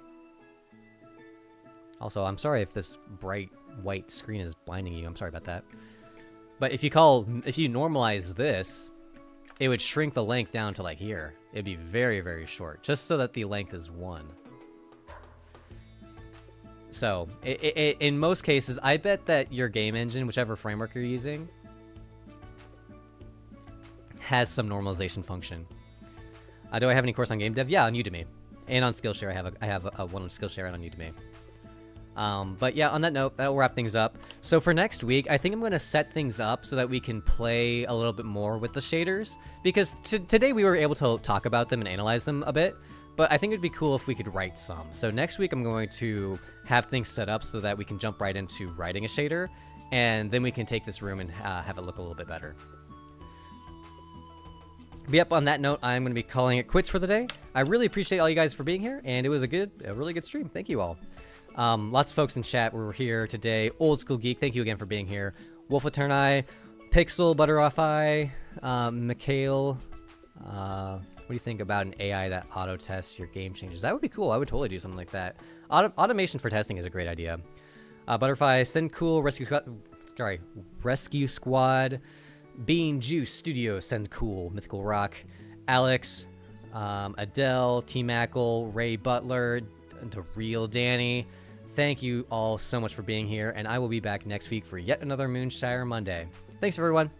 Also, I'm sorry if this bright white screen is blinding you. I'm sorry about that. But if you normalize this, it would shrink the length down to like here. It'd be very, very short, just so that the length is 1. So, in most cases, I bet that your game engine, whichever framework you're using, has some normalization function. Do I have any course on game dev? Yeah, on Udemy. And on Skillshare, I have a one on Skillshare and on Udemy. But yeah, on that note, that'll wrap things up. So for next week, I think I'm going to set things up so that we can play a little bit more with the shaders. Because today we were able to talk about them and analyze them a bit. But I think it'd be cool if we could write some. So next week I'm going to have things set up so that we can jump right into writing a shader. And then we can take this room and have it look a little bit better. But yep, on that note, I'm going to be calling it quits for the day. I really appreciate all you guys for being here. And it was a really good stream. Thank you all. Lots of folks in chat were here today. Old School Geek, thank you again for being here. Wolf Eterni, Pixel, Butter Off Eye, Mikhail. What do you think about an AI that auto tests your game changes? That would be cool. I would totally do something like that. Automation for testing is a great idea. Butterfly, Send Cool, Rescue Squad, Bean Juice Studio, Send Cool, Mythical Rock, Alex, Adele, T Mackle, Ray Butler, The Real Danny. Thank you all so much for being here, and I will be back next week for yet another Moonshire Monday. Thanks, everyone.